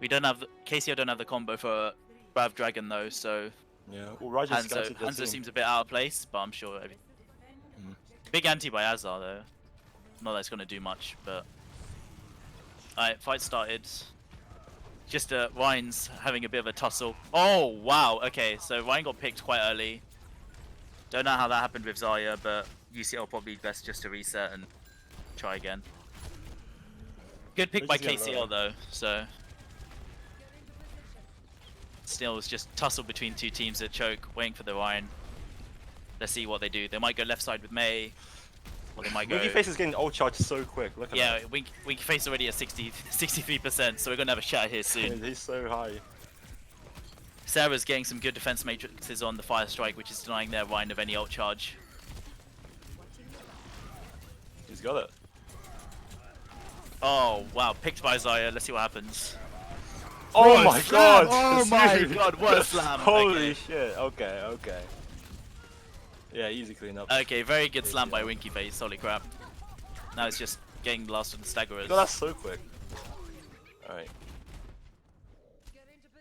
We don't have KCL don't have the combo for Brav Dragon though, so Yeah. Well, Raja's Hanzo seems a bit out of place, but I'm sure. Big anti by Azar though. Not that it's gonna do much, but alright, fight started. Just Ryan's having a bit of a tussle. Oh wow, okay, so Ryan got picked quite early. Don't know how that happened with Zarya, but UCL probably best just to reset and try again. Good pick by KCL though, so still it's just tussle between two teams that choke, waiting for the Ryan. Let's see what they do. They might go left side with Mei, or they might go. Winky Face is getting ult charged so quick. Look at that. Yeah, Winky Face already at 63%, so we're gonna have a shot here soon. He's so high. Sarah's getting some good defense matrices on the Fire Strike, which is denying their Ryan of any ult charge. He's got it. Oh wow, picked by Zarya. Let's see what happens. Oh my god! Oh my god, what a slam! Holy shit! Okay. Yeah, easy clean up. Okay, very good slam by Winky Face. Holy crap! Now it's just getting the last of the staggerers. God, that's so quick. All right.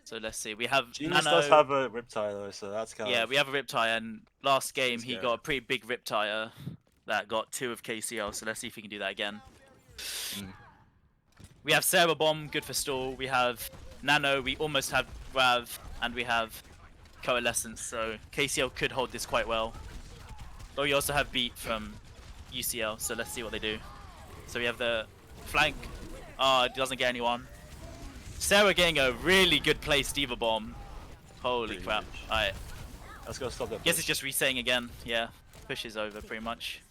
So let's see. We have Genius Nano. does have a Riptide though, so that's kind of. Yeah, we have a Riptire, and last game he scary. got a pretty big Riptire that got 2 of KCL. So let's see if we can do that again. We have Sarah Bomb, good for stall. We have Nano. We almost have Rav, and we have Coalescence. So KCL could hold this quite well. But we also have Beat from UCL. So let's see what they do. So we have the flank. Oh, it doesn't get anyone. Sarah getting a really good place Diva Bomb. Holy crap. Alright. Let's go stop that. Guess it's just resetting again. Yeah. Push is over pretty much.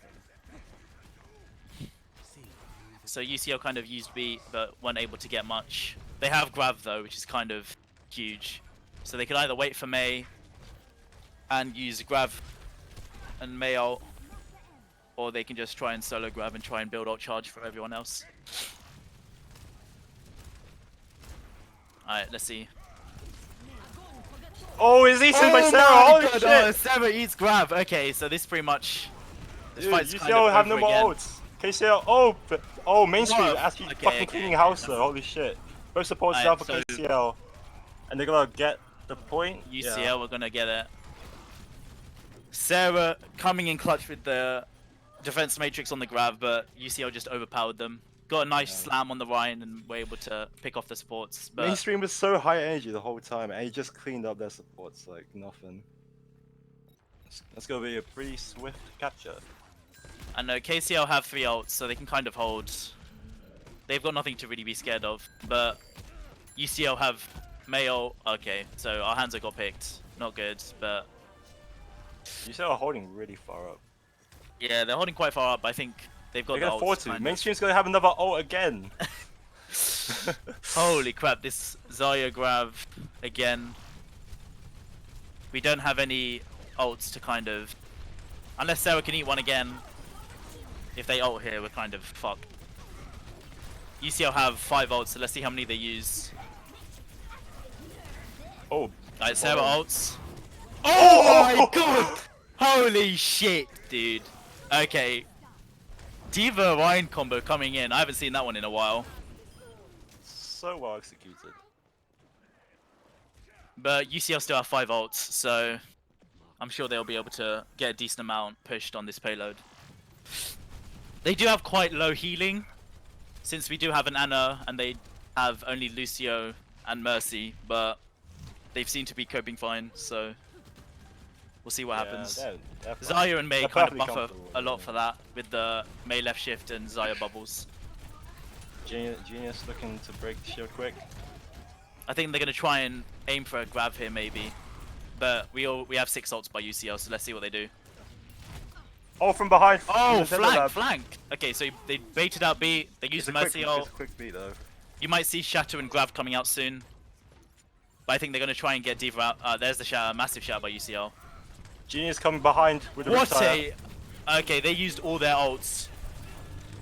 So UCL kind of used beat, but weren't able to get much. They have Grav though, which is kind of huge. So they can either wait for Mei and use Grav and Mei ult, or they can just try and solo Grav and try and build ult charge for everyone else. Alright, let's see. Oh, he's eaten by Sarah! My Holy God, shit! oh, Sarah eats Grav. Okay, so this pretty much. This Dude, fight's UCL kind of have no over more again. ults. KCL, oh, mainstream Whoa. actually Okay, fucking okay, cleaning house though. Holy shit! Both supports down for so KCL, and they're gonna get the point. UCL, we're gonna get it. Sarah coming in clutch with the defense matrix on the Grav, but UCL just overpowered them. Got a nice slam on the Ryan and were able to pick off the supports. But Mainstream was so high energy the whole time, and he just cleaned up their supports like nothing. That's gonna be a pretty swift capture. I know KCL have 3 ults, so they can kind of hold. They've got nothing to really be scared of. But UCL have Mei ult. Okay, so our Hanzo got picked. Not good, but UCL are holding really far up. yeah, they're holding quite far up. I think they've got They're the gonna afford ults. to. kind of. Mainstream's gonna have another ult again. Holy crap, this Zarya Grav again. We don't have any ults to kind of. Unless Sarah can eat one again. If they ult here, we're kind of fucked. UCL have 5 ults, so let's see how many they use. Oh. Alright, Sarah ults. Oh my god! Holy shit, dude. Okay. Diva Ryan combo coming in. I haven't seen that one in a while. So well executed. But UCL still have 5 ults, so I'm sure they'll be able to get a decent amount pushed on this payload. They do have quite low healing, since we do have an Anna and they have only Lucio and Mercy, but they've seemed to be coping fine, so we'll see what happens. They're Zarya and Mei they're kind of perfectly buffer comfortable, a lot for that, with the Mei left shift and Zarya bubbles. Genius looking to break the shield quick. I think they're going to try and aim for a grab here maybe, but we have 6 ults by UCL, so let's see what they do. Oh, from behind! Oh, flank! Okay, so they baited out B, they used the Mercy ult. It's a quick beat though. You might see Shatter and Grav coming out soon. But I think they're going to try and get Diva out. There's the shatter, massive shatter by UCL. Genius coming behind with the What retire. Okay, they used all their ults.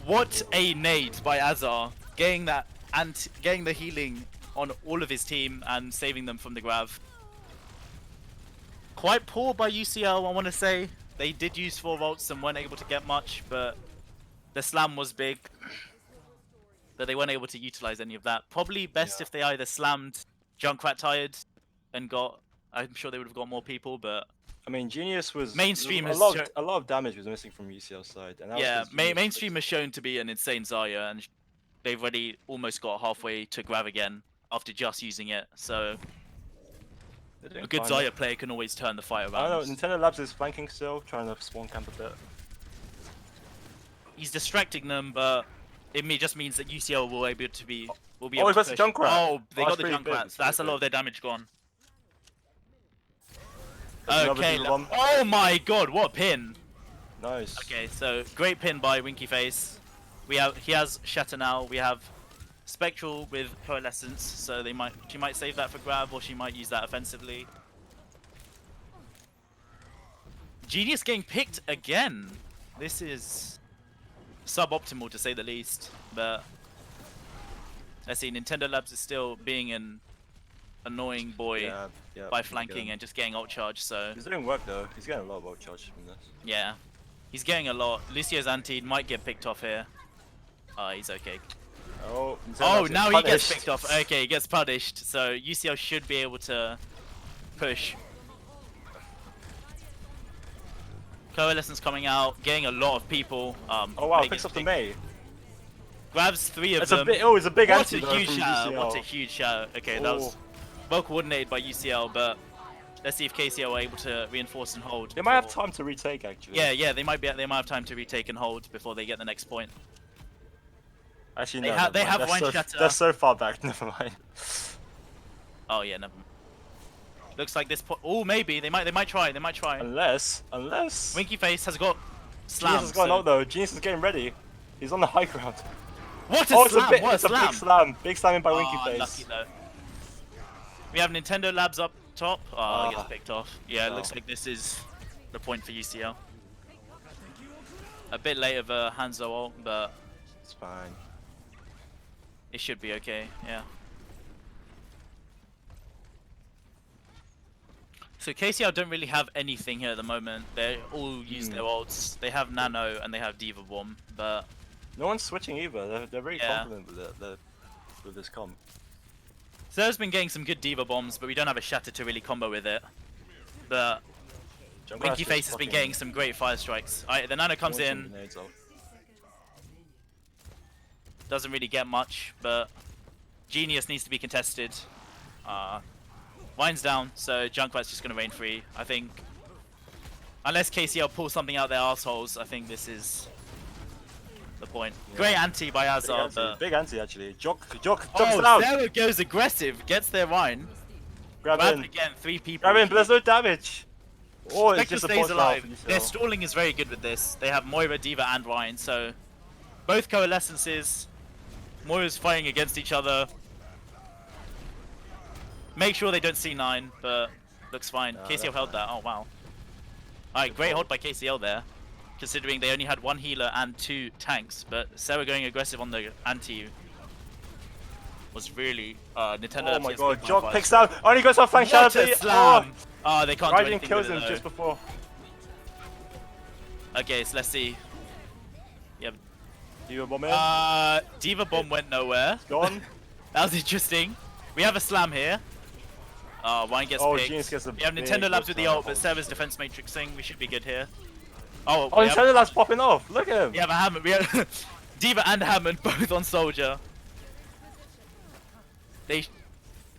What a nade by Azar. Getting that and getting the healing on all of his team and saving them from the Grav. Quite poor by UCL, I want to say. They did use 4 ults and weren't able to get much, but the slam was big. but they weren't able to utilize any of that. Probably best if they either slammed Junkrat tired and got. I'm sure they would have got more people, but I mean, Genius was Mainstream a has lot of damage was missing from UCL side, and that yeah, was 'cause Genius mainstream was- has shown to be an insane Zarya, and they've already almost got halfway to grab again after just using it. So they're doing a good fine, Zarya though. player can always turn the fight I around. don't know. Nintendo Labs is flanking still, trying to spawn camp a bit. He's distracting them, but it just means that UCL will be able to be Oh, able he to got the push. Junkrat. Oh, they Oh, got it's the pretty big, Junkrats. it's That's a pretty lot of their big. damage gone. There's another Okay. Diva bomb. Oh my god, what a pin! Nice. Okay, so great pin by Winky Face. He has Shatter now. We have Spectral with Coalescence, so she might save that for grab, or she might use that offensively. Genius getting picked again. This is suboptimal to say the least, but let's see. Nintendo Labs is still being an annoying boy Yeah, by flanking and just getting ult charge. So he's doing work though. He's getting a lot of ult charge from this. yeah, he's getting a lot. Lucio's anti might get picked off here. He's okay. Oh, Oh, now he gets punished. picked off. Okay, he gets punished. So UCL should be able to push. Coalescence coming out, getting a lot of people. Oh wow, making picks up the big- Mei. Grabs 3 of It's them. a big. Oh, it's a big What anti a though huge from shout! UCL. What a huge shout! Okay, that was well coordinated by UCL, but let's see if KCL are able to reinforce and hold. They might have before- time to retake actually. Yeah, they might have time to retake and hold before they get the next point. Actually, They no. have- never they mind. have They're one so, shatter. They're so far back. Never mind. Oh yeah, never. Looks like this. Oh, maybe they might try. They might try. Unless. Winky Face has got Genius slam. has gone so- out though. Genius is getting ready. He's on the high ground. What a Oh, it's slam! a big. What a It's a slam! big slam. Big slamming by Winky Unlucky Face. though. We have Nintendo Labs up top. Oh, gets Ah. picked off. Yeah, it Oh. looks like this is the point for UCL. A bit late of a Hanzo ult, but It's fine. it should be okay. Yeah. So KCL don't really have anything here at the moment. They all use their ults. They have Nano and they have Diva Bomb, but No one's switching either. They're very Yeah. confident with it. With this comp. Zer's been getting some good Diva Bombs, but we don't have a Shatter to really combo with it. But Junkrat's Winky just Face has been fucking getting some great fire strikes. Alright, the Nano comes launching in, grenades off. doesn't really get much, but Genius needs to be contested. Wine's down, so Junkrat's just going to rain free. I think, unless KCL pulls something out their assholes, I think this is the point. Yeah. Great anti by Big Azar, anti, but... big anti actually. Jock Oh, out. Sarah goes aggressive, gets their Wine. Grab Grab in. again, 3 people. Grab in, but there's no damage. Oh, it's Spectre just a stays pulse alive. now for Their UCL. stalling is very good with this. They have Moira, Diva, and Ryan, so both coalescences. Moira's fighting against each other. Make sure they don't C9, but looks fine. No, KCL that's held fine. that. Oh wow. Alright, great hold by KCL there, considering they only had 1 healer and 2 tanks. But Sarah going aggressive on the anti was really Nintendo. Oh my FPS god, big Jock fight. picks out. Only goes off flank What shadow. a slam! Oh, they can't do Raiden anything kills with him it, just though. before. Okay, so let's see. Yep. Diva bomb in. Diva Bomb went nowhere. Gone. That was interesting. We have a slam here. Wine gets Oh, picked. Genius gets a We have big Nintendo Labs with the time ult, but hold. Sarah's defense matrixing. We should be good here. Oh, Oh, we have, Nintendo Labs popping off. Look at him. we have a Hammond. We have Diva and Hammond both on Soldier.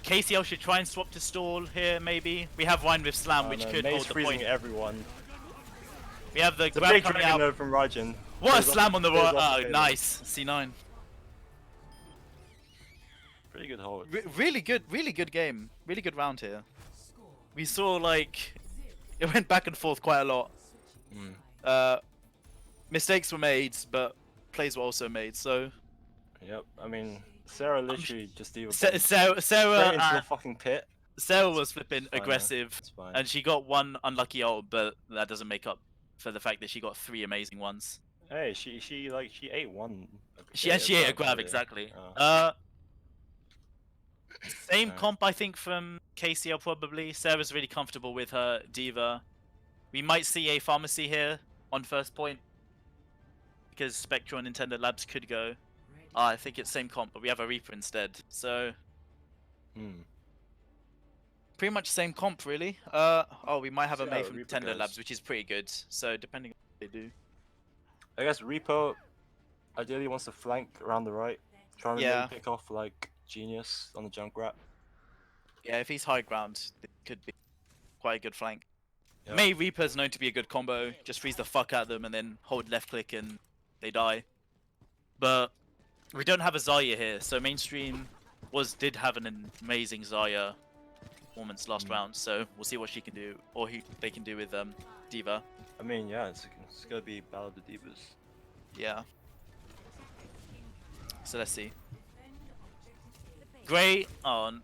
KCL should try and swap to stall here, maybe. We have Wine with slam, Oh, which no, could Mei's hold the freezing point. everyone. We have the It's a grab big coming dragon out. though from Raiden. What a Goes off- slam on the goes right. off Oh, the table. nice. C9. Pretty good hold. Really good game. Really good round here. We saw like it went back and forth quite a lot. Mistakes were made, but plays were also made. So Yep. I mean, Sarah literally just Diva Sarah straight into the fucking pit. Sarah was flipping It's fine, aggressive, It's fine. and she got 1 unlucky ult, but that doesn't make up for the fact that she got 3 amazing ones. Hey, she ate one. She ate a grab earlier. exactly. Oh. Same Alright. comp I think from KCL probably. Sarah's really comfortable with her Diva. We might see a pharmacy here on first point because Spectral and Nintendo Labs could go. I think it's same comp, but we have a Reaper instead. So pretty much same comp, really. Oh, we might have a See May how from Reaper Nintendo goes. Labs, which is pretty good. So depending on what they do. I guess Reaper ideally wants to flank around the right, trying to maybe pick off like Genius on the Junkrat. Yeah, if he's high ground, it could be quite a good flank. Yep. May Reaper's known to be a good combo. Just freeze the fuck out of them and then hold left click and they die. But we don't have a Zarya here, so mainstream did have an amazing Zarya performance last round. So we'll see what she can do, or they can do with D.Va. I mean, yeah, it's gonna be Battle of the Divas. Yeah. So let's see. Great on.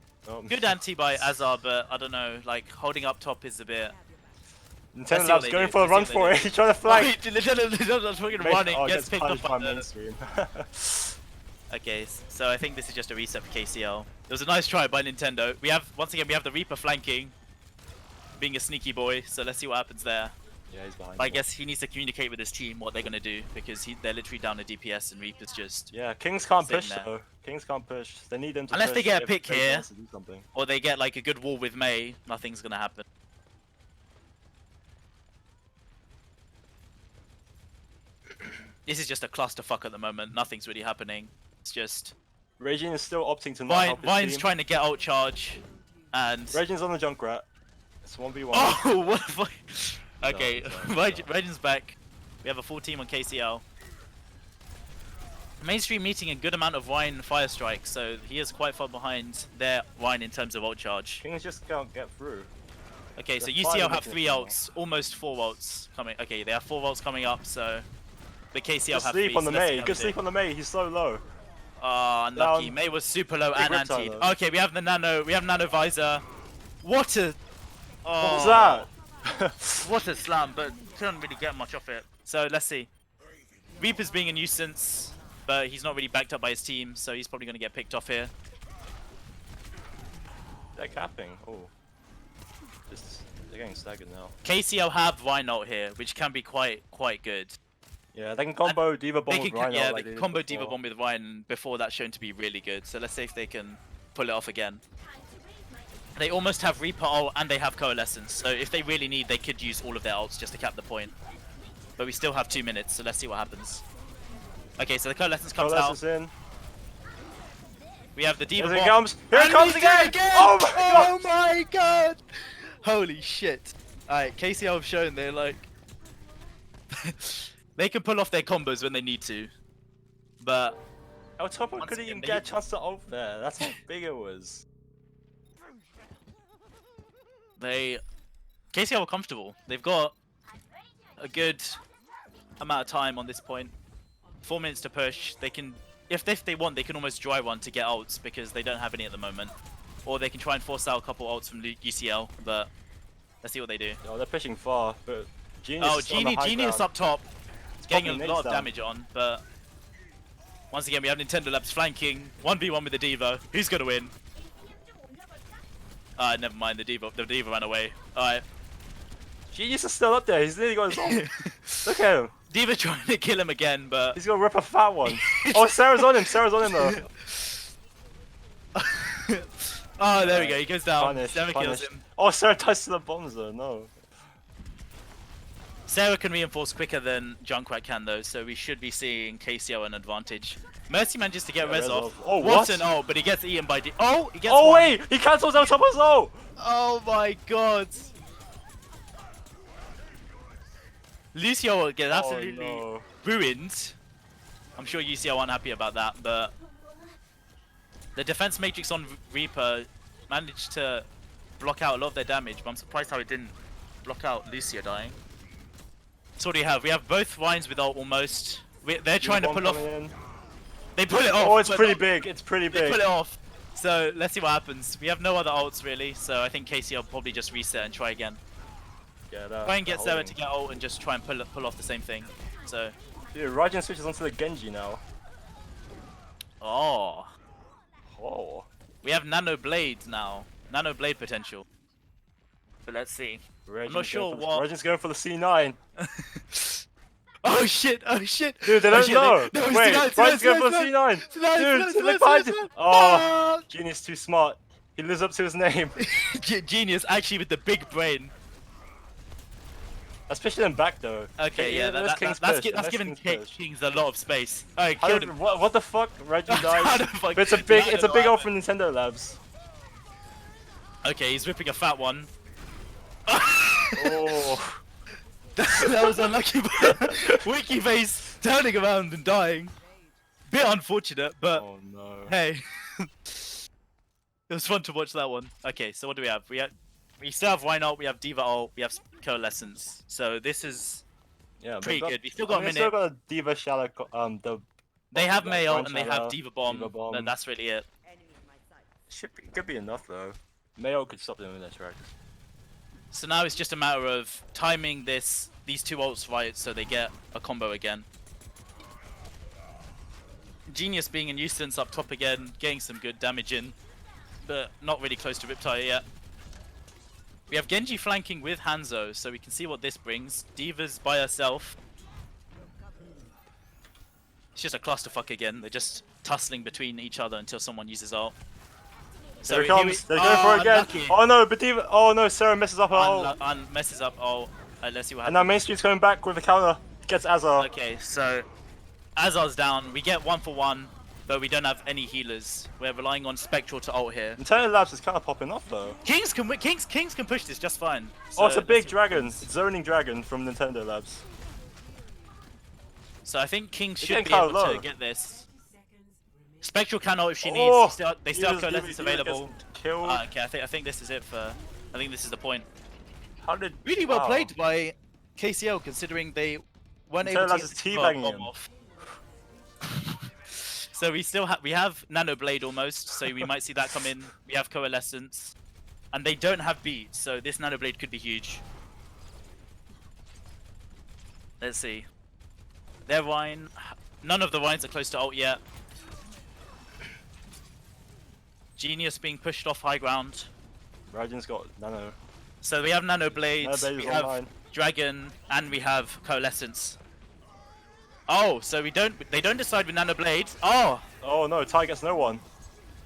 Good anti by Azar, but I don't know, like holding up top is a bit. Nintendo Lab's going for a run for it. He's trying to flank. Nintendo's fucking running. Gets picked up by mainstream. Okay, so I think this is just a reset for KCL. It was a nice try by Nintendo. Once again we have the Reaper flanking, being a sneaky boy. So let's see what happens there. Yeah, he's behind. I guess he needs to communicate with his team what they're gonna do because they're literally down to DPS and Reaper's just. Yeah, Kings can't push though. Kings can't push. They need them to unless push they get a pick here, something. or they get like a good wall with May. Nothing's gonna happen. This is just a clusterfuck at the moment. Nothing's really happening. It's just. Raging is still opting to not help his Vine's team. trying to get out charge, and. Raging's on the Junkrat. It's 1v1. Oh, what a fight! Okay, No. Raging's back. We have a full team on KCL. Mainstream meeting a good amount of Wine Fire Strike, so he is quite far behind their Wine in terms of ult charge. Kings just can't get through. Okay, so They're UCL have finally 3 getting ults, almost 4 ults coming. Okay, they have 4 ults coming up, so the KCL Good have sleep 3. on the May. Good sleep on the May. He's so low. Unlucky. May was super low and anti. Okay, we have the nano. We have nano visor. What a. Oh, What was that? What a slam, but couldn't really get much off it. So let's see. Reaper's being a nuisance, but he's not really backed up by his team, so he's probably going to get picked off here. They're capping. Oh. They're getting staggered now. KCL have Rhino here, which can be quite good. Yeah, they can combo D.Va Bomb with Rhino. Yeah, like they they can combo did D.Va before. Bomb with Ryan before that's shown to be really good. So let's see if they can pull it off again. They almost have Reaper ult and they have Coalescence, so if they really need, they could use all of their ults just to cap the point. But we still have 2 minutes, so let's see what happens. Okay, so the Coalescence comes out. In. We have the D.Va Here Bomb. it comes! Here it comes again! Oh my god! Oh my god! Holy shit. Alright, KCL have shown they're like... they can pull off their combos when they need to. But... El Topo couldn't even get a chance to ult there. That's how big it was. KCL are comfortable. They've got a good amount of time on this point. 4 minutes to push. They can, if they want, they can almost dry one to get ults because they don't have any at the moment. Or they can try and force out a couple ults from UCL, but let's see what they do. Oh, they're pushing far, but Genius Oh, is on the high Genius ground. up top. It's getting a popping lot of nades damage on, but once again we have Nintendo Labs flanking. 1v1 with the D.Va. Who's gonna win? Never mind, the D.Va ran away. Alright. Genius is still up there, he's nearly got his ult. Look at him. D.Va trying to kill him again, but... He's gonna rip a fat one. Oh, Sarah's on him though. Oh, there we go, he goes down. Punish, Sarah kills punish. him. Oh, Sarah touched the bombs though, no. Sarah can reinforce quicker than Junkrat can though, so we should be seeing KCL an advantage. Mercy manages to get res off. Oh, what? An ult, but he gets eaten by Oh, he gets Oh one. wait, he cancels El Topo's ult! Oh my god. Lucio gets absolutely ruined. I'm sure UCL aren't happy about that, but the defense matrix on Reaper managed to block out a lot of their damage, but I'm surprised how it didn't block out Lucio dying. So what do you have? We have both Vines with ult almost. They're trying to pull off. They pull it off. Oh, it's pretty big. It's pretty big. They pull it off. So let's see what happens. We have no other ults really, so I think KCL will probably just reset and try again. Try and get Sarah to get ult and just try and pull off the same thing. So. Dude, Rajan switches onto the Genji now. Oh. Oh. We have Nano Blade now. Nano Blade potential. But let's see. I'm not sure what. Rajan's going for the C9. Oh shit! Oh shit! Dude, they Oh, don't shit, know. no, it's Wait, tonight, Ryan's going for tonight, C9. tonight, Dude, tonight, look behind you. tonight. Oh, Genius too smart. He lives up to his name. Genius, actually with the big brain. Let's push them back though. Okay, yeah, Let's that's giving Kings a lot of space. Alright, killed him. What the fuck? Reggie How dies. the fuck- But it's a Dude, big, I don't it's a know big what ult from Nintendo Labs. Okay, he's ripping a fat one. Oh. That was unlucky, but Wiki face turning around and dying. Bit unfortunate, but Oh no. hey. It was fun to watch that one. Okay, so what do we have? We still have Why Not, we have Diva Ult, we have Coalescence. So this is Yeah, pretty but good. We still got a minute. Still got a Diva Shallow. They have like, May Ult Ryan and they Shallow, have Diva Bomb. Diva Bomb. And that's really it. Could be enough though. Mayo could stop them in their tracks. So now it's just a matter of timing these two ults right so they get a combo again. Genius being a nuisance up top again, getting some good damage in, but not really close to Riptide yet. We have Genji flanking with Hanzo, so we can see what this brings. Diva's by herself. It's just a clusterfuck again. They're just tussling between each other until someone uses ult. So here it comes. They're going for it again. Unlucky. Oh no, but Diva. Oh no, Sarah messes up her ult. Messes up ult. Let's see what And happens. now Mainstream's coming back with a counter. Gets Azar. Okay, so Azar's down. We get 1 for 1, but we don't have any healers. We're relying on Spectral to ult here. Nintendo Labs is kind of popping off though. Kings can push this just fine. Oh, it's So a big let's see- dragon. Zoning dragon from Nintendo Labs. So I think Kings They're should getting be kinda able to low. get this. Spectral can ult if she Oh, needs. They still have Coalescence available. Killed. Okay, I think this is it for. I think this is the point. How did? Really well wow. played by KCL, considering they weren't Nintendo able to Labs get is the teabagging bomb him. off. So we have Nano Blade almost, so we might see that come in. We have Coalescence, and they don't have beat, so this Nano Blade could be huge. Let's see. Their Vine, none of the Vines are close to ult yet. Genius being pushed off high ground. Raijin's got Nano. So we have Nano Blades, Nano Blade we is have online. Dragon, and we have Coalescence. Oh, so they don't decide with Nano Blades. Oh! Oh no, Ty gets no one.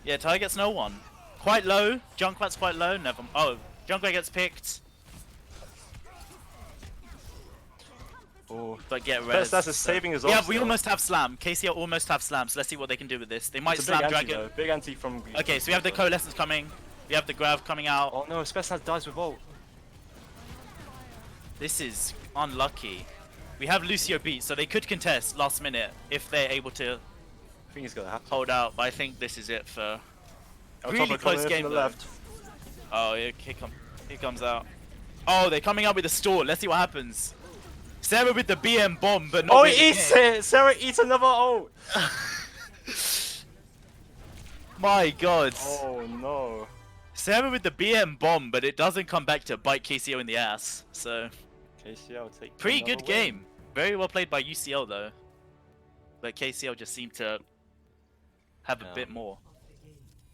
Yeah, Ty gets no one. Quite low. Junkrat's quite low. Never. Oh, Junkrat gets picked, Oh, but get res. that's saving his Yeah, ult we still. almost have Slam. KCL almost have Slam, so let's see what they can do with this. They might It's a big Slam anti Dragon. though. Big anti from. Okay, so we have the Coalescence coming. We have the Grav coming out. Oh no, Spetsnaz dies with ult. This is unlucky. We have Lucio beat, so they could contest last minute if they're able to I think he's gonna have to. hold out. But I think this is it for. El Really Topo close coming in game from the though. left. Oh, he comes out. Oh, they're coming out with a stall. Let's see what happens. Sarah with the BM bomb, but not. Oh, with he the eats hit. it! Sarah eats another ult! My God. Oh no. Sarah with the BM bomb, but it doesn't come back to bite KCO in the ass. So, KCL take pretty another good win. game. Very well played by UCL though. But KCL just seemed to have a Yeah. bit more.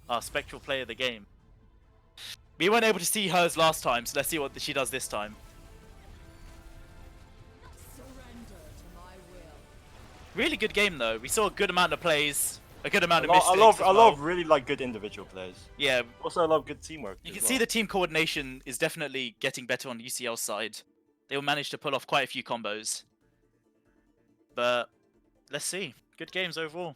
Our Spectral player of the game. We weren't able to see hers last time, so let's see what she does this time. Really good game though. We saw a good amount of plays, a good amount of mistakes. I love really like good individual players. Yeah, Also, I love good teamwork. you as can well. see the team coordination is definitely getting better on UCL's side. They'll manage to pull off quite a few combos. But let's see. Good games overall.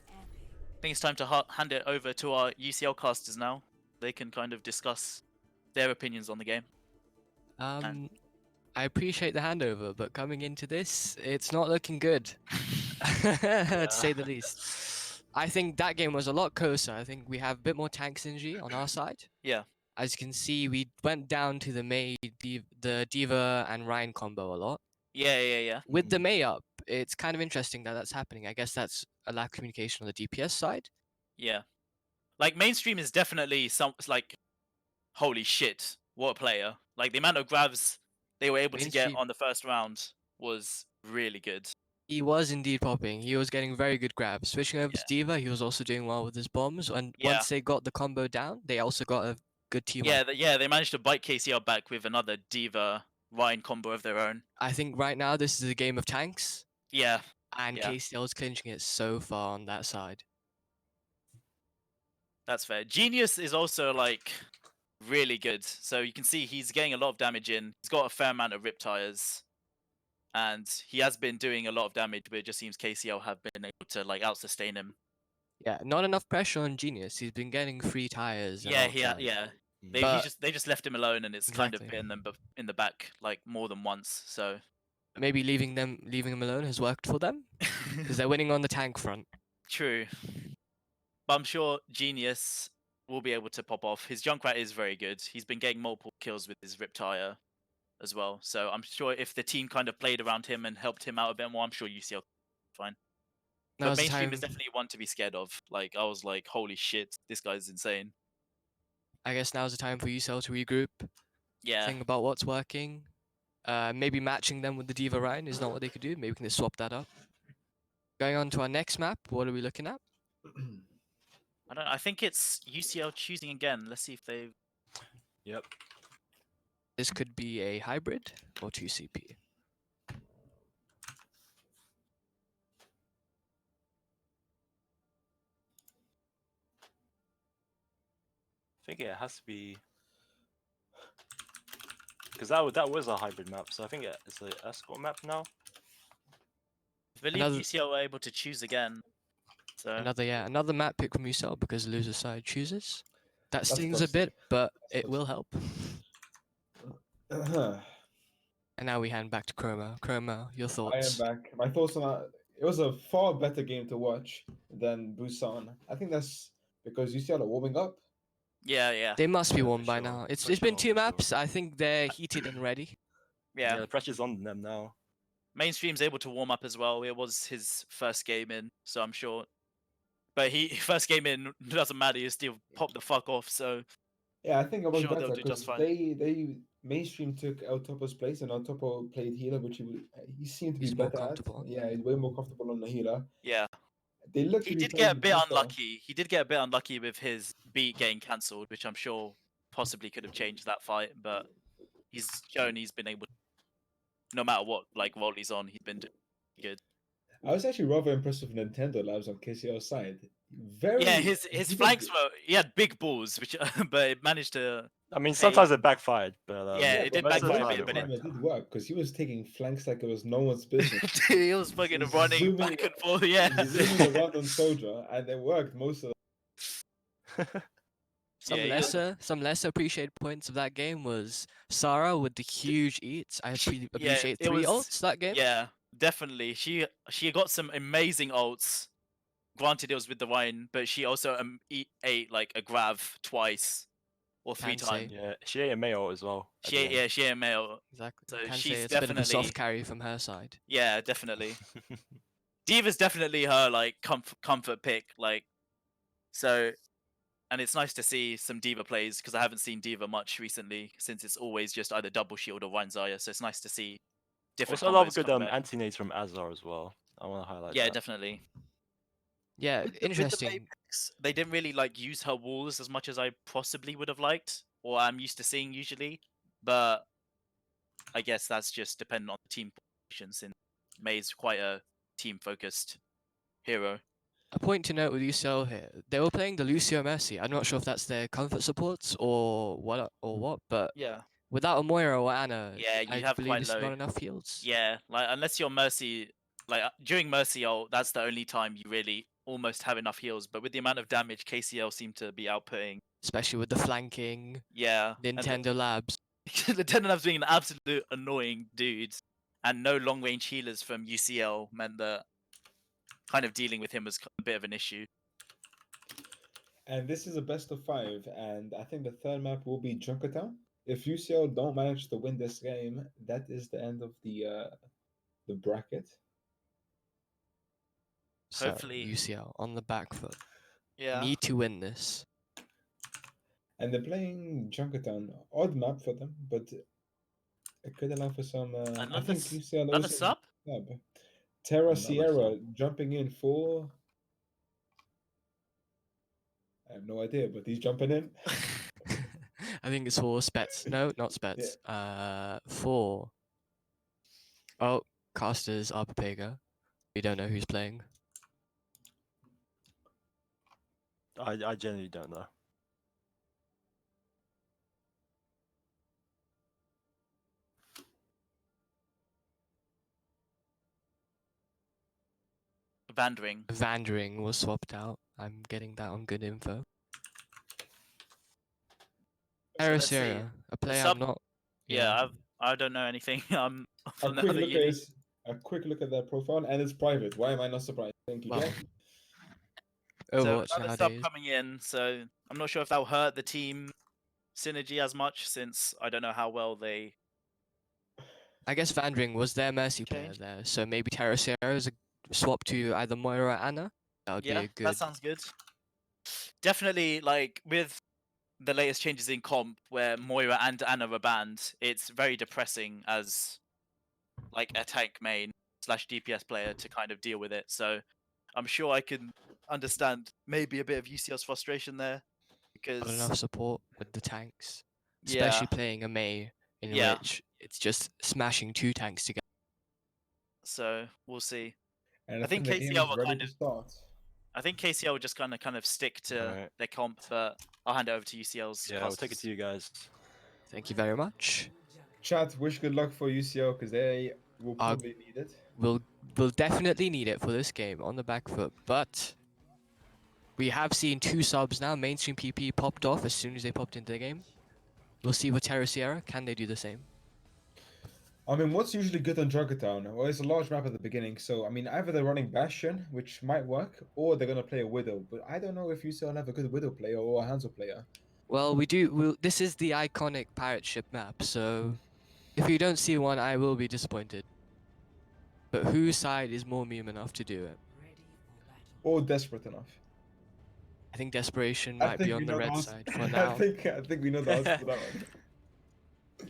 I think it's time to hand it over to our UCL casters now. They can kind of discuss their opinions on the game. I appreciate the handover, but coming into this, it's not looking good, to say the least. I think that game was a lot closer. I think we have a bit more tank synergy on our side. Yeah. As you can see, we went down to the the Diva and Ryan combo a lot. Yeah. With the Mei up, it's kind of interesting that that's happening. I guess that's a lack of communication on the DPS side. Yeah. Like, mainstream is definitely like, holy shit, what a player. Like, the amount of grabs they were able to get Mainstream- on the first round was really good. He was indeed popping. He was getting very good grabs. Switching over Yeah. to Diva, he was also doing well with his bombs. And Yeah. once they got the combo down, they also got a good team. Yeah, they managed to bite KCL back with another Diva Ryan combo of their own. I think right now this is a game of tanks, Yeah, and Yeah. KCL's clinching it so far on that side. that's fair. Genius is also like really good. So you can see he's getting a lot of damage in. He's got a fair amount of rip tires. And he has been doing a lot of damage, but it just seems KCL have been able to like out sustain him. Yeah, not enough pressure on Genius. He's been getting free tires and Yeah, alt tires. yeah. But They just left him alone, and it's kind of Exactly. bitten them in the back like more than once. So maybe leaving him alone has worked for them because they're winning on the tank front. true, but I'm sure Genius will be able to pop off. His Junkrat is very good. He's been getting multiple kills with his Rip Tire as well. So I'm sure if the team kind of played around him and helped him out a bit more, I'm sure UCL fine. But Now's the mainstream time. is definitely one to be scared of. Like I was like, holy shit, this guy's insane. I guess now's the time for UCL to regroup, Yeah. think about what's working. Maybe matching them with the Diva Ryan is not what they could do. Maybe we can just swap that up. Going on to our next map, what are we looking at? I don't know. I think it's UCL choosing again. Let's see if they. Yep. This could be a hybrid or 2CP. I think it has to be because that was a hybrid map, so I think it's an escort map now. I believe Another- UCL were able to choose again. So Another map pick from UCL because the loser side chooses. That stings a toxic. bit, but That's it will help. toxic. And now we hand back to Chroma. Chroma, your I am thoughts? back. My thoughts on that. It was a far better game to watch than Busan. I think that's because UCL are warming up. yeah. They must be Yeah, for warm by sure. now. It's For been sure, two for sure. maps. I think they're heated and ready. Yeah. The pressure's on them now. Mainstream's able to warm up as well. It was his first game in, so I'm sure. But he first game in doesn't matter. He still popped the fuck off. So Yeah, I think it was Sure, they'll better do because just fine. they mainstream took El Topo's place and El Topo played healer, which he seemed to be He's more better at. comfortable. Yeah, he's way more comfortable on the healer. yeah, They look he to be did get a playing bit better. unlucky. He did get a bit unlucky with his beat getting cancelled, which I'm sure possibly could have changed that fight. But he's shown he's been able, no matter what like role he's on, he's been doing good. I was actually rather impressed with Nintendo Labs on KCL's side. Very Yeah, his he did- flanks were he had big balls, which but it managed to. I mean, sometimes it backfired, but Yeah, it did most of the backfire a time bit, but it did work because he was taking flanks like it was no one's business. he was fucking He's running zooming- back and forth. Yeah, He's zooming around on Soldier, and it worked most of Some Yeah, he was- some lesser appreciated points of that game was Sarah with the huge eats. I appreciate it 3 was- ults that game. Yeah, definitely. She got some amazing ults. Granted, it was with the wine, but she also ate like a grav twice or 3 Can say. times. yeah, she ate a mayo as well. at the end. She ate a male. Exactly. So Can say she's it's a bit of a definitely- soft carry from her side. Yeah, definitely. Diva's definitely her like comfort pick. Like, so, and it's nice to see some Diva plays because I haven't seen Diva much recently since it's always just either double shield or Ryan Zaya. So it's nice to see different. Also, a lot of combos good come back. anti-nades from Azar as well. I want to highlight Yeah, that. definitely. Yeah, With the interesting. Matrix, they didn't really like use her walls as much as I possibly would have liked, or I'm used to seeing usually. But I guess that's just dependent on the team position. Since May's quite a team-focused hero. A point to note with UCL here, they were playing the Lucio Mercy. I'm not sure if that's their comfort supports or what, but Yeah. without a Moira or Anna, Yeah, you I have believe quite it's low. not enough heals. Yeah, like unless you're Mercy, like during Mercy ult, that's the only time you really almost have enough heals. But with the amount of damage KCL seem to be outputting, Especially with the flanking, yeah, and Nintendo Labs. the Tendonabs being an absolute annoying dude, and no long range healers from UCL meant that kind of dealing with him was a bit of an issue. And this is a best of 5, and I think the third map will be Junkertown. If UCL don't manage to win this game, that is the end of the bracket. So Hopefully- UCL on the back foot. Yeah, Need to win this. And they're playing Junkertown. Odd map for them, but it could allow for some. I Another think s- UCL another also sub. sub. Terra Another Sierra jumping in for. I have no idea, but he's jumping in. I think it's for Spets. No, not Spets. For casters are Papega. We don't know who's playing. I genuinely don't know. Vandering. Vandering was swapped out. I'm getting that on good info. So let's see. Terracera, a player sub- I'm not. Yeah, I don't know anything. I'm A from the quick other look at uni. a quick look at their profile, and it's private. Why am I not surprised? Thank you, Well, Jack. So Overwatch another sub nowadays. coming in, so I'm not sure if that'll hurt the team synergy as much, since I don't know how well they. I guess Vandering was their Mercy Okay. player there, so maybe Terracera is a swap to either Moira or Anna. That would be Yeah, a good. that sounds good. Definitely, like with the latest changes in comp, where Moira and Anna are banned, it's very depressing as like a tank main / DPS player to kind of deal with it. So I'm sure I can understand maybe a bit of UCL's frustration there, Not because enough support with the tanks, yeah, especially playing a Mei in Yeah. which it's just smashing 2 tanks together. so we'll see. And I think the game KCL is will ready kind to of- start. I think KCL will just kind of stick to Alright. their comp, but I'll hand it over to UCL's. Yeah, I'll take it casters. to you guys. Thank you very much. Chat, wish good luck for UCL because they will Uh, probably need it. We'll definitely need it for this game on the back foot, but we have seen 2 subs now. Mainstream PP popped off as soon as they popped into the game. We'll see with Terracera. Can they do the same? I mean, what's usually good on Junkertown? Well, it's a large map at the beginning, so I mean, either they're running Bastion, which might work, or they're gonna play a Widow. But I don't know if UCL have a good Widow player or a Hansel player. Well, this is the iconic pirate ship map, so if you don't see one, I will be disappointed. But whose side is more meme enough to do it? Or desperate enough. I think desperation I might think be we on the know red answer. side for now. I think we know the answer to that one.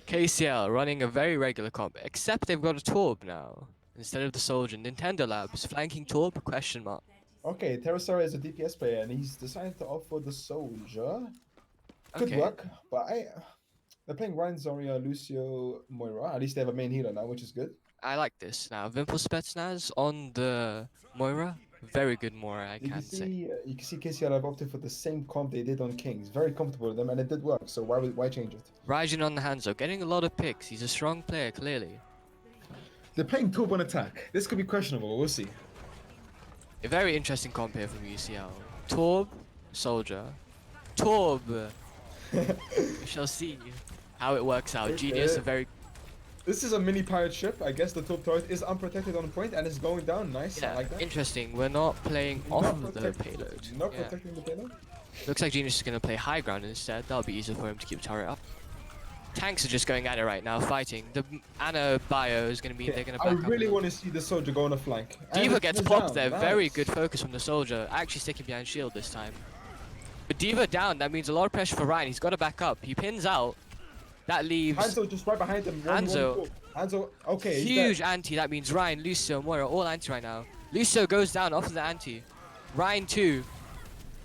KCL running a very regular comp, except they've got a Torb now instead of the Soldier. Nintendo Labs flanking Torb? Question mark. Okay, Terrasara is a DPS player, and he's decided to opt for the Soldier. Could Okay. work, but they're playing Ryan, Zarya, Lucio, Moira. At least they have a main healer now, which is good. I like this. Now, Vimple Spetsnaz on the Moira. Very good Moira, I You can can say. see, KCL have opted for the same comp they did on Kings. Very comfortable with them, and it did work. So why change it? Raijin on the Hanzo, getting a lot of picks. He's a strong player, clearly. They're playing Torb on attack. This could be questionable. We'll see. A very interesting comp here from UCL. Torb, Soldier. Torb! We shall see how it works out. Okay. Genius, a very... This is a mini pirate ship. I guess the top turret is unprotected on point and it's going down. Nice. I Yeah, like that. interesting. We're not playing off Not of the protect- payload. Not Yeah. protecting the payload. Looks like Genius is going to play high ground instead. That'll be easier for him to keep the turret up. Tanks are just going at it right now, fighting. The Ana bio is going to mean they're going to I back up. really want to see the soldier go on a flank. And Diva it gets goes popped down. there. Nice. Very good focus from the Soldier. Actually sticking behind shield this time. But Diva down, that means a lot of pressure for Ryan. He's got to back up. He pins out. That leaves Hanzo just right behind him. Hanzo. Hanzo. Okay. he's huge dead. anti. That means Ryan, Lucio, Moira, all anti right now. Lucio goes down off of the anti. Ryan too.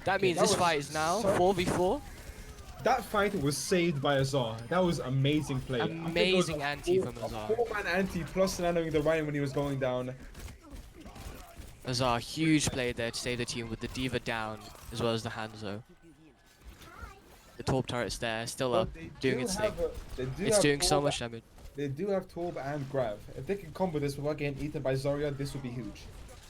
That means that this was fight is now so- 4v4. That fight was saved by Azar. That was amazing play. I think it was Amazing a anti four- from Azar. A 4-man anti plus nanoing the Ryan when he was going down. Azar, huge play there to save the team with the Diva down as well as the Hanzo. The Torb turret's there, still up, But they doing do its thing. have they do It's have doing so Torb- much damage. They do have Torb and Grav. If they can combo this without getting eaten by Zarya, this would be huge.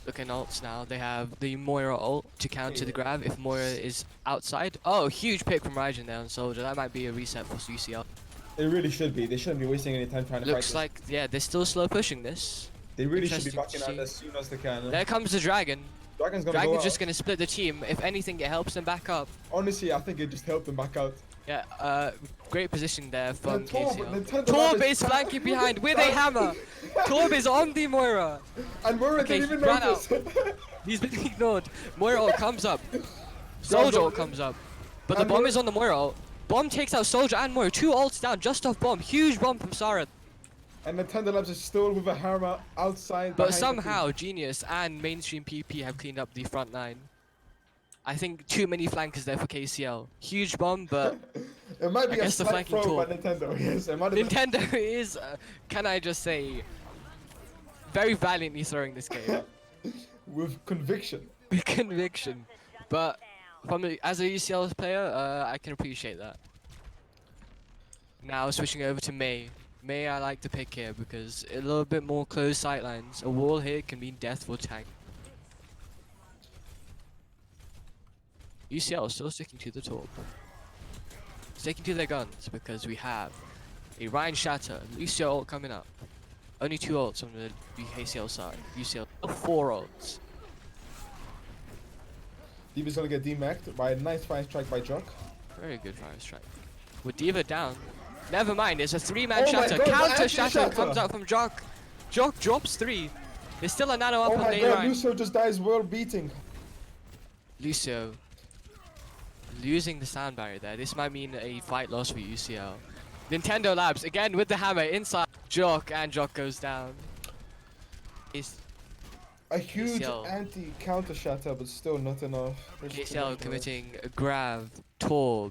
Looking ults now, they have the Moira ult to counter the grab if Moira is outside. Oh, huge pick from Raijin there on Soldier. That might be a reset for UCL. It really should be. They shouldn't be wasting any time trying to fight Looks this. like, yeah, they're still slow pushing this. They really should be interesting to backing out see. as soon as they can. There comes the Dragon. Dragon's gonna Dragon's go just out. gonna split the team. If anything, it helps them back up. Honestly, I think it just helped them back out. Yeah, great position there from KCL. Nintendo Torb Lab is flanking behind with a hammer. Torb is on the Moira. And Moira Okay, didn't he even ran notice. He's been ignored. Moira ult comes up. Soldier ult comes up. But the And bomb Moira- is on the Moira ult. Bomb takes out Soldier and Moira. 2 ults down just off bomb. Huge bomb from Sarah. And Nintendo Labs is still with a hammer outside. But behind the somehow Genius and Mainstream PP have cleaned up the front line. I think too many flankers there for KCL. Huge bomb, but It might I be a guess the slight flanking throw by talk. Nintendo. Yes, it might have been. Nintendo is, can I just say, very valiantly throwing this game With conviction. with conviction. But as a UCL player, I can appreciate that. Now switching over to May. May I like to pick here because a little bit more closed sightlines. A wall here can mean death for tank. UCL still sticking to the top. Sticking to their guns because we have a Ryan Shatter, UCL coming up. Only 2 ults on the KCL side. UCL 4 ults. Diva's gonna get demacked by a nice fire strike by Jock. Very good fire strike. With Diva down. Never mind, it's a 3-man Oh my shatter. God, the Counter anti-shatter. shatter comes out from Jock. Jock drops 3. There's still a nano up Oh on my lane god, Ryan. Lucio just dies world beating. Lucio losing the sound barrier there. This might mean a fight loss for UCL. Nintendo Labs again with the hammer inside Jock, and Jock goes down. It's A huge KCL. anti-counter shatter, but still not enough. KCL committing a grab, Torb,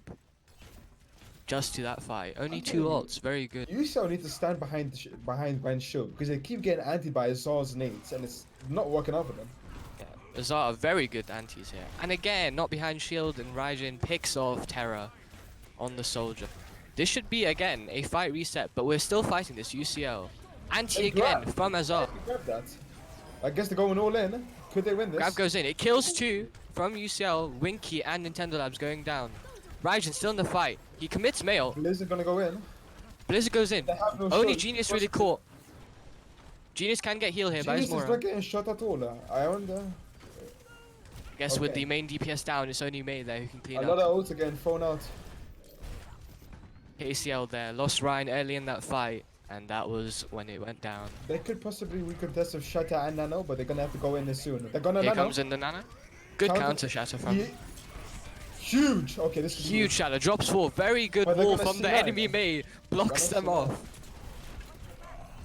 just to that fight. Only 2 ults, very good. UCL need to stand behind Ryan's shield because they keep getting anti by Azar's nades and it's not working out for them. Yeah, Azar are very good antis here. And again, not behind shield, and Raijin picks off Terra on the soldier. This should be, again, a fight reset, but we're still fighting this UCL. Anti Hey, again grab. from Azar. Grab that. I guess they're going all in. Could they win this? Grab goes in. It kills 2 from UCL, Winky and Nintendo Labs going down. Raijin still in the fight. He commits Mail. Blizzard gonna go in. Blizzard goes in. They have no Only shot. Genius really caught. Genius can get healed here by his Genius is Mora. not getting shot at all. I wonder. Guess with Okay. the main DPS down, it's only May there who can clean A lot up. of ults again thrown out. KCL there. Lost Ryan early in that fight, and that was when it went down. They could possibly recontest with Shatter and Nano, but they're gonna have to go in this soon. They're gonna Here Nano. comes in the Nana. Good counter shatter from Ye- Huge. Okay, this is huge shatter. Drops 4. Very good But they're wall gonna from the see Ryan. enemy May. Blocks Gonna them see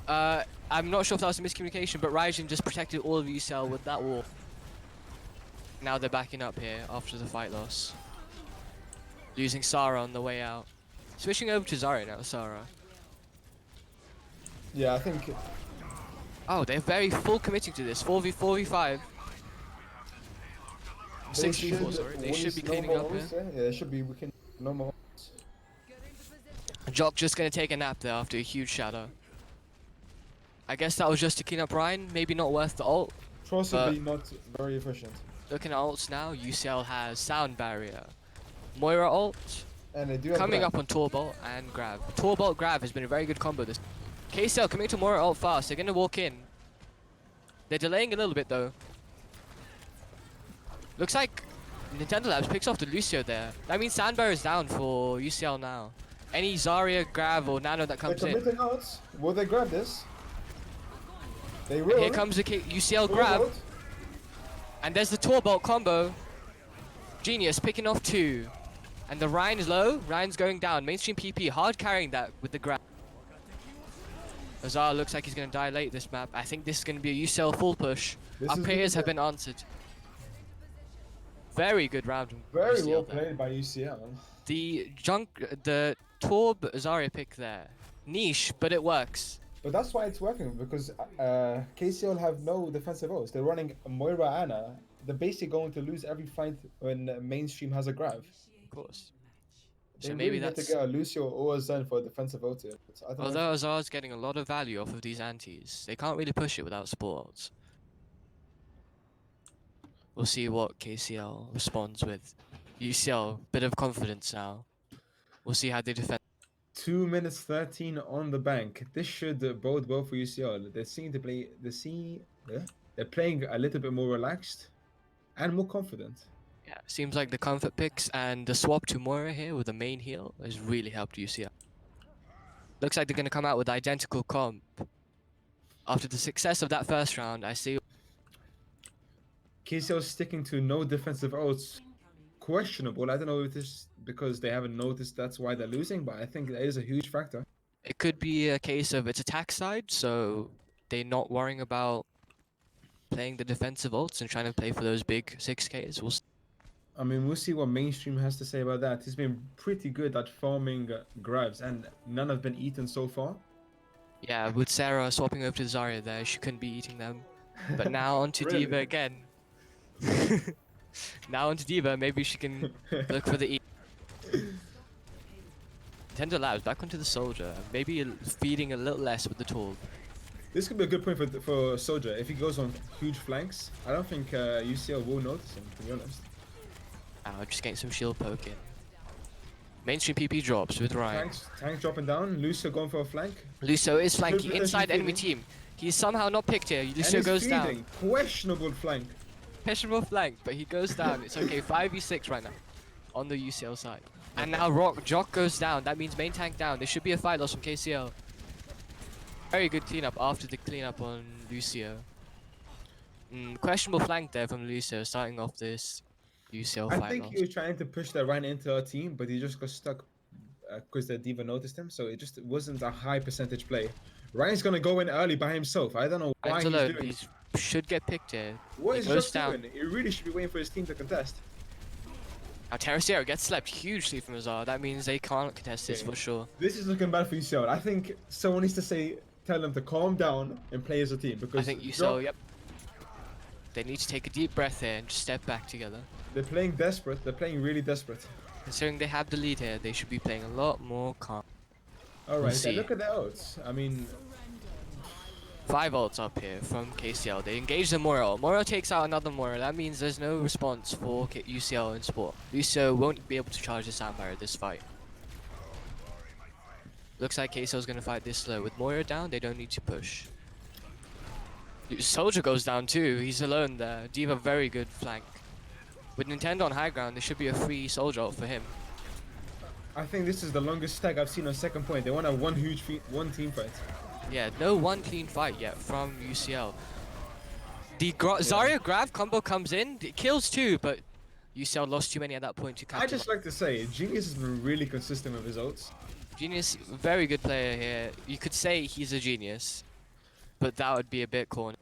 off. I'm not sure if that was a miscommunication, but Raijin just protected all of UCL with that wall. Now they're backing up here after the fight loss. Losing Sarah on the way out. Switching over to Zarya now, Sarah. Yeah, I think. Oh, they're very full committing to this. 4v5. 6v4, sorry. They should be cleaning up here. Yeah, they should be. We can no more. Jock just gonna take a nap there after a huge shadow. I guess that was just to clean up Ryan. Maybe not worth the ult. Possibly not very efficient. Looking at ults now, UCL has Sound Barrier. Moira ult. And they do have Coming grab. up on Torbolt and Grab. Torbolt Grab has been a very good combo this. KCL coming to Moira ult fast. They're gonna walk in. They're delaying a little bit though. Looks like Nintendo Labs picks off the Lucio there. That means Sandbar is down for UCL now. Any Zarya, Grab, or Nano that comes They're in. committing outs. Will they grab this? They will. Here comes the UCL Will Grab. out. And there's the Torbolt combo. Genius picking off 2. And the Ryan is low. Ryan's going down. Mainstream PP hard carrying that with the grab. Azar looks like he's going to die late this map. I think this is going to be a UCL full push. This Our is prayers have good. been answered. Very good round. from Very UCL well there. played by UCL. The Torb Zarya pick there. Niche, but it works. But that's why it's working because KCL have no defensive ults. They're running Moira Ana. They're basically going to lose every fight when mainstream has a grab. Of course. They So maybe really need that's... to get a Lucio or a Zen for a defensive ult here. But I don't know. Although Azar's getting a lot of value off of these antis, they can't really push it without sports. We'll see what KCL responds with. UCL, bit of confidence now. We'll see how they defend. 2 minutes 13 on the bank. This should bode well for UCL. They seem to play. They're playing a little bit more relaxed and more confident. Yeah, seems like the comfort picks and the swap to Moira here with the main heal has really helped UCL. Looks like they're going to come out with identical comp. After the success of that first round, I see... KCL sticking to no defensive ults. Questionable. I don't know if this is because they haven't noticed that's why they're losing, but I think that is a huge factor. It could be a case of it's attack side, so they're not worrying about playing the defensive ults and trying to play for those big 6Ks. We'll I mean, we'll see what mainstream has to say about that. He's been pretty good at farming grabs, and none have been eaten so far. Yeah, with Sarah swapping over to Zarya there, she couldn't be eating them. But now onto Really? Diva again. Now onto Diva, maybe she can look for the Nintendo Labs back onto the soldier, maybe feeding a little less with the tool. This could be a good point for Soldier. If he goes on huge flanks, I don't think UCL will notice him, to be honest. Just getting some shield poke in. Mainstream PP drops with Ryan. Tank dropping down. Lucio going for a flank. Lucio is flanking potentially inside enemy feeding. team. He's somehow not picked here. Lucio And he's goes down. feeding. Questionable flank. Questionable flank, but he goes down. It's okay. 5v6 right now on the UCL side. And now Jock goes down. That means main tank down. There should be a fight loss from KCL. Very good cleanup after the cleanup on Lucio. Questionable flank there from Lucio, starting off this UCL I fight think loss. he was trying to push that Ryan into our team, but he just got stuck because the Diva noticed him. So it just wasn't a high percentage play. Ryan's gonna go in early by himself. I don't know why Ryan's he's alone. doing. He should get picked here. What He is goes Jock down. doing? He really should be waiting for his team to contest. Now Terraciero gets slapped hugely from Azar. That means they can't contest this Okay. for sure. This is looking bad for UCL. I think someone needs to tell them to calm down and play as a team because I think UCL, yep. They need to take a deep breath here and just step back together. they're playing desperate. They're playing really desperate. Considering they have the lead here, they should be playing a lot more calm. All right, see. look at their odds. I mean, 5 ults up here from KCL. They engage the Moro. Moro takes out another Moro. That means there's no response for UCL in sport. Lucio won't be able to charge the sound barrier this fight. Looks like KCL's gonna fight this slow. With Moro down, they don't need to push. Soldier goes down too. He's alone there. Diva very good flank. With Nintendo on high ground, there should be a free Soldier ult for him. I think this is the longest stack I've seen on second point. They want to have one team fight. Yeah, no one clean fight yet from UCL. The Zarya grab combo comes in, it kills 2, but UCL lost too many at that point to I capture. just like to say, Genius has been really consistent with his ults. Genius, very good player here. You could say he's a genius, but that would be a bit corny.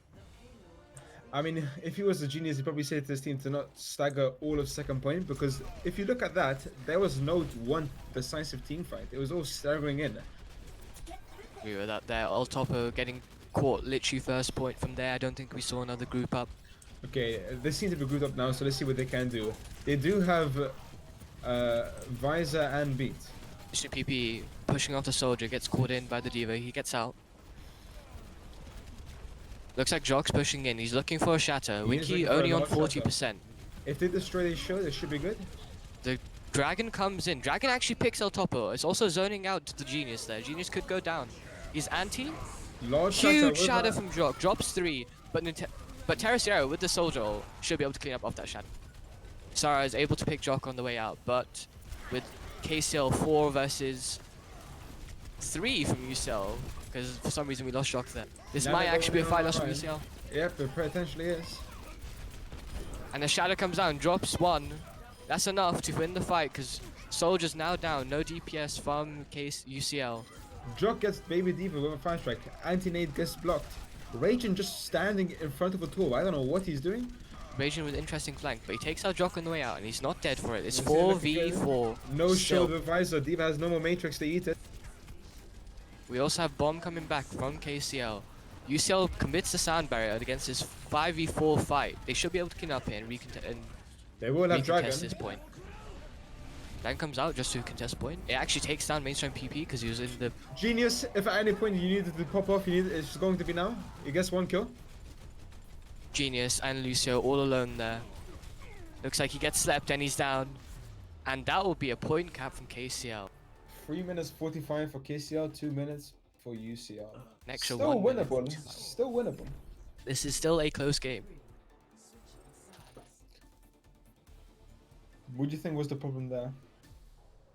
I mean, if he was a genius, he'd probably say to his team to not stagger all of second point, because if you look at that, there was no one decisive team fight. It was all staggering in. Agree with that there. All Topo getting caught literally first point from there. I don't think we saw another group up. Okay, they seem to be grouped up now, so let's see what they can do. They do have Visor and Beat. Mr. PP pushing off the Soldier, gets caught in by the Diva. He gets out. Looks like Jock's pushing in. He's looking for a shatter. He is Winky looking for only a on large shatter. 40%. If they destroy this show, they should be good. The Dragon comes in. Dragon actually picks El Topo. It's also zoning out to the Genius there. Genius could go down. He's anti. Large Huge with shatter that. from Jock. Drops 3. But Terraciero with the Soldier ult should be able to clean up off that shatter. Sarah is able to pick Jock on the way out. But with KCL 4 versus 3 from UCL, because for some reason we lost Jock there. This Now might they're actually be a going fight loss from online. UCL. Yep, it potentially is. And the shadow comes down, drops 1. That's enough to win the fight because Soldier's now down. No DPS from UCL. Jock gets Baby Diva with a fire strike. Anti-nade gets blocked. Raging just standing in front of a tool. I don't know what he's doing. Raging with interesting flank, but he takes out Jock on the way out and he's not dead for it. It's Is he looking 4v4. No Still. shield with Visor. Diva has no more Matrix to eat it. We also have Bomb coming back from KCL. UCL commits the sound barrier against this 5v4 fight. They should be able to clean up here and They will have Dragon. recontest this point. Dragon comes out just to contest point. It actually takes down mainstream PP because he was in the... Genius, if at any point you needed to pop off, it's going to be now. He gets 1 kill. Genius and Lucio all alone there. Looks like he gets slept and he's down. And that will be a point cap from KCL. 3 minutes 45 for KCL, 2 minutes for UCL. An extra Still 1 minute. winnable. Still winnable. This is still a close game. What do you think was the problem there?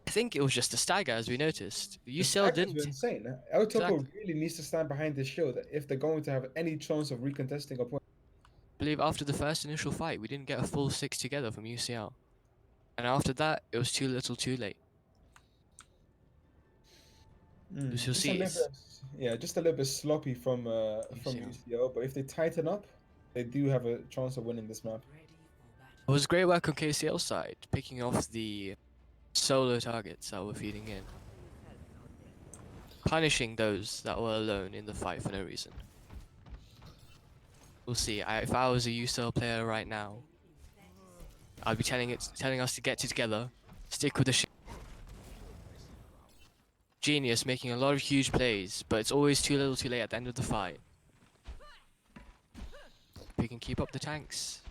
I think it was just a stagger as we noticed. The UCL staggers didn't... were insane. El Topo Exactly. really needs to stand behind this show that if they're going to have any chance of recontesting a point. I believe after the first initial fight, we didn't get a full 6 together from UCL. And after that, it was too little too late. You'll Just see a little it's... bit, yeah, just a little bit sloppy from UCL. UCL, but if they tighten up, they do have a chance of winning this map. It was great work on KCL side, picking off the solo targets that were feeding in. Punishing those that were alone in the fight for no reason. We'll see. If I was a UCL player right now, I'd be telling us to get together, stick with the shit. Genius making a lot of huge plays, but it's always too little too late at the end of the fight. If we can keep up the tanks,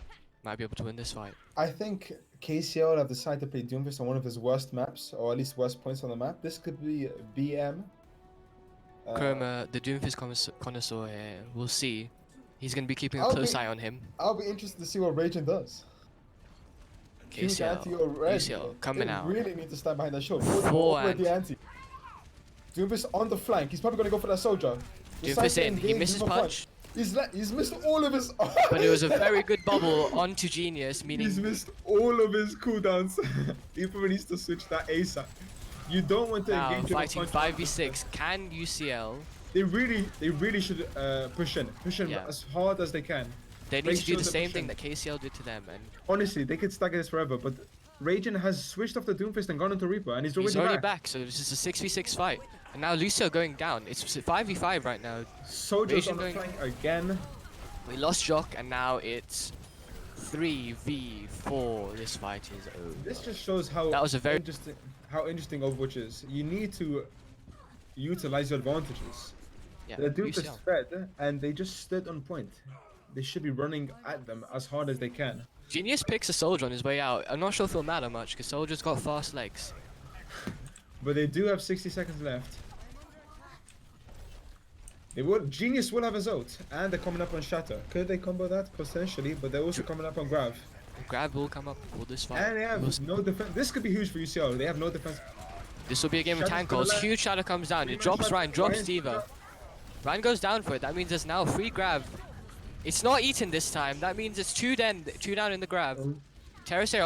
might be able to win this fight. I think KCL have decided to play Doomfist on one of his worst maps, or at least worst points on the map. This could be BM. Chroma, the Doomfist connoisseur here, we'll see. He's going to be keeping a I'll close be- eye on him. I'll be interested to see what Raging does. Huge KCL, anti already. UCL coming They out. really need to stand behind that shot. Full Already anti. Doomfist on the flank. He's probably going to go for that soldier. Doomfist in, he misses punch. He's missed all of his. But it was a very good bubble onto Genius, meaning He's missed all of his cooldowns. He probably needs to switch that ASAP. You don't want to now engage with a fighting punch. 5v6. Can UCL? They really should push in Yeah. as hard as they can. They need Make to do sure the they same push thing in. that KCL did to them, and Honestly, they could stagger this forever, but Raging has switched off the Doomfist and gone into Reaper, and he's already, back. So this is a 6v6 fight, and now Lucio going down. It's 5v5 right now. Soldier's Raging on the going- flank again. We lost Jock, and now it's 3v4. This fight is over. This just shows how That was a very- interesting Overwatch is. You need to utilize your advantages. Yeah, The Doomfist UCL. fed, and they just stood on point. They should be running at them as hard as they can. Genius picks a soldier on his way out. I'm not sure if it'll matter much because soldier's got fast legs. But they do have 60 seconds left. Genius will have his ult, and they're coming up on Shatter. Could they combo that? Potentially, but they're also coming up on Grav. Grab will come up for this fight. And they have We'll s- no defense. This could be huge for UCL. They have no defense. This will be a game of Shadow's tank gonna calls. land. Huge shadow comes down. It Rayman drops Shadow- Ryan, drops Ryan's Diva. gonna- Ryan goes down for it. That means there's now a free grab. It's not eaten this time. That means it's two down in the grab. Terracer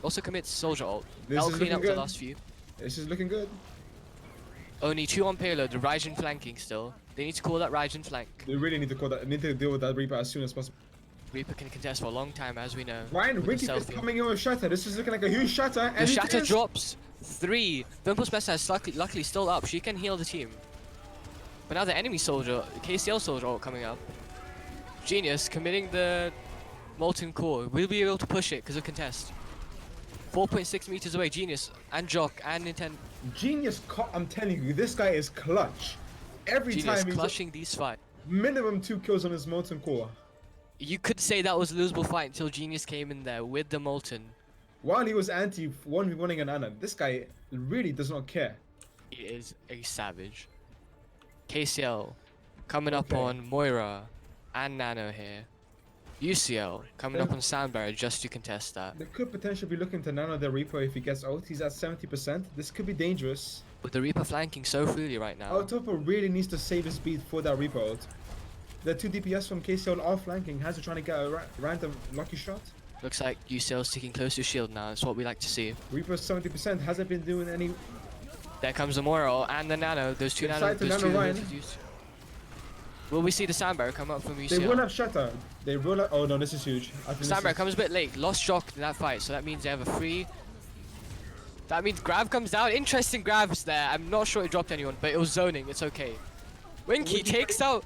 also commits soldier ult. This That'll is clean looking up good. the last few. This is looking good. Only 2 on payload. The Raijin flanking still. They need to call that Raijin flank. They really need to call that. They need to deal with that Reaper as soon as possible. Reaper can contest for a long time, as we know. Ryan with the Winky is selfie. coming in with Shatter. This is looking like a huge Shatter. And The he shatter is- drops 3. Vimple's Best is luckily still up. She can heal the team. But now the enemy soldier, KCL soldier ult coming up. Genius committing the Molten Core. We'll be able to push it because of contest. 4.6 meters away. Genius and Jock and Nintendo. Genius, I'm telling you, this guy is clutch. Every Genius time he's clutching these fights. minimum 2 kills on his Molten Core. You could say that was a losable fight until Genius came in there with the Molten. While he was anti 1v1ing an Anna, this guy really does not care. He is a savage. KCL coming up Okay. on Moira and Nano here. UCL coming up on Soundbarrier just to contest that. They could potentially be looking to Nano the Reaper if he gets out. He's at 70%. This could be dangerous. With the Reaper flanking so freely right now. Autopo really needs to save his speed for that Reaper ult. The 2 DPS from KCL are flanking. Has trying to get a random lucky shot. Looks like UCL sticking close to shield now. That's what we like to see. Reaper 70%. Hasn't been doing any. There comes the Moira and the Nano. Those two Nano. Inside to Those Nano two Ryan. introduced. Will we see the Soundbarrier come up from UCL? They will have Shatter. They will have. Oh no, this is huge. I think this Soundbarrier is- comes a bit late. Lost Shock in that fight, so that means they have a free. That means Grav comes down. Interesting grabs there. I'm not sure it dropped anyone, but it was zoning. It's okay. Winky takes out.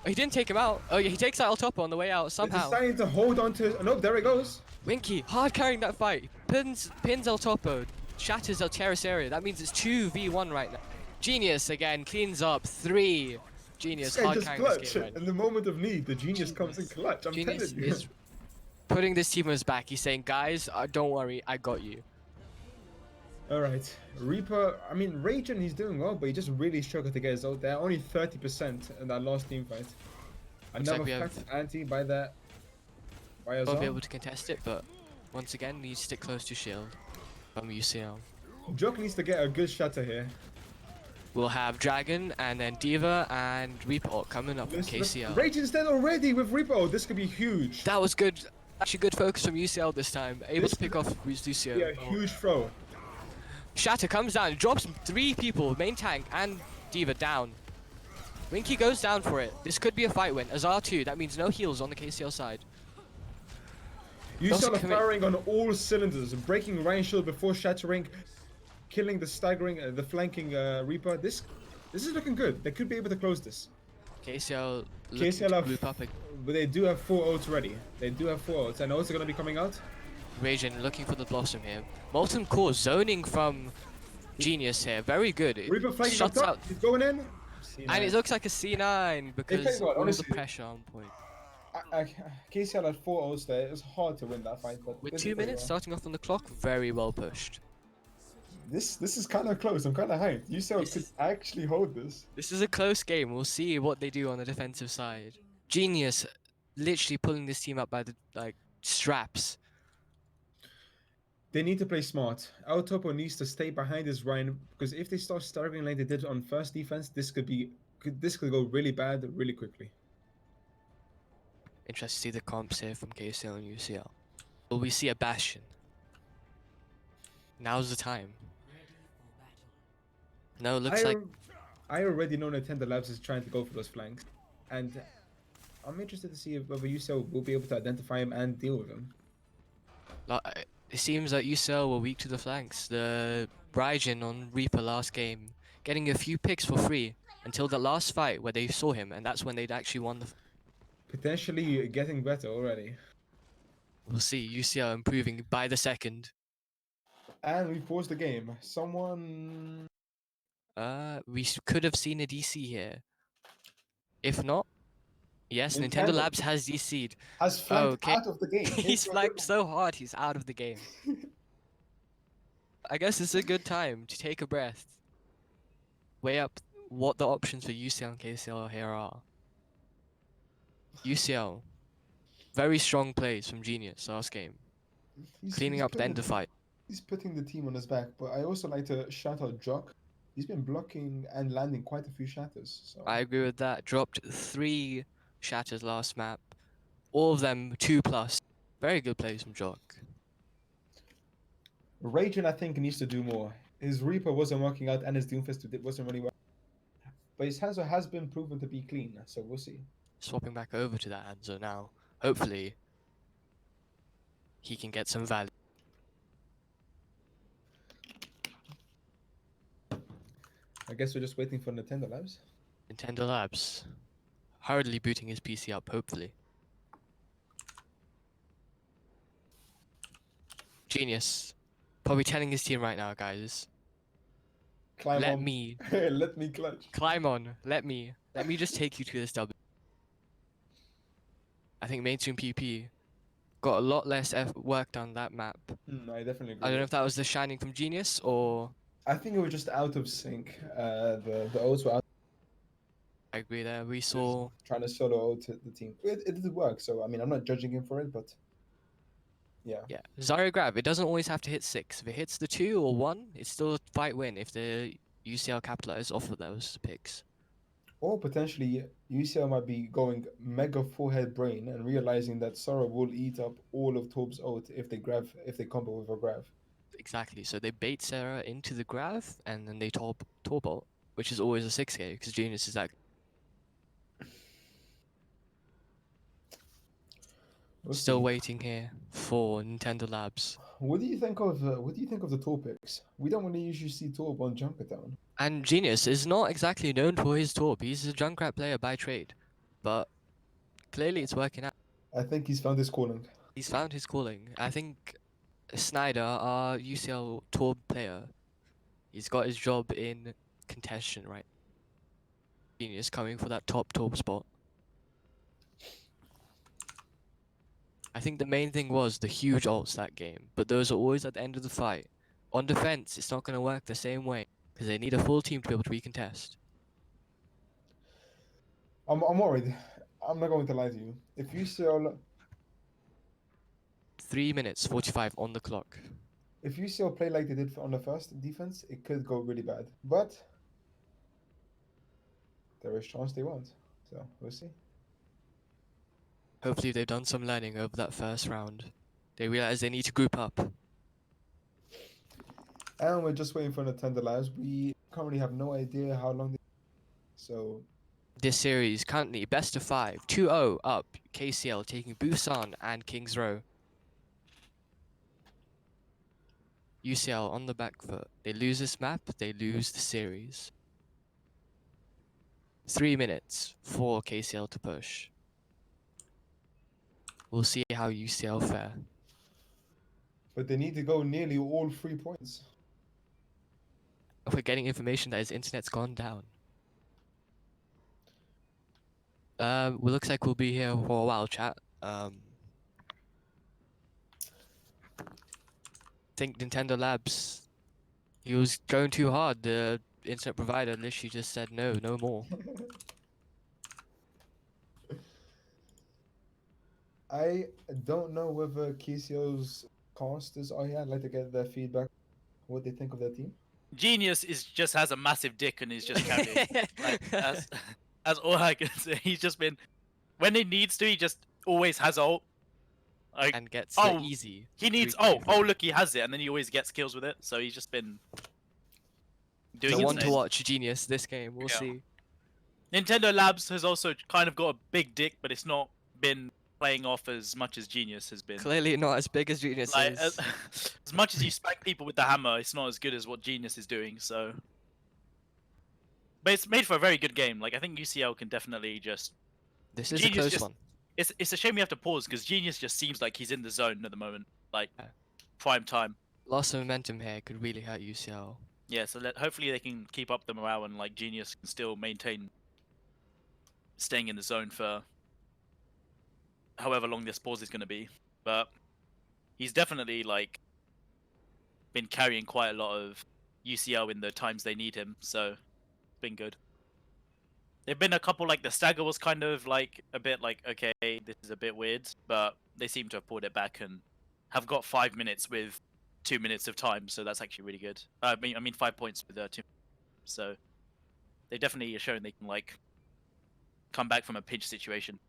Oh, he didn't take him out. Oh yeah, he takes out El Topo on the way out They're somehow. deciding to hold on to. Nope, there it goes. Winky hard carrying that fight. Pins El Topo. Shatters El Terrace area. That means it's 2v1 right now. Genius again cleans up 3. Genius This guy hard just carrying this clutch. game right now. In the moment of need, the genius comes in clutch. I'm Genius telling you. is putting this team on his back. He's saying, guys, don't worry, I got you. Alright, Reaper, I mean, Raging, he's doing well, but he just really struggled to get his ult there. Only 30% in that last team fight. Looks Another like we have- fact anti by that. By Won't be Azar. able to contest it, but once again, needs to stick close to shield from UCL. Joke needs to get a good shatter here. We'll have Dragon and then Diva and Reaper coming up from KCL. Raging's dead already with Reaper. Oh, this could be huge. That was good. Actually, good focus from UCL this time. Able This to pick off Lucio. Yeah, huge throw. Shatter comes down, drops 3 people, main tank and Diva down. Winky goes down for it. This could be a fight win. Azar 2, that means no heals on the KCL side. UCL are commit- firing on all cylinders, breaking Ryan shield before shattering, killing the staggering, the flanking Reaper. This is looking good. They could be able to close this. KCL looking KCL to have, group up. but they do have 4 ults ready. They do have 4 ults, and ults are going to be coming out. Raging looking for the Blossom here. Molten Core zoning from Genius here. Very good. It Reaper flanking up shuts top. out. He's going in. And it looks like a C9 because what, all the honestly, pressure on point. KCL had 4 ults there. It was hard to win that fight, but With they 2 did pretty minutes well. starting off on the clock, very well pushed. This is kind of close. I'm kind of hyped. UCL This could is- actually hold this. This is a close game. We'll see what they do on the defensive side. Genius literally pulling this team up by the straps. They need to play smart. Our topo needs to stay behind his Ryan because if they start staggering like they did on first defense, this could go really bad really quickly. Interested to see the comps here from KCL and UCL. Will we see a Bastion? Now's the time. No, looks like I already know Nintendo Labs is trying to go for those flanks, and I'm interested to see if whether UCL will be able to identify him and deal with him. it seems that UCL were weak to the flanks. The Raijin on Reaper last game, getting a few picks for free until the last fight where they saw him, and that's when they'd actually won the. Potentially getting better already. We'll see UCL improving by the second. And we paused the game. Someone. We could have seen a DC here. If not, yes, Nintendo Labs has DC'd. Has flanked Okay. out of the game. He's flanked so hard, he's out of the game. I guess it's a good time to take a breath. Weigh up what the options for UCL and KCL here are. UCL, very strong plays from Genius last game, cleaning up the end of fight. He's putting the team on his back, but I also like to shout out Jock. He's been blocking and landing quite a few shatters. So I agree with that. Dropped 3 shatters last map, all of them 2+. Very good plays from Jock. Raging, I think, needs to do more. His Reaper wasn't working out, and his Doomfist wasn't really working. But his Hanzo has been proven to be clean, so we'll see. Swapping back over to that Hanzo now. Hopefully, he can get some value. I guess we're just waiting for Nintendo Labs. Nintendo Labs, hurriedly booting his PC up, hopefully. Genius, probably telling his team right now, guys. Climb Let on. me Let me clutch. climb on. Let me just take you to this W. I think mainstream PP got a lot less work done that map. I definitely agree. I don't know if that was the shining from Genius or. I think it was just out of sync. The ults were out. I agree there. We saw. Trying to solo ult the team. It did work, so I mean, I'm not judging him for it, but yeah. Yeah, Zarya grab. It doesn't always have to hit 6. If it hits the 2 or 1, it's still a fight win if the UCL capitalize off of those picks. Or potentially UCL might be going mega forehead brain and realizing that Sora will eat up all of Torb's ult if they combo with a grav. Exactly. So they bait Sarah into the grav and then they torbolt, which is always a 6k because Genius is that. We'll Still see. waiting here for Nintendo Labs. What do you think of the Tor picks? We don't really usually see Torb on Junkertown. And Genius is not exactly known for his torp. He's a Junkrat player by trade, but clearly it's working out. I think he's found his calling. He's found his calling. I think Snyder, our UCL torp player, he's got his job in contention, right? Genius coming for that top torp spot. I think the main thing was the huge ults that game, but those are always at the end of the fight. On defense, it's not going to work the same way, because they need a full team to be able to recontest. I'm worried. I'm not going to lie to you. If UCL 3 minutes 45 on the clock. If UCL play like they did on the first defense, it could go really bad. But there is chance they won't. So we'll see. Hopefully they've done some learning over that first round. They realize they need to group up. And we're just waiting for Nintendo Labs. We currently have no idea how long they... So This series currently best of 5, 2-0 up. KCL taking Busan and Kings Row. UCL on the back foot. They lose this map, they lose the series. 3 minutes for KCL to push. We'll see how UCL fare. But they need to go nearly all 3 points. We're getting information that his internet's gone down. Well, looks like we'll be here for a while, chat. Think Nintendo Labs. He was going too hard. The internet provider literally just said no, no more. I don't know whether KCO's casters are here. I'd like to get their feedback, what they think of their team. Genius just has a massive dick and is just carrying. Like, that's all I can say. He's just been, when he needs to, he just always has ult. Like, And gets oh, the easy. he needs 3K. oh look, he has it, and then he always gets kills with it. So he's just been doing The his one to thing. watch, Genius, this game. We'll Yeah. see. Nintendo Labs has also kind of got a big dick, but it's not been playing off as much as Genius has been. Clearly not as big as Genius Like, is. as much as you spank people with the hammer, it's not as good as what Genius is doing. So, but it's made for a very good game. Like, I think UCL can definitely just. This is Genius a close just- one. It's a shame we have to pause because Genius just seems like he's in the zone at the moment, like Yeah. prime time. Loss of momentum here could really hurt UCL. Yeah, so hopefully they can keep up the morale and like Genius can still maintain staying in the zone for however long this pause is going to be. But he's definitely like been carrying quite a lot of UCL in the times they need him, so it's been good. There've been a couple like the stagger was kind of like a bit like, okay, this is a bit weird, but they seem to have pulled it back and have got 5 minutes with 2 minutes of time, so that's actually really good. I mean 5 points with 2. So they definitely are showing they can like come back from a pinch situation.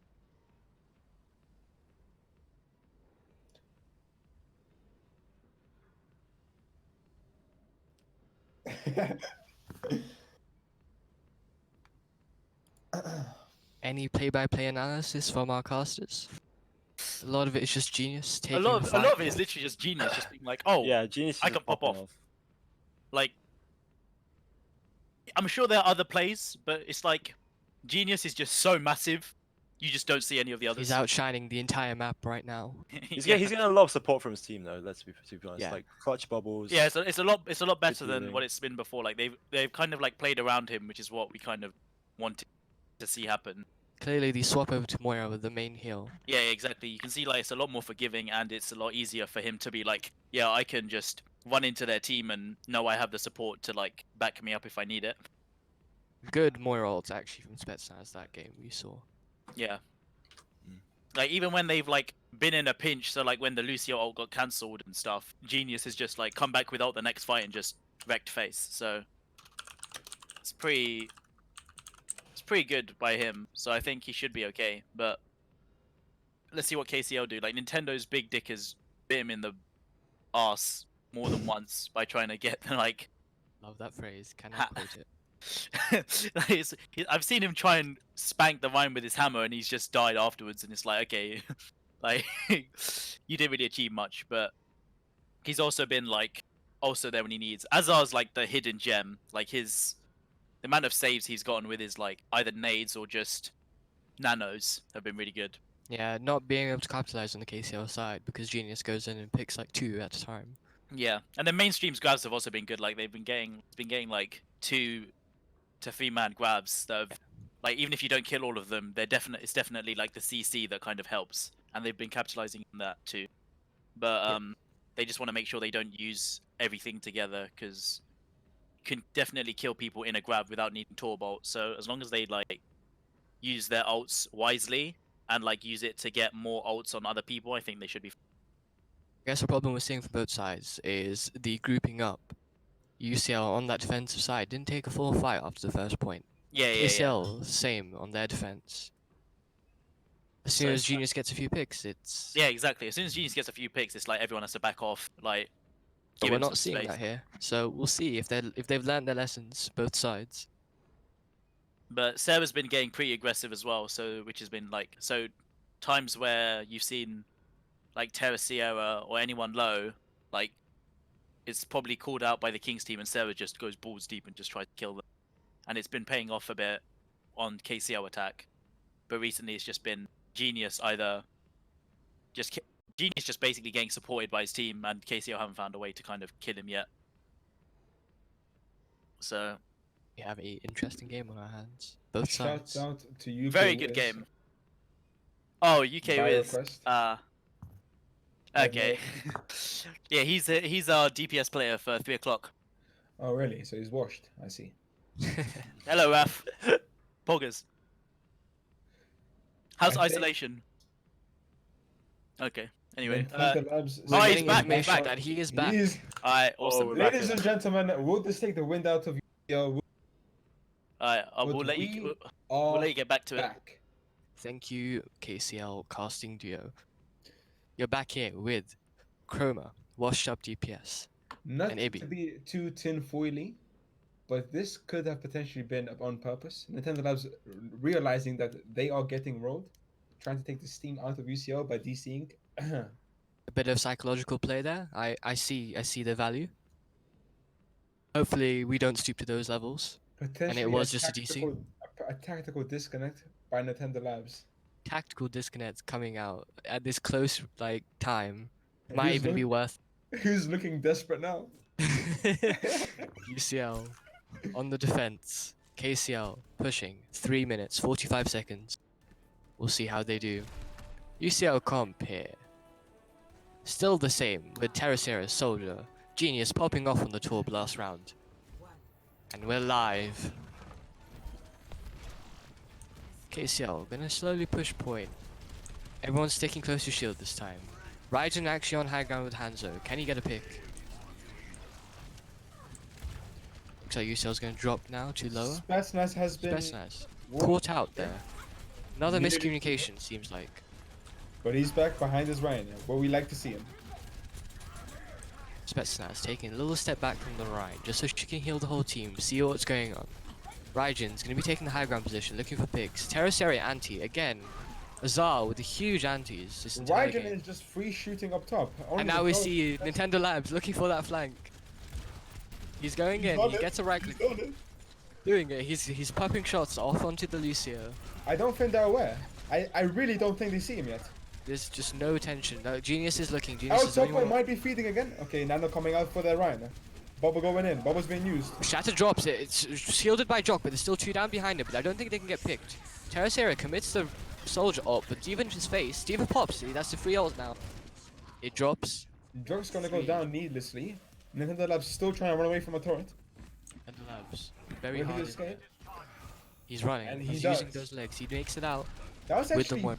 Any play-by-play analysis from our casters? A lot of it is just Genius A taking lot the of fight. it is literally just Genius just being like, oh, Yeah, Genius. I is can pop popping off. Like, I'm sure there are other plays, but it's like Genius is just so massive, you just don't see any of the others. He's outshining the entire map right now. He's Yeah. getting a lot of support from his team though. Let's be honest. Yeah. Like clutch bubbles. Yeah, it's a lot better than healing. what it's been before. Like they've kind of like played around him, which is what we kind of wanted to see happen. Clearly, the swap over to Moira with the main heal. Yeah, exactly. You can see like it's a lot more forgiving, and it's a lot easier for him to be like, yeah, I can just run into their team and know I have the support to like back me up if I need it. Good Moira ults actually from Spetsnaz that game we saw. Yeah. Mm. Like even when they've like been in a pinch, so like when the Lucio ult got cancelled and stuff, Genius has just like come back with ult the next fight and just wrecked face. So it's pretty good by him. So I think he should be okay. But let's see what KCL do. Like Nintendo's big dick has bit him in the arse more than once by trying to get like Love that phrase. Can I Ha- quote it? I've seen him try and spank the vine with his hammer, and he's just died afterwards. And it's like, okay, like you didn't really achieve much, but he's also been like also there when he needs. Azar's like the hidden gem. Like the amount of saves he's gotten with his like either nades or just nanos have been really good. Yeah, not being able to capitalize on the KCL side because Genius goes in and picks like 2 at a time. Yeah, and the mainstream's grabs have also been good. Like they've been getting like 2 to 3 man grabs that have, like even if you don't kill all of them, it's definitely like the CC that kind of helps, and they've been capitalizing on that too. But they just want to make sure they don't use everything together because you can definitely kill people in a grab without needing Torbolt. So as long as they like use their ults wisely and like use it to get more ults on other people, I think they should be. I guess the problem we're seeing from both sides is the grouping up. UCL on that defensive side didn't take a full fight after the first point. Yeah, yeah, yeah. KCL, same on their defense. As soon So as it's Genius gets a few picks, it's... Yeah, exactly. As soon as Genius gets a few picks, it's like everyone has to back off. Like, But give we're him not some seeing space. that here. So we'll see if they've learned their lessons, both sides. But Sarah's been getting pretty aggressive as well, so which has been like times where you've seen like Terra Sierra or anyone low, like it's probably called out by the Kings team, and Sarah just goes balls deep and just tries to kill them. And it's been paying off a bit on KCL attack, but recently it's just been Genius Genius just basically getting supported by his team, and KCL haven't found a way to kind of kill him yet. So We have a interesting game on our hands. Both Shout sides. out to you. very good game. Oh, UK By Wiz. request. Okay. Yeah, he's our DPS player for 3 o'clock. Oh really? So he's washed. I see. Hello, Raf. Poggers. How's I think- isolation? Okay. Anyway. Nintendo Labs. We're Oh, he's getting back, information he's back. that he is back. He's- Alright, awesome. we're back. Ladies and gentlemen, will this take the wind out of you? Alright, But we'll let we you are get back to it. back. Thank you, KCL casting duo. You're back here with Chroma, washed up DPS. Not And Ibby. to be too tinfoily, but this could have potentially been on purpose. Nintendo Labs realizing that they are getting rolled, trying to take the steam out of UCL by DCing. A bit of psychological play there. I see the value. Hopefully we don't stoop to those levels. Potentially was just a DC? A tactical disconnect by Nintendo Labs. Tactical disconnects coming out at this close time And might who's even be worth. Who's looking desperate now? UCL on the defense. KCL pushing 3 minutes 45 seconds. We'll see how they do. UCL comp here. Still the same with Terracera, Soldier, Genius popping off on the tour last round. And we're live. KCL gonna slowly push point. Everyone's sticking close to shield this time. Raijin actually on high ground with Hanzo. Can he get a pick? Looks like UCL's gonna drop now to lower. Spetsnaz has been Spetsnaz warned, caught out there. Another Nearly- miscommunication seems like. but he's back behind his Ryan, where we like to see him. Spetsnaz taking a little step back from the right, just so she can heal the whole team, see what's going on. Raijin's gonna be taking the high ground position, looking for picks. Terraceri anti again. Azar with the huge antis this entire Raijin game. is just free shooting up top. And now we see Nintendo Labs looking for that flank. He's going in, he gets a right click, doing it. He's popping shots off onto the Lucio. I don't think they're aware. I really don't think they see him yet. There's just no tension. No, Genius is looking. Genius Out is the top only one. might be feeding again. Okay, Nano coming out for their Ryan. Bubble going in. Bubble's being used. Shatter drops it. It's shielded by Jock, but there's still 2 down behind it. But I don't think they can get picked. Terracera commits the soldier ult, but Steven his face. Steven pops. That's the free ult now. It drops. Jock's gonna go down needlessly. Nintendo Labs still trying to run away from a turret. And the Labs very Will he hard. escape? He's running. And he He's does. using those legs. He makes it out That was with the actually one.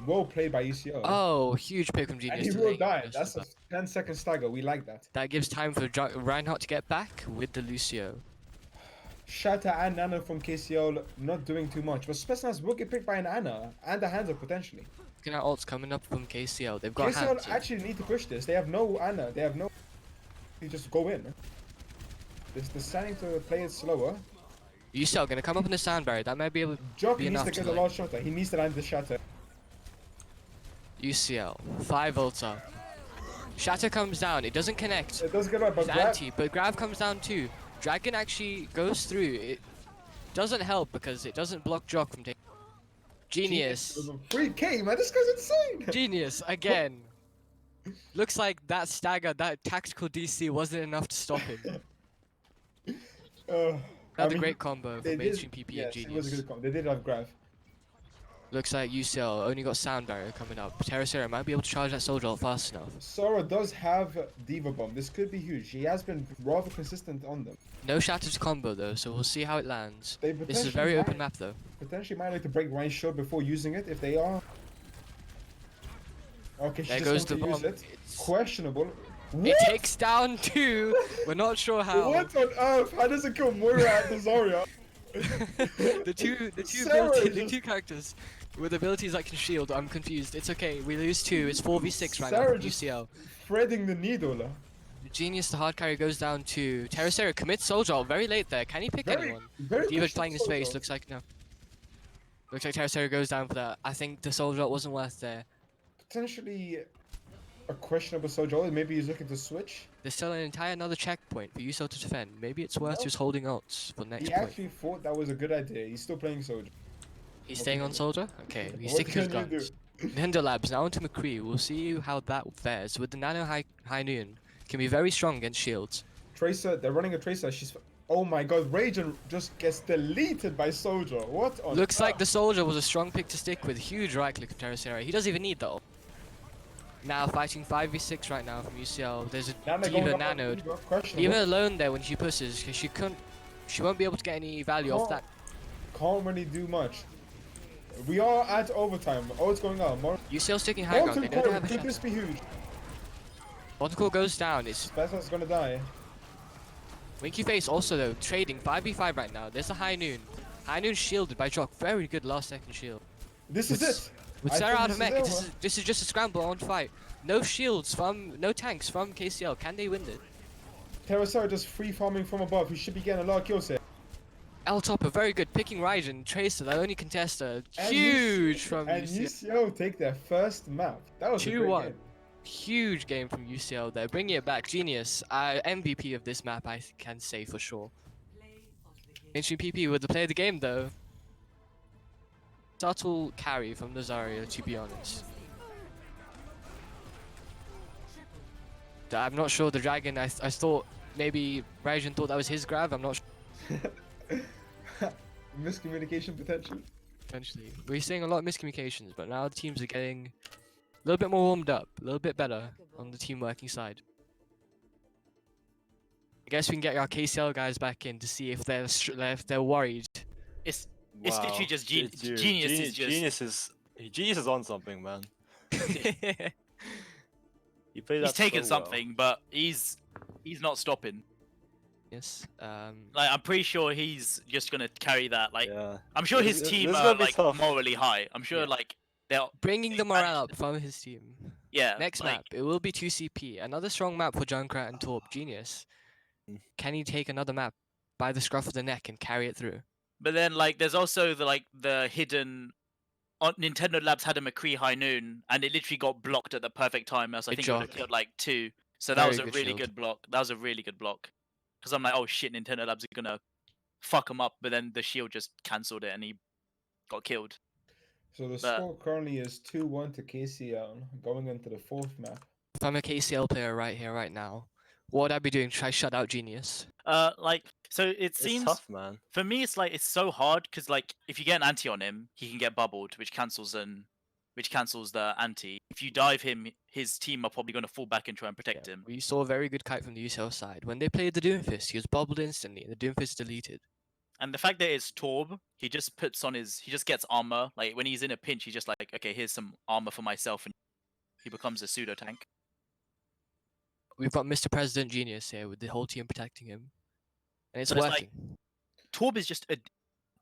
well played by UCL. Oh, huge pick from and Genius. he to will lane. die. Just That's a about. 10-second stagger. We like that. That gives time for Reinhardt to get back with the Lucio. Shatter and Nano from KCL not doing too much. But Spetsnaz will get picked by an Ana and a Hanzo potentially. Looking at ults coming up from KCL. They've got KCL hands. actually need to push this. They have no Ana. They have no... They just go in. They're starting to play it slower. UCL gonna come up in the sound barrier. That might be able Jock be needs enough to to get a like- large shatter. He needs to land the shatter. UCL. 5 ults up. Shatter comes down. It doesn't connect. It does get right, but It's Grab, anti, but Grav comes down too. Dragon actually goes through. It doesn't help because it doesn't block Jock from taking. Genius. 3K, man. This guy's insane. Genius again. Looks like that stagger, that tactical DC wasn't enough to stop him. I Another mean, great combo they for did- mainstream PP yes, and it was a Genius. good combo. They did have Grav. Looks like UCL only got sound barrier coming up. Terracera might be able to charge that soldier ult fast enough. Sora does have Diva Bomb. This could be huge. He has been rather consistent on them. No Shatter's combo though, so we'll see how it lands. They This is a potentially very open might- map though. Potentially might like to break Ryan's shield before using it if they are. Okay, she There just goes wants the to use bomb. it. Questionable. It What? takes down 2. We're not sure how. What on earth? How does it kill Moira and the Zarya? the two Sarah ability, the just- 2 characters with abilities that can shield. I'm confused. It's okay. We lose 2. It's 4v6 right now Sarah for just- UCL. Threading the needle. Genius, the hard carry goes down to Terracera. Commits soldier ult very late there. Can he pick anyone? Very Diva's good playing his face. soldier. Looks like no. Looks like Terracera goes down for that. I think the soldier ult wasn't worth there. Potentially. a questionable soldier. Maybe he's looking to switch. There's still an entire another checkpoint for UCL to defend. Maybe it's worth No. just holding ults for next He point. actually thought that was a good idea. He's still playing soldier. He's What staying can on you do? soldier? Okay, he's What sticking to his can you guns. do? Nintendo Labs now onto McCree. We'll see how that fares. With the Nano High Noon, can be very strong against shields. Tracer, they're running a Tracer. She's. Oh my god, Ragen just gets deleted by Soldier. What on Looks like earth? the soldier was a strong pick to stick with. Huge right click from Terracera. He doesn't even need that ult. Now fighting 5v6 right now from UCL. There's a Nano going Diva up on nanoed. Diva, questionable. Leave her alone there when she pushes, because she won't be able to get any value off that. Can't really do much. We are at overtime. Oh, it's going up. UCL sticking high ground. They know they have a Could shot. this be huge? Bottom core goes down. It's Spezza's gonna die. Winky Face also though trading 5v5 right now. There's a High Noon. High Noon shielded by Jock. Very good last second shield. This is it. With I Sarah think out of this mech, is over. this is just a scramble on fight. No shields from, no tanks from KCL. Can they win it? Terracera just free farming from above. He should be getting a lot of kills here. L Topper very good picking Raijin. Tracer, the only contester. And Huge from And UCL. UCL take their first map. That was a great 2-1. game. Huge game from UCL there. Bringing it back. Genius. MVP of this map, I can say for sure. Mainstream PP with the play of the game though. Subtle carry from Nazario, to be honest. I'm not sure the dragon. I thought maybe Raijin thought that was his grab. I'm not sure. Miscommunication potential. Potentially. We're seeing a lot of miscommunications, but now the teams are getting a little bit more warmed up, a little bit better on the team working side. I guess we can get our KCL guys back in to see if they're worried. It's literally just Dude, Genius is on something, man. He played that he's taken so well. something, but he's not stopping. Yes. Like I'm pretty sure he's just gonna carry that. Like Yeah. I'm sure This- his this team is are gonna be like tough. morally high. I'm sure Yeah. like they'll Bringing the they morale managed up from his team. yeah. Next like, map, it will be 2CP. Another strong map for Junkrat and Torp. Genius. Can he take another map by the scruff of the neck and carry it through? But then like there's also the hidden. Nintendo Labs had a McCree High Noon, and it literally got blocked at the perfect time. Else I Good think it would have job. killed like 2. So that Very was a good really shield. good block. That was a really good block. Because I'm like, oh shit, Nintendo Labs are gonna fuck him up. But then the shield just cancelled it, and he got killed. So the But- score currently is 2-1 to KCL going into the fourth map. If I'm a KCL player right here, right now, what would I be doing? Try shut out Genius. Like so it It's seems tough, man. for me it's like it's so hard because like if you get an anti on him, he can get bubbled, which cancels the anti. If you dive him, his team are probably going to fall back and try and protect him. We saw a very good kite from the UCL side. When they played the Doomfist, he was bubbled instantly, and the Doomfist deleted. And the fact that it's Torb, he just gets armor. Like when he's in a pinch, he's just like, okay, here's some armor for myself, and he becomes a pseudo tank. We've got Mr. President Genius here with the whole team protecting him, and it's But it's like- working. Torb is just a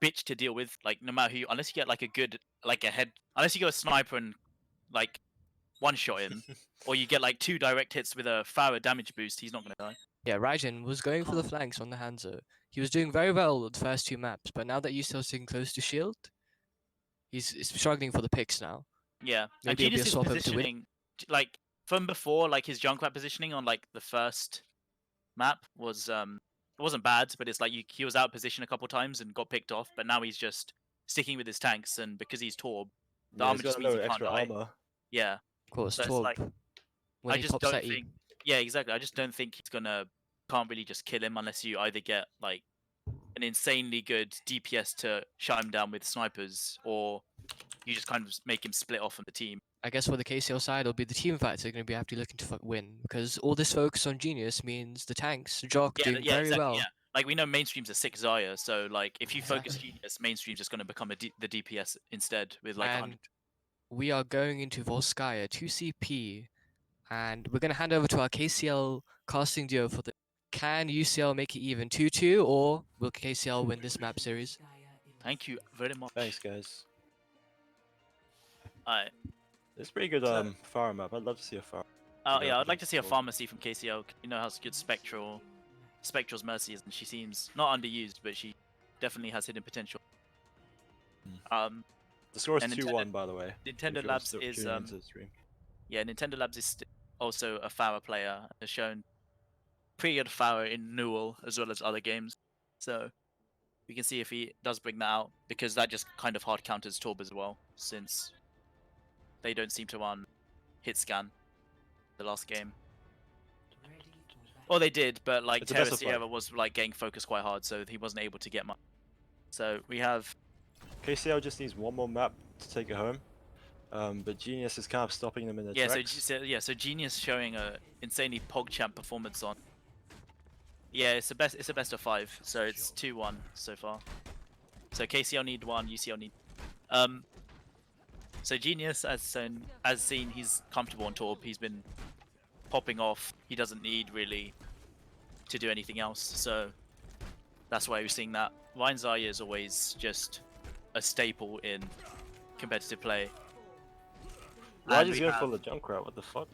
bitch to deal with. Like no matter who, unless you get like unless you go a sniper and like one shot him, or you get like 2 direct hits with a Farah damage boost, he's not gonna die. Yeah, Raijin was going for the flanks on the Hanzo. He was doing very well with the first 2 maps, but now that UCL's sitting close to shield, he's struggling for the picks now. Yeah, and Maybe it'll be a Genius's swap up to win. positioning, like from before, like his Junkrat positioning on like the first map was it wasn't bad, but it's like he was out of position a couple times and got picked off. But now he's just sticking with his tanks, and because he's Torb, the Yeah, armor he's just got means no he can't extra die. armor. Yeah, Of course, So it's Torb, like- when I he just pops don't that E. think. Yeah, exactly. I just don't think he's can't really just kill him unless you either get like an insanely good DPS to shut him down with snipers, or you just kind of make him split off from the team. I guess for the KCL side, it'll be the team fights they're going to be after looking to win, because all this focus on Genius means the tanks, Jock, Yeah, doing yeah, very exactly. well. Yeah. Like we know mainstream's a 6 Zaya, so like if you focus Exactly. Genius, mainstream's just gonna become the DPS instead with like And we are going into Volskaya 2CP, and we're going to hand over to our KCL casting duo for the. Can UCL make it even 2-2, or will KCL win this map series? Thank you very much. Thanks, guys. Alright. It's pretty good So- farm map. I'd love to see a farm. Yeah, I'd like to see a Cool. pharmacy from KCL. You know how good Spectral's Mercy is, and she seems not underused, but she definitely has hidden potential. The score is And 2-1, by the way. if Nintendo you're Labs still is tuning into the stream. yeah, Nintendo Labs is also a Pharah player, has shown pretty good Pharah in Newell as well as other games. So we can see if he does bring that out, because that just kind of hard counters Torb as well, since they don't seem to run hit scan the last game. Well, they did, but like It's a best of Terra Sierra five. was like getting focused quite hard, so he wasn't able to get much. So we have KCL just needs one more map to take it home. But Genius is kind of stopping them in their tracks. So Genius showing a insanely PogChamp performance on. Yeah, it's a best of 5, so it's 2-1 so far. So KCL need 1, UCL need. So Genius, as seen, he's comfortable on Torb. He's been popping off. He doesn't need really to do anything else. So that's why we're seeing that. Ryan Zarya is always just a staple in competitive play. Why And just we go have- for the Junkrat? What the fuck?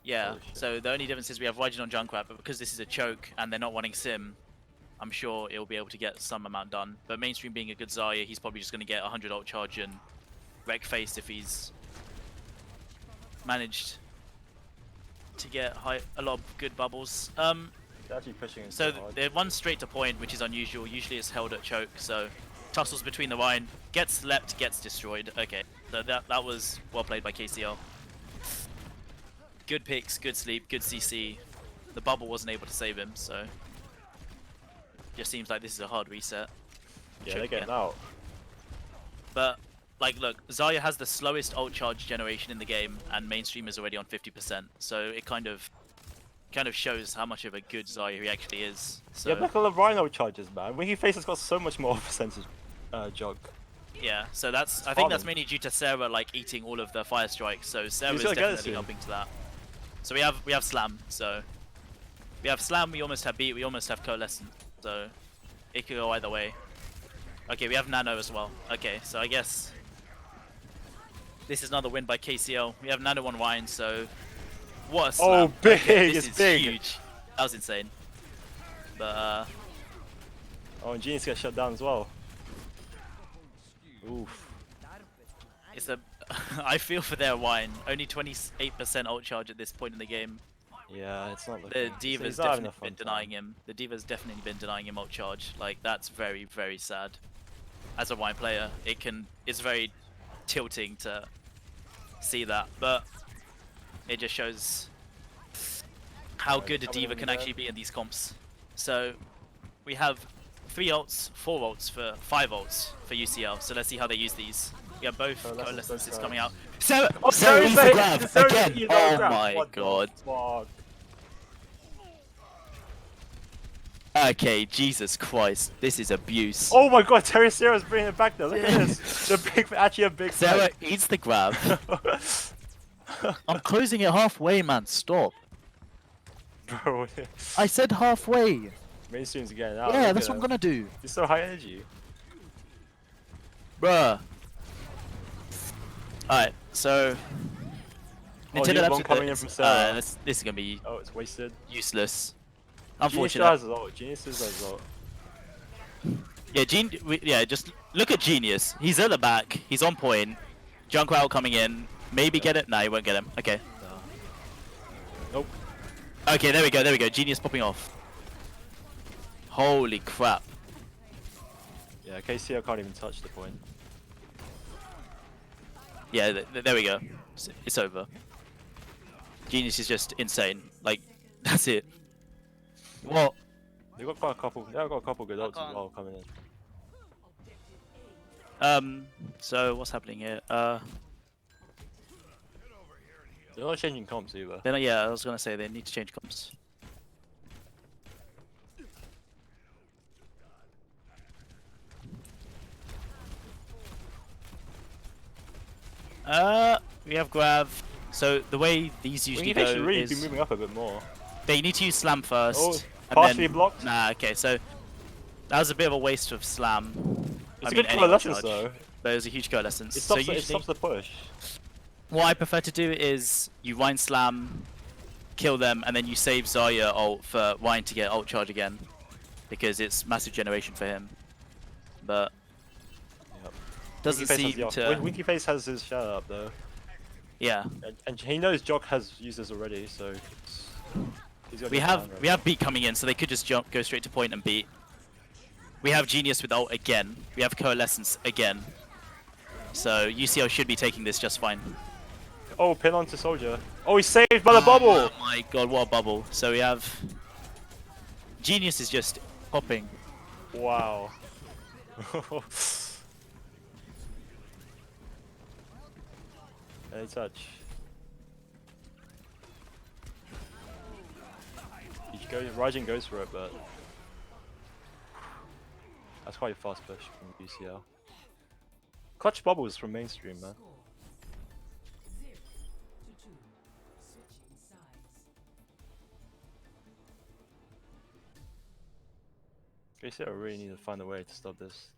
Yeah, Holy shit. so the only difference is we have Raijin on Junkrat, but because this is a choke and they're not wanting Sim, I'm sure it'll be able to get some amount done. But mainstream being a good Zarya, he's probably just going to get 100 ult charge and wreck face if he's managed to get a lot of good bubbles. They're actually pushing it So hard. they run straight to point, which is unusual. Usually it's held at choke, so tussles between the Ryan, gets leapt, gets destroyed. Okay, so that was well played by KCL. Good picks, good sleep, good CC. The bubble wasn't able to save him, so just seems like this is a hard reset. Yeah, choke they're getting again. out. But like, look, Zarya has the slowest ult charge generation in the game, and mainstream is already on 50%. So it kind of shows how much of a good Zarya he actually is. So Yeah, look at the Rhino charges, man. Winky Face has got so much more percentage jog. yeah, so that's I think farming. that's mainly due to Sarah like eating all of the fire strikes. So Sarah is gotta get it definitely soon. helping to that. So we have Slam. So we have Slam. We almost have Beat. We almost have Coalescent. So it could go either way. Okay, we have Nano as well. Okay, so I guess this is another win by KCL. We have Nano on Ryan. So what a slam. Oh, big! Okay, this It's is big. huge. That was insane. But Oh, and Genius gets shut down as well. Oof. it's a I feel for their Wine. Only 28% ult charge at this point in the game. Yeah, it's not The looking. Diva's he's not having definitely a fun been denying him. The Diva's definitely been denying him ult charge. Like, that's very, very sad. As a Wine player, it's very tilting to see that, but it just shows how Right, good a coming Diva in can there. actually be in these comps. So we have 3 ults, 4 ults for 5 ults for UCL. So let's see how they use these. We have both Coalescence Coalescences both coming sides. out. Sarah, Oh, Sarah Sarah's eats the like- grab Sarah's again. eating the Oh grab. my What the god. fuck? Okay, Jesus Christ, this is abuse. Oh my god, Terry Sarah's bringing it back there. Look at this. The big, actually a big. Sarah flag. eats the grab. I'm closing it halfway, man. Stop. Bro, I said halfway. mainstream's getting out. Yeah, look that's at what I'm him. gonna do. He's so high energy. Bruh. Alright, so Oh, Nintendo new Labs one with coming the- in from Sarah. this is gonna be Oh, it's wasted. useless. Genius Unfortunate. has a lot. Genius has a lot. Yeah, just look at Genius. He's at the back. He's on point. Junkrat coming in. Maybe get it. Nah, he won't get him. Okay. Nope. Okay, there we go. There we go. Genius popping off. Holy crap. Yeah, KCL can't even touch the point. Yeah, there we go. It's over. Genius is just insane. Like, that's it. What? They've got quite a couple. They've got a couple good ults as can't- well coming in. So what's happening here? They're not changing comps either. Then yeah, I was gonna say they need to change comps. We have grab. So the way these usually Winky go Face should really is be moving up a bit more. they need to use slam first. Oh, and partially then... blocked. Nah, okay, so that was a bit of a waste of slam. It's I a mean, good any coalescence charge, though. but it was a huge coalescence. It So stops, usually, it stops the push. what I prefer to do is you Ryan slam, kill them, and then you save Zarya ult for Ryan to get ult charge again, because it's massive generation for him. But Yep. doesn't Winky Face has seem the off- to. Winky Face has his shout up though. Yeah. And he knows Jock has users already, so he's got We a have plan, right? we have beat coming in, so they could just go straight to point and beat. We have Genius with ult again. We have Coalescence again. So UCL should be taking this just fine. Oh, pin onto Soldier. Oh, he's saved by the bubble! Oh my god, what a bubble. So we have... Genius is just popping. Wow. Any touch. Raijin goes for it, but that's quite a fast push from UCL. Clutch bubbles from mainstream, man. KCL really need to find a way to stop this.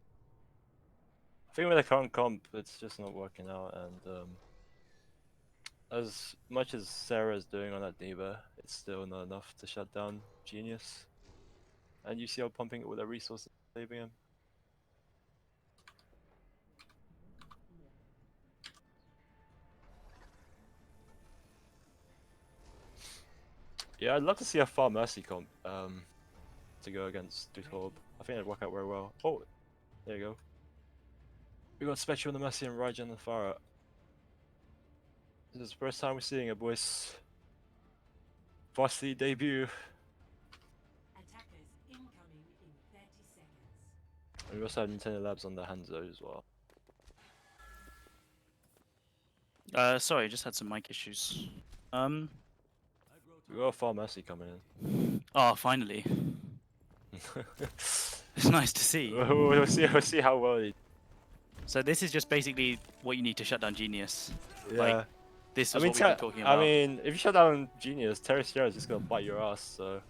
I think with the current comp, it's just not working out, and as much as Sarah's doing on that D.Va, it's still not enough to shut down Genius. And UCL pumping it with their resources, saving him. Yeah, I'd love to see a far Mercy comp to go against Dutorb. I think it'd work out very well. Oh, there you go. We got Spectre on the Mercy and Raijin on the Pharah. This is the first time we're seeing a boys Varsity debut. Attackers incoming in 30 seconds. And we also have Nintendo Labs on the Hanzo as well. Sorry, just had some mic issues. We got a far Mercy coming in. Oh, finally. It's nice to see. we'll see how well he. So this is just basically what you need to shut down Genius. Yeah. Like, this is what we've been talking I about. mean, if you shut down Genius, Terry Sierra is just gonna bite your ass. So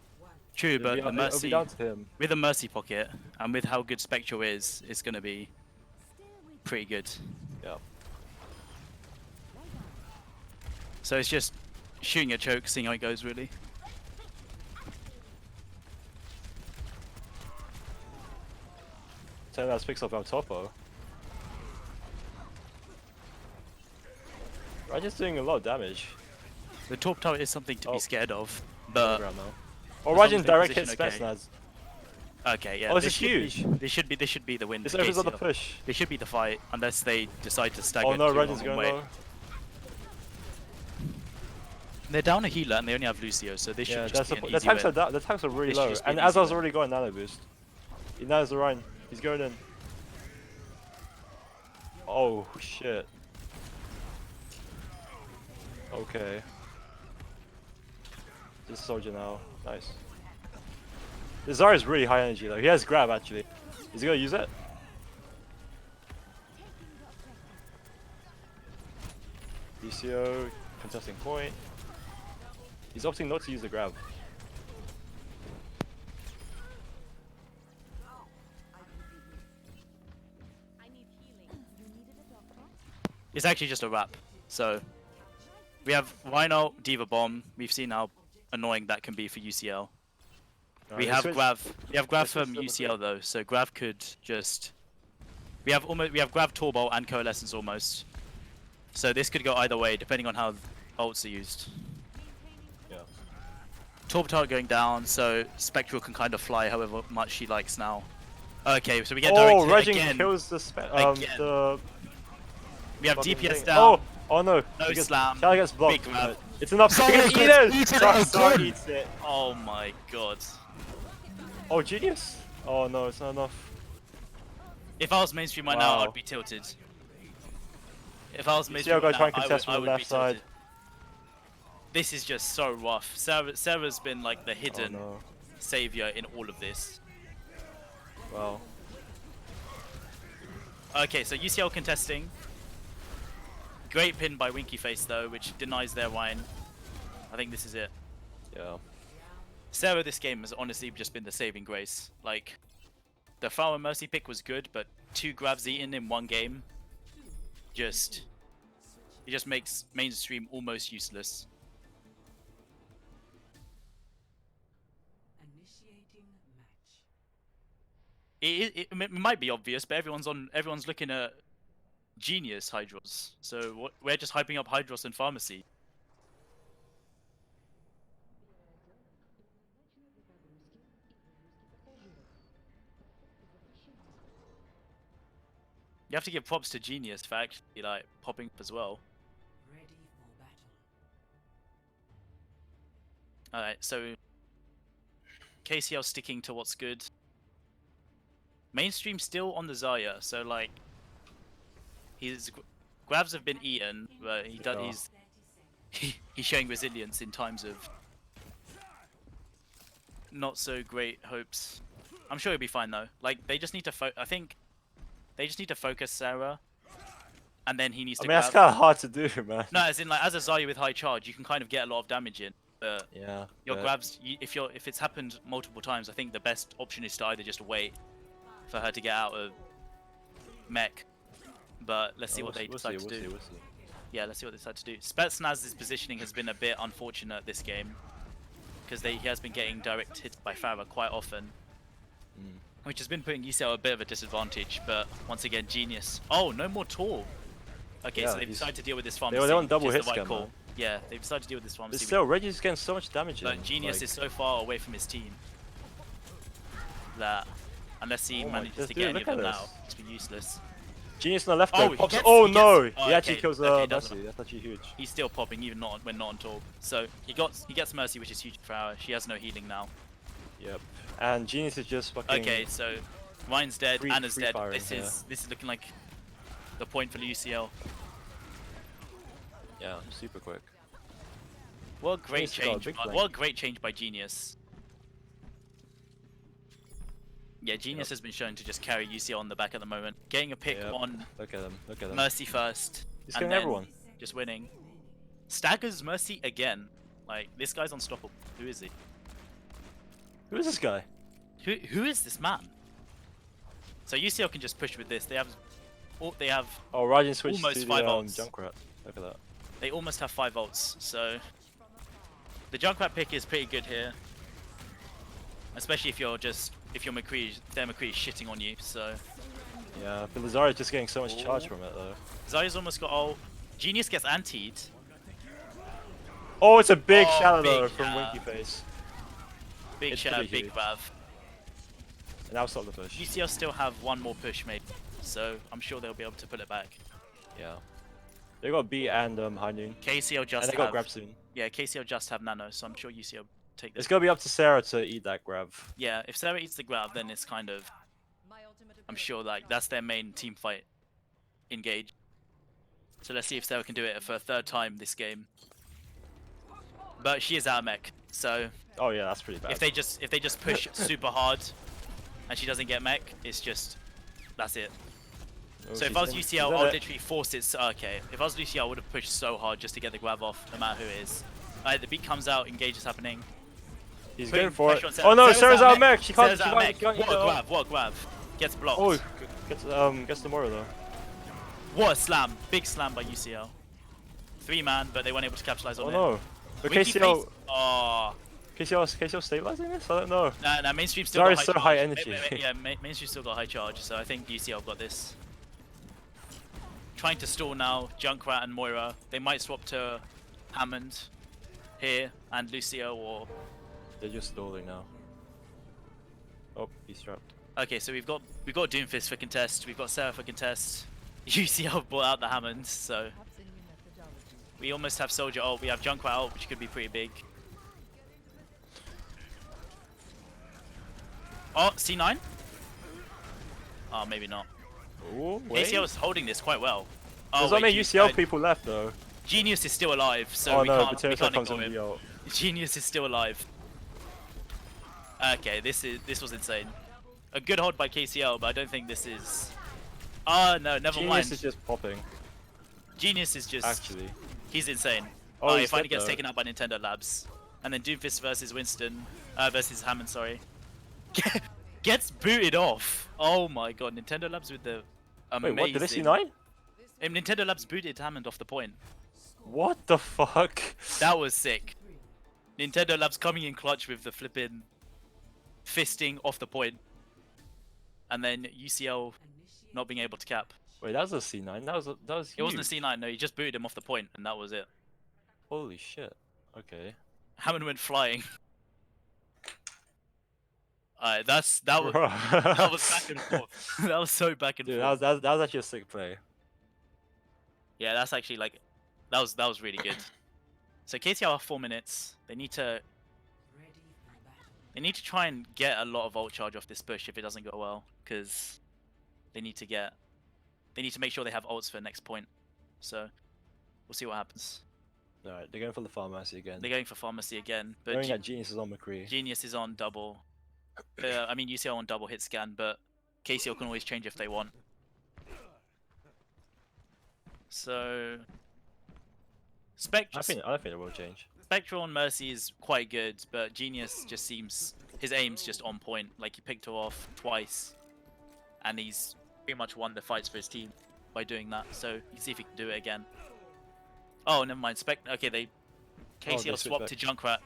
True, but it'll the be Mercy, down to him. with a Mercy pocket, and with how good Spectral is, it's going to be pretty good. Yeah. So it's just shooting a choke, seeing how it goes, really. Tell that picks up our topo. Raijin's doing a lot of damage. The top tower is something to Oh. be scared of, but... Oh, as long as Raijin's they direct position hit okay. Spetsnaz. Okay, yeah. Oh, this is should be- huge. This should be the win. This for opens up the KCL. push. This should be the fight, unless they decide to stagger. Oh no, to a Raijin's wrong going way. low. They're down a healer and they only have Lucio, so this Yeah, should just be an the easy tanks win. are the tanks are really This should low, just be and an easy Azar's win. already got a nano boost. He knows the Rhine. He's going in. Oh shit. Okay. This is Soldier now. Nice. The Zarya is really high energy though. He has grab actually. Is he gonna use it? DCO contesting point. He's opting not to use the grab. It's actually just a wrap. So we have Rhino, D.Va Bomb. We've seen how annoying that can be for UCL. We have Grav. We have Grav from UCL though, so Grav could just. We have Grav Torbolt and Coalescence almost. So this could go either way depending on how ults are used. Yeah. Torbolt going down, so Spectral can kind of fly however much she likes now. Okay, so we get Oh, direct hit Raijin again. kills the Again. the We have fucking DPS thing. down. Oh no! No He gets, slam. Charlie gets blocked. Big grab. It's enough. Sorry, He gets eat eaten. it Sorry, again. eats it. Oh my god. Oh, Genius. Oh no, it's not enough. If I was mainstream right now, Wow. I'd be tilted. If I was UCL mainstream gotta right try now, and contest I from would the be left side. tilted. This is just so rough. Sarah's been like the Oh hidden no. savior in all of this. Well. Okay, so UCL contesting. Great pin by Winky Face though, which denies their wine. I think this is it. Yeah. Sarah this game has honestly just been the saving grace. Like, the Flower Mercy pick was good, but 2 grabs eaten in one game, it just makes mainstream almost useless. Initiating match. It might be obvious, but everyone's looking at Genius Hydros. So we're just hyping up Hydros and Pharmacy. You have to give props to Genius for actually like popping up as well. Ready for battle. Alright, so KCL sticking to what's good. Mainstream still on the Zarya, so like his grabs have been eaten, but Sure. he's showing resilience in times of not so great hopes. I'm sure he'll be fine though. Like they just need to I think they just need to focus Sarah, and then he needs I to mean, that's grab. kind of hard to do, man. No, as in like as a Zarya with high charge, you can kind of get a lot of damage in. But Yeah. your but- grabs, if it's happened multiple times, I think the best option is to either just wait for her to get out of mech. But let's see what they decide to do. We'll see. Yeah, let's see what they decide to do. Spetsnaz's positioning has been a bit unfortunate this game, because he has been getting direct hit by Farah quite often, which has been putting UCL a bit of a disadvantage. But once again, Genius. Oh, no more Tor. Okay, Yeah, so they've decided to deal with this they pharmacy. want double which is hit the right scam, call. man. Yeah, they've decided to deal with this But pharmacy. still, Reggie's getting so much damage in. But Genius like- is so far away from his team that unless he Oh my- manages to dude, get any look of them at now, this. it's been useless. Genius on the left Oh, though. he Pops. gets- Oh he no! gets- oh, He actually okay, kills okay, doesn't Mercy. That's actually huge. He's still popping even when not on Torb. So he gets Mercy, which is huge for her. She has no healing now. Yep. And Genius is just fucking. Okay, so Ryan's dead, Anna's free dead. firing, This is looking like the point for the UCL. Yeah, super quick. What a great He's got a change! big What flank. a great change by Genius. Yeah, Genius Yep. has been shown to just carry UCL on the back at the moment. Getting a pick Yep. on Look at him. Look at him. Mercy first, He's and killing then everyone. just winning. Staggers Mercy again. Like this guy's unstoppable. Who is he? Who is this guy? Who is this man? So UCL can just push with this. They have oh, Rajan switched Almost to 5 the ults. Junkrat. Look at that. they almost have 5 ults. So the Junkrat pick is pretty good here, especially if their McCree is shitting on you. So Yeah, but Lazari's just getting so much charge Oh. from it though. Zarya's almost got ult. Genius gets antied. Oh, it's a big Oh, shadow big though from shadow. Winky Face. Big It's shot, pretty big huge. Vav. And that'll stop the push. UCL still have one more push maybe, so I'm sure they'll be able to pull it back. Yeah. They got B and High Noon. KCL just And they got have grab soon. yeah, KCL just have Nano, so I'm sure UCL take this. It's gonna be up to Sarah to eat that grab. Yeah, if Sarah eats the grab, then it's kind of I'm sure like that's their main team fight engage. So let's see if Sarah can do it for a 3rd time this game. But she is out of mech, so Oh yeah, that's pretty bad. if they just push super hard and she doesn't get mech, it's just that's it. Oh, So if she's I was in- UCL, she's I in would it. literally force it. Okay, if I was UCL, I would have pushed so hard just to get the grab off, no matter who it is. Alright, the beat comes out, engage is happening. He's Putting going for it. pressure on Sarah. Oh no, Sarah's out of mech. She can't. Sarah's She out of can't. mech. She can't eat What a it grab! up. What a grab! Gets blocked. Oh, gets the Moro though. What a slam! Big slam by UCL. 3-man, but they weren't able to capitalize on Oh it. no. But Winky KCL, face- Oh, KCL stabilizing this? I don't know. no, mainstream still Zarya's got so high high charge. energy. Yeah, mainstream still got high charge, so I think UCL got this. Trying to stall now, Junkrat and Moira. They might swap to Hammond here and Lucio or They're just stalling now. Oh, he's trapped. okay, so we've got Doomfist for contest, we've got Sarah for contest. UCL brought out the Hammond, so we almost have Soldier ult, we have Junkrat ult, which could be pretty big. Oh, C9? Oh, maybe not. Oh, wait. KCL is holding this quite well. There's wait, not many UCL uh, people left though. Genius is still alive, so Oh we no, can't comes ignore in him. the ult. Genius is still alive. Okay, this was insane. A good hold by KCL, but I don't think this is. Oh no, never Genius mind. is just popping. Genius is just. Actually. He's insane. Oh, Oh, he he's finally dead, gets though. taken out by Nintendo Labs, and then Doomfist versus Winston, versus Hammond. Sorry. Gets booted off. Oh my god, Nintendo Labs with the amazing. Wait, what? Did they see 9? Nintendo Labs booted Hammond off the point. What the fuck? That was sick. Nintendo Labs coming in clutch with the flipping fisting off the point. And then UCL not being able to cap. Wait, that was a C9. That was huge. It wasn't a C9. No, he just booted him off the point, and that was it. Holy shit. Okay. Hammond went flying. Alright, that was Bro. that was back and forth. That was so back and Dude, forth. that was actually a sick play. Yeah, that's actually like that was really good. So KCL have 4 minutes. They need to try and get a lot of ult charge off this push if it doesn't go well, because they need to make sure they have ults for the next point. So we'll see what happens. Alright, they're going for the pharmacy again. They're going for pharmacy again, but Knowing that Genius is on McCree. Genius is on double. I mean UCL on double hit scan, but KCL can always change if they want. So I think it will change. Spectral on Mercy is quite good, but Genius just seems his aim's just on point. Like he picked her off twice, and he's pretty much won the fights for his team by doing that. So you can see if he can do it again. Oh, never mind. Okay, they KCL swapped to Junkrat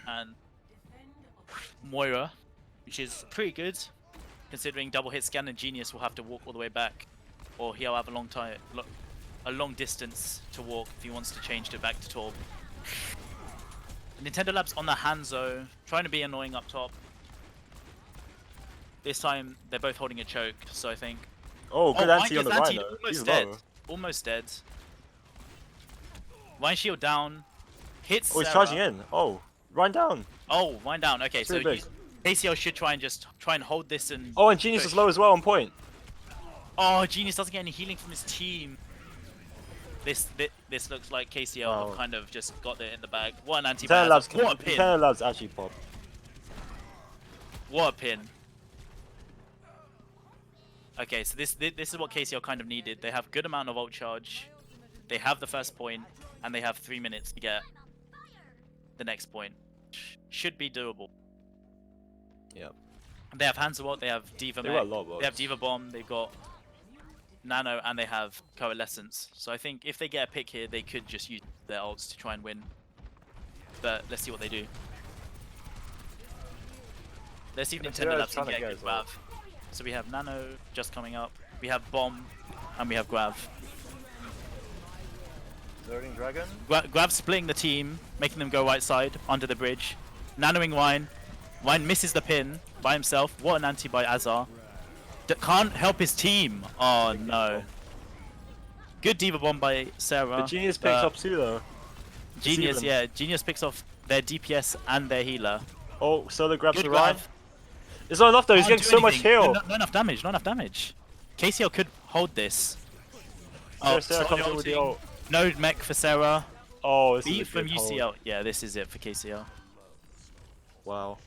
and Moira, which is pretty good, considering double hit scan and Genius will have to walk all the way back, or he'll have a long distance to walk if he wants to change to back to Torb. Nintendo Labs on the Hanzo, trying to be annoying up top. This time they're both holding a choke, so I think. Oh, good anti on the anti, Rhino. almost He's dead. low. Almost dead. Vine shield down. Hits. Oh, he's Sarah. charging in. Oh, Ryan down. Oh, wind down. Okay, It's so really big. ACL should try and hold this and. Oh, and Genius push. is low as well on point. Oh, Genius doesn't get any healing from his team. This looks like KCL Wow. have kind of just got it in the bag. What an anti Nintendo Labs, What a pin. Nintendo Labs actually pop. What a pin. Okay, so this is what KCL kind of needed. They have good amount of ult charge. They have the first point, and they have 3 minutes to get the next point. Should be doable. Yep. They have Hands of Ult, they have Diva They Mech, got a lot of they have ults. Diva Bomb, they've got Nano, and they have Coalescence. So I think if they get a pick here, they could just use their ults to try and win. But let's see what they do. Let's see if Nintendo Zero's Labs can trying to get a get good as well. Grav. So we have Nano just coming up, we have Bomb, and we have Grav. Loading Dragon. Grav splitting the team, making them go right side, under the bridge. Nanoing Wine. Wine misses the pin by himself. What an anti by Azar. Can't help his team. Oh no. Good Diva Bomb by Sarah. The Genius picks up too though. Genius, even. yeah. Genius picks off their DPS and their healer. Oh, Solo grabs Good the Ryan. grab. It's not enough though, he's Can't getting do so much anything. heal. Not enough damage, not enough damage. KCL could hold this. Sarah Sonya comes in with the ulting. ult. No mech for Sarah. Oh, this is Beat a from good hold. UCL. Yeah, this is it for KCL. Wow.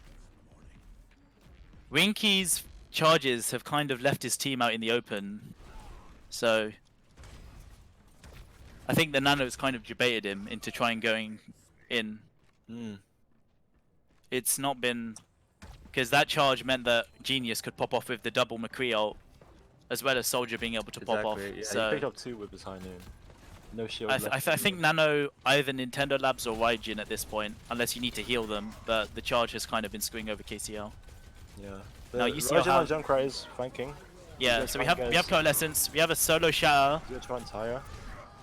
Winky's charges have kind of left his team out in the open, so I think the Nano's kind of debated him into trying going in. Mm. It's not been because that charge meant that Genius could pop off with the double McCree ult, as well as Soldier being able to pop off. Exactly. Yeah, So he picked up 2 with his high noon. No shield I left. think Nano either Nintendo Labs or Raijin at this point, unless you need to heal them. But the charge has kind of been screwing over KCL. Yeah. Now The UCL Raijin on have- Junkrat is flanking. Yeah, gonna so we try have and get Coalescence, we have a solo Shatter. He's gonna try and tire.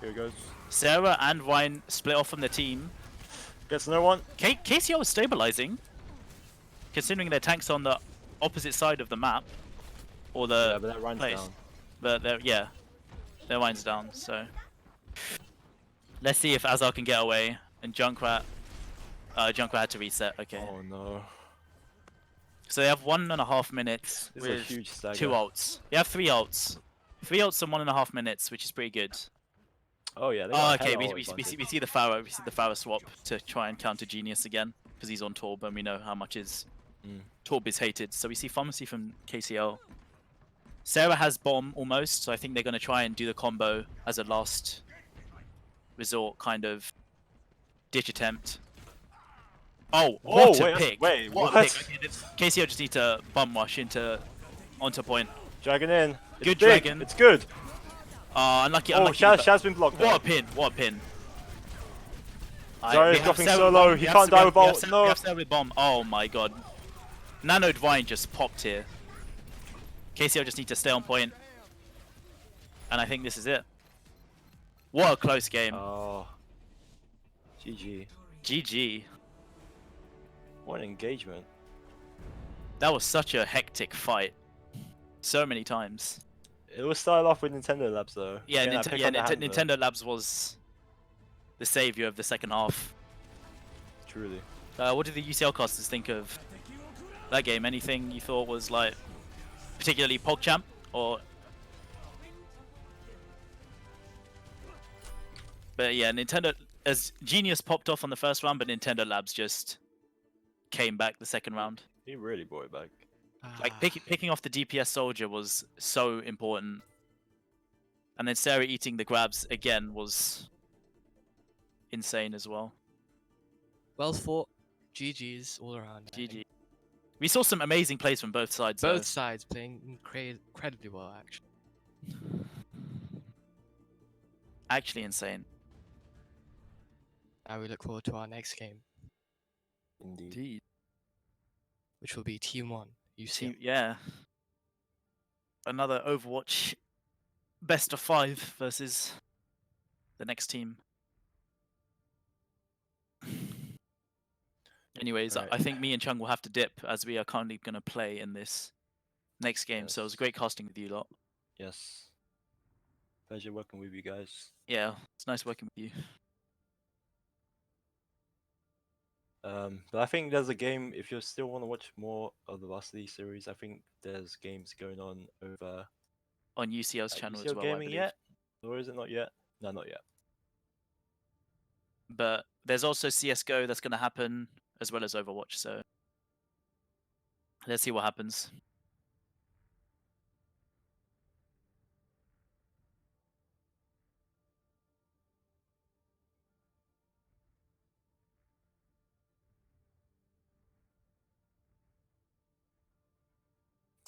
Here he goes. Sarah and Wine split off from the team. Gets no one. KCL is stabilizing, considering their tanks on the opposite side of the map, or the Yeah, but that Ryan's place. down. But their Wine's down. So let's see if Azar can get away and Junkrat had to reset. Okay, Oh no. so they have 1.5 minutes This is a with huge stagger. 2 ults. They have 3 ults. 3 ults in 1.5 minutes, which is pretty good. Oh yeah. They Oh, got a okay. hell We of see advantage. the Pharaoh. We see the Pharaoh swap to try and counter Genius again because he's on Torb, and we know how much his Torb is hated. So we see Pharmacy from KCL. Sarah has Bomb almost, so I think they're going to try and do the combo as a last resort kind of ditch attempt. Oh, what a pick! wait, what? what? A pick. Okay, KCL just need to bum rush onto point. Dragon in. It's Good big. dragon. It's good. Unlucky. Oh, unlucky, Shaz, but- Shaz's been blocked. What a out. pin! What a pin! Zarya's We have dropping Sarah so with low, bomb. he We have can't die Sarah- with we have ult, Sarah- no. We have Sarah with bomb. Oh my god. Nano Divine just popped here. KCL just need to stay on point. And I think this is it. What a close game. Oh. GG. GG. What an engagement. That was such a hectic fight. So many times. It was started off with Nintendo Labs though. Yeah, Getting that pick on the hand, though. Nintendo Labs was the savior of the second half. Truly. What did the UCL casters think of that game? Anything you thought was like particularly PogChamp or? But yeah, Nintendo as Genius popped off on the first round, but Nintendo Labs just came back the second round. He really brought it back. Like Ah, picking off the DPS soldier was so important, and then Sarah eating the grabs again was insane as well. well fought. GG's all around. I think. GG. We saw some amazing plays from both sides. though. Both sides playing incredibly well, actually. Actually insane. Now we look forward to our next game, Indeed. which will be Team 1, UCL. Yeah. Another Overwatch best of 5 versus the next team. Anyways, Right. I think me and Chung will have to dip as we are currently going to play in this next game. So it was Yes. great casting with you lot. Yes. Pleasure working with you guys. Yeah, it's nice working with you. But I think there's a game, if you still want to watch more of the Varsity series, I think there's games going on over On UCL's at channel as UCL well, I Gaming believe. yet? Or is it not yet? No, not yet. But there's also CSGO that's going to happen as well as Overwatch. So let's see what happens.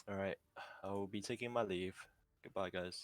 Alright, I will be taking my leave. Goodbye, guys.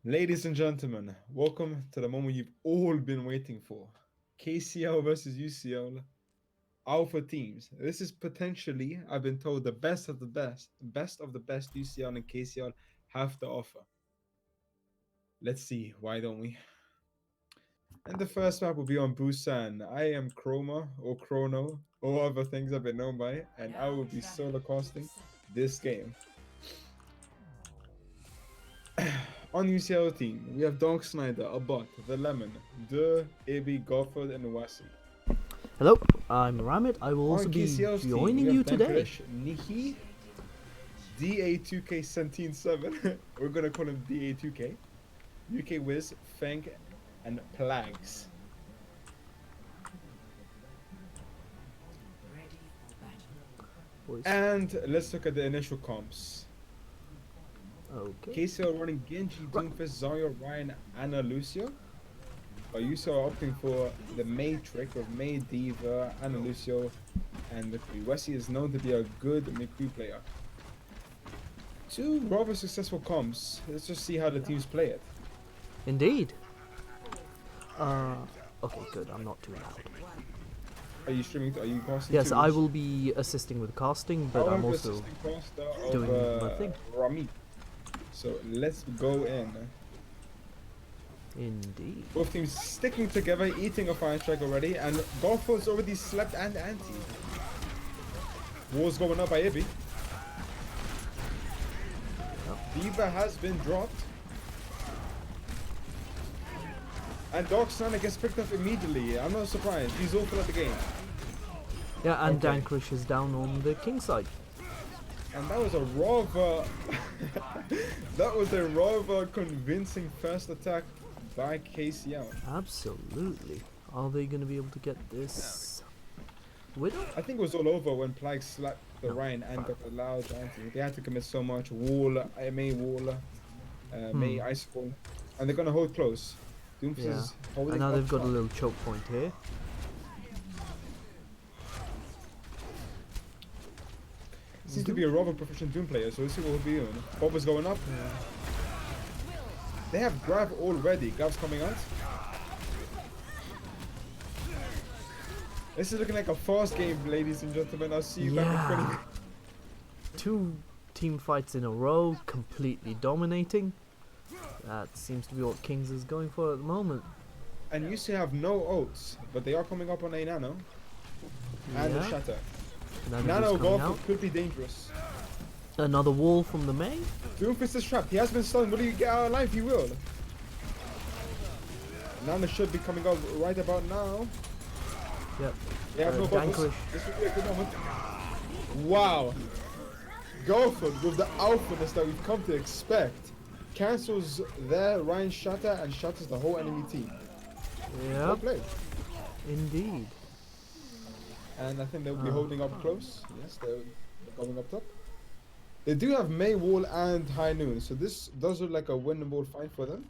Ladies and gentlemen, welcome to the moment you've all been waiting for. KCL versus UCL Alpha teams. This is potentially, I've been told, the best of the best of the best UCL and KCL have to offer. Let's see, why don't we? And the first map will be on Busan. I am Chroma or Chrono or other things I've been known by, and I will be solo casting this game. On UCL team, we have Donk Snyder, Abot, The Lemon, De, Ibi, Gofford, and Wasi. Hello, I'm Ramit. I will also On be KCL's team, joining we have you today. Dankoresh, Nihi, DA2K177. We're gonna call him DA2K. UK Wiz, Fang, and Plagues. Ready for battle. Boys. And let's look at the initial comps. Okay. KCL running Genji, Doomfist, Zarya, Ryan, Anna, Lucio. But UCL are opting for the Mei trick of Mei, Diva, Anna, Lucio, and McCree. Wesley is known to be a good McCree player. Two rather successful comps. Let's just see how the teams play it. Indeed. Okay, good. I'm not too loud. Are you streaming? Are you casting? Yes, too, I Rich? will be assisting with casting, but I I'm will be also assistant caster of, doing my thing. Rami. So let's go in. indeed. Both teams sticking together, eating a fire strike already, and Golford's already slept and anti. War's going up by Ibby. Diva has been dropped. And Dark Sonic gets picked up immediately. I'm not surprised. He's awful at the game. Yeah, and Okay. Dankrish is down on the king side. And that was a rather that was a rather convincing first attack by KCL. Absolutely. Are they going to be able to get this widow? I think it was all over when Plague slapped the Ryan and got the loud anti. They had to commit so much. Wall, May Wall, May Icicle. And they're gonna hold close. Doomfist Yeah. is holding And now up they've got a top. little choke point here. Seems to be a rather proficient Doom player, so let's see what he'll be doing. Bob is going up. They have Grav already. Grav's coming out. This is looking like a fast game, ladies and gentlemen. I'll see you back in 20 Yeah. Two team fights in a row, completely dominating. That seems to be what Kings is going for at the moment. And you used to have no ults, but they are coming up on a Nano. And a Yeah. Shatter. Nano's Nano coming golf out. could be dangerous. Another wall from the May. Doomfist is trapped. He has been stunned. Will he get out alive? He will. Nano should be coming up right about now. Yep. They have no bubbles. Dankrish. This would be a good moment. Wow. Golford with the alphaness that we've come to expect. Cancels their Ryan Shatter and shatters the whole enemy team. Well Yep. played. Indeed. And I think they'll be holding up close. Yes, they're going up top. They do have May Wall and High Noon, so this does look like a winnable fight for them.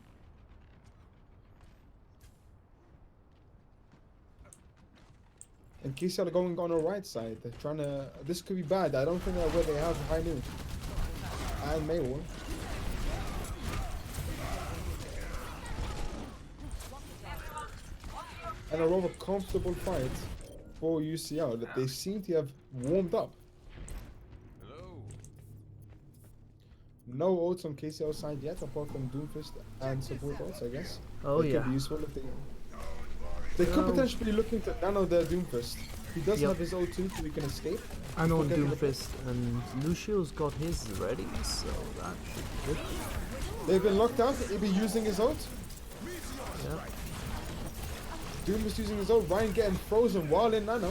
And KCL are going on the right side. They're trying to. This could be bad. I don't think that where they have High Noon and May Wall. And a rather comfortable fight for UCL that they seem to have warmed up. No ults on KCL side yet, apart from Doomfist and support ults, I guess. Oh It yeah. could be useful if they could Well- potentially be looking to nano their Doomfist. He does Yep. have his ult too, so he can escape. I know Forget the- Doomfist and Lucio's got his ready, so that should be good. They've been locked out. He'll be using his ult. Yep. Doomfist using his ult. Ryan getting frozen while in nano.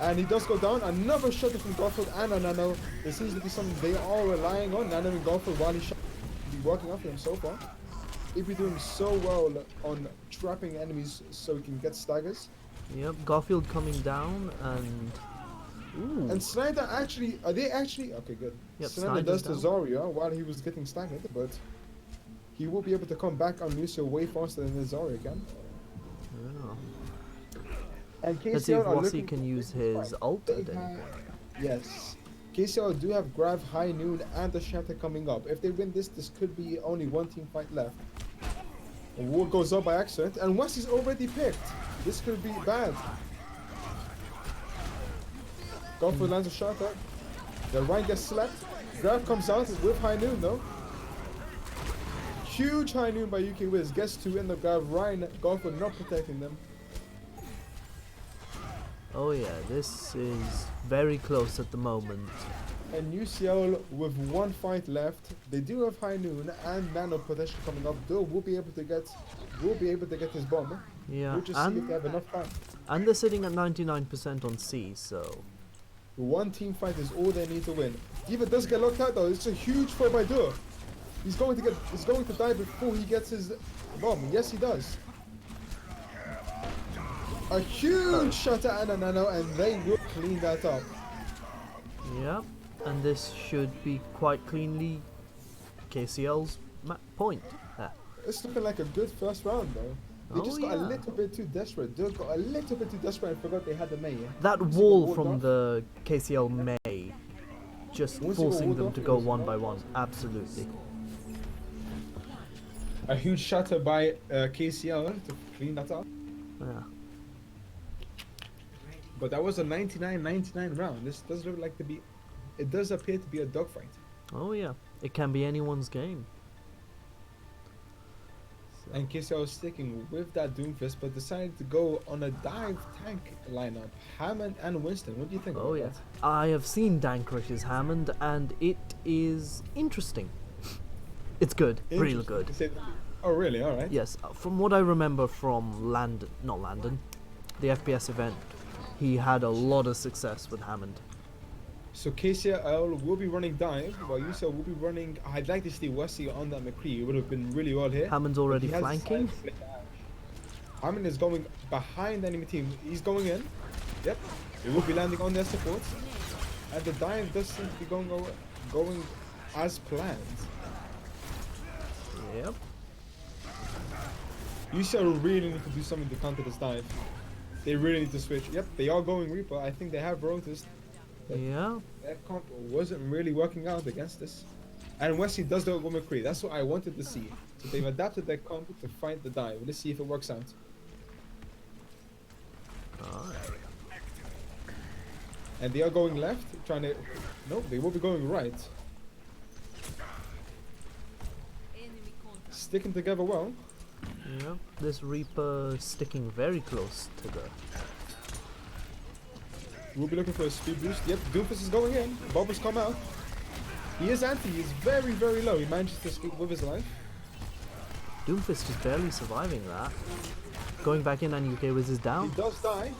And he does go down. Another shot from Garfield and a nano. There seems to be something they are relying on. Nano and Garfield while he's be working after him so far. He'll be doing so well on trapping enemies so he can get staggers. Yep. Garfield coming down and. Ooh. And Snyder actually, are they actually? Okay, good. Yep, Snyder does to Snyder's Zarya while he was getting staggered, but he will be able to come back on Lucio way faster than the Zarya can. Yeah. And KCL Let's see if are Wasi looking can to use win this his fight. ult They at any have- point. Yes. KCL do have Grav, High Noon, and the Shatter coming up. If they win this, this could be only one team fight left. A war goes up by accident, and West is already picked. This could be bad. Go for lands of Shatter. The Ryan gets slapped. Grav comes out with High Noon though. Huge High Noon by UK Wiz. Gets to end the Grav. Ryan go for not protecting them. Oh yeah, this is very close at the moment. And UCL with one fight left. They do have High Noon and Nano protection coming up. Though will be able to get his bomb. Yeah, We'll just see if they have enough time. and they're sitting at 99% on C, so One team fight is all they need to win. Diva does get locked out though. It's a huge 4x2. He's going to die before he gets his bomb. Yes, he does. A huge shot at Nano, and they will clean that up. yeah, and this should be quite cleanly KCL's point. There. It's looking like a good first round though. They Oh, just got a yeah. little bit too desperate. They got a little bit too desperate and forgot they had the May. That Once you wall got from walled the KCL May, just Once you got forcing walled them off, to it go was one by nice. one. Absolutely. A huge shatter by KCL to clean that up. Yeah. But that was a 99-99 round. This does look like to be. It does appear to be a dogfight. Oh yeah, it can be anyone's game. So- And KCL was sticking with that Doomfist, but decided to go on a dive tank lineup. Hammond and Winston. What do you think? Oh about yeah, that? I have seen Dankrish's Hammond, and it is interesting. It's good, really Interesting good. to say the- Oh really? All right. Yes, from what I remember from the FPS event, he had a lot of success with Hammond. So KCL will be running dive, while UCL will be running. I'd like to see Wesley on that McCree. It would have been really well here. Hammond's But already he has flanking. decided to play Ash. Hammond is going behind the enemy team. He's going in. Yep. It will be landing on their support. And the dive does seem to be going as planned. Yep. UCL really need to do something to counter this dive. They really need to switch. Yep, they are going Reaper. I think they have noticed Yeah. their comp wasn't really working out against this. And Wesley does the Woman McCree. That's what I wanted to see. So they've adapted their comp to fight the dive. Let's see if it works out. Alright. And they are going left, trying to. No, they will be going right. Sticking together well. Yep. This Reaper sticking very close to the. We'll be looking for a speed boost. Yep, Doofus is going in. Bubbles come out. He is anti. He's very, very low. He manages to escape with his life. Doomfist is barely surviving that. Going back in and UK Wiz is He down, does die.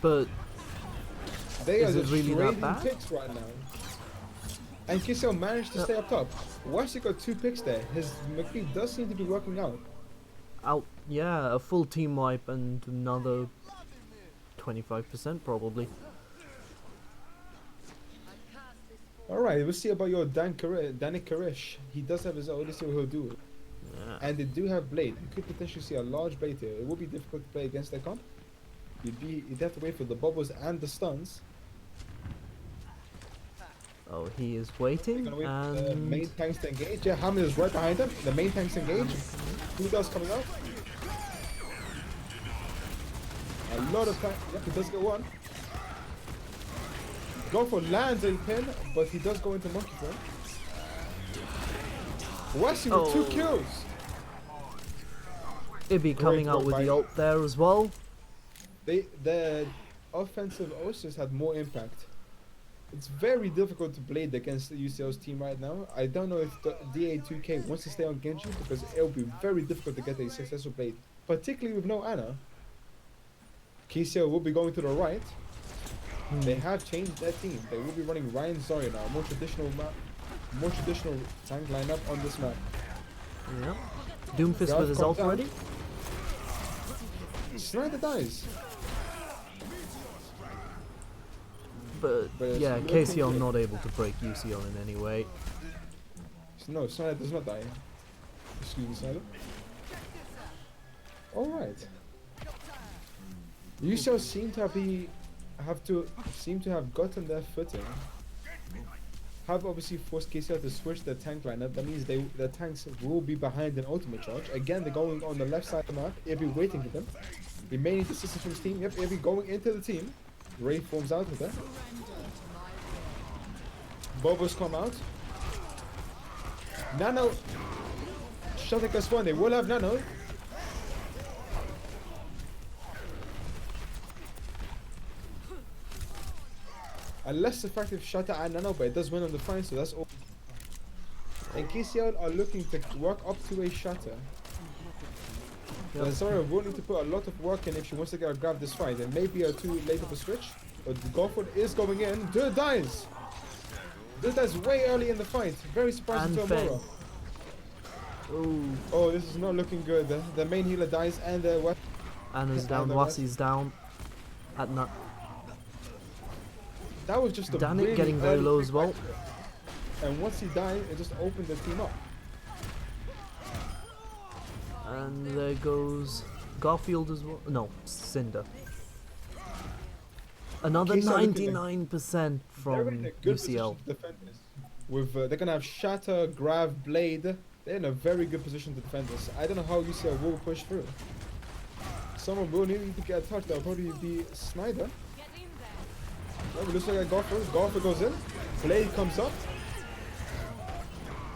but They Is are it just really that trading bad? picks right now. And KCL managed to stay up top. Wesley got 2 picks there. His McCree does seem to be working out. yeah, a full team wipe and another 25% probably. Alright, we'll see about your Danny Karish. He does have his own. Let's see what he'll do. Yeah. And they do have Blade. You could potentially see a large Blade here. It will be difficult to play against their comp. You'd have to wait for the bubbles and the stuns. Oh, he is You're waiting gonna wait for the and main tanks to engage. Yeah, Hammond is right behind him. The main tanks engage. Who does coming out? A lot of time. Yep, he does get one. Go for lands a pin, but he does go into monkey form. Wesley with 2 kills. it'd be coming out work with by- the ult there as well. The offensive Osis had more impact. It's very difficult to blade against the UCL's team right now. I don't know if the DA2K wants to stay on Genji because it'll be very difficult to get a successful blade, particularly with no Ana. KCL will be going to the right. They have changed their team. They will be running Ryan Zarya now, more traditional tank lineup on this map. Yep. Doomfist Garth with his comes ult out. ready. Snyder dies. But But it's yeah, looking KCL good. not able to break UCL in any way. No, Snyder does not die. Excuse me, Snyder. Alright. UCL seem to seem to have gotten their footing. Have obviously forced KCL to switch their tank lineup. That means their tanks will be behind an ultimate charge. Again, they're going on the left side of the map. He'll be waiting for them. He may need assistance from his team. Yep, he'll be going into the team. Ray forms out with that. Bobo's come out. Nano. Shatek us one. They will have Nano. A less effective Shatter and Nano, but it does win on the fight, so that's all. And KCL are looking to work up to a Shatter. Yep. Zara will need to put a lot of work in if she wants to grab this fight. It may be a too late of a switch, but Golford is going in. Dirt dies! Dirt dies way early in the fight. Very surprising to Amora. Ooh. Oh, this is not looking good. The main healer dies and the weapon. Anna's down, the Wassi's down. At nut. That was just a Danik really getting very early low pick as well. by- And once he died, it just opened the team up. And there goes Garfield as well. No, Cinder. Another KCL looking 99% They're in from a good UCL. position to defend this. With they're gonna have Shatter, Grav, Blade. They're in a very good position to defend this. I don't know how UCL will push through. Someone will need to get a touch. That'll probably be Snyder. Oh, it looks like a Golfer. Golfer goes in. Blade comes up.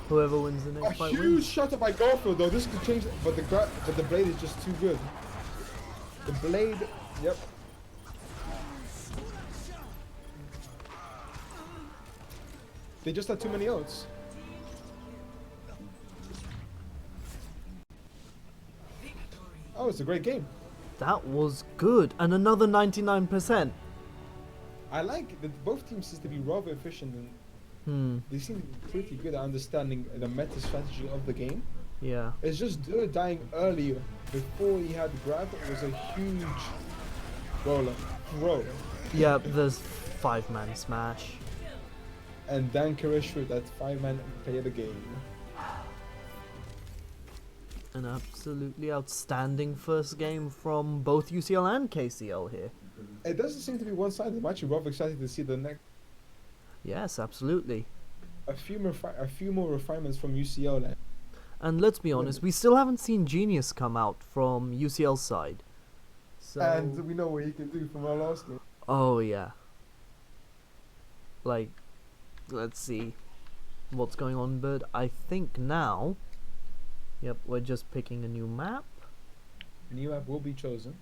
Whoever wins the A next fight huge wins. shot by Golfer though. This could change, but the Blade is just too good. The Blade, yep. They just had too many outs. Oh, it's a great game. That was good. And another 99%. I like that both teams seem to be rather efficient and Hmm. they seem to be pretty good at understanding the meta strategy of the game. Yeah. It's just Dur dying early before he had the grab was a huge roller. Yeah, there's 5-man smash. And Dan Karish with that 5-man play of the game. An absolutely outstanding first game from both UCL and KCL here. It doesn't seem to be one-sided. I'm actually rather excited to see the next. Yes, absolutely. A few more refinements from UCL. And let's be honest, we still haven't seen Genius come out from UCL's side. So And we know what he can do from our last game. oh yeah. Like, let's see what's going on, but I think now, yep, we're just picking a new map. A new map will be chosen.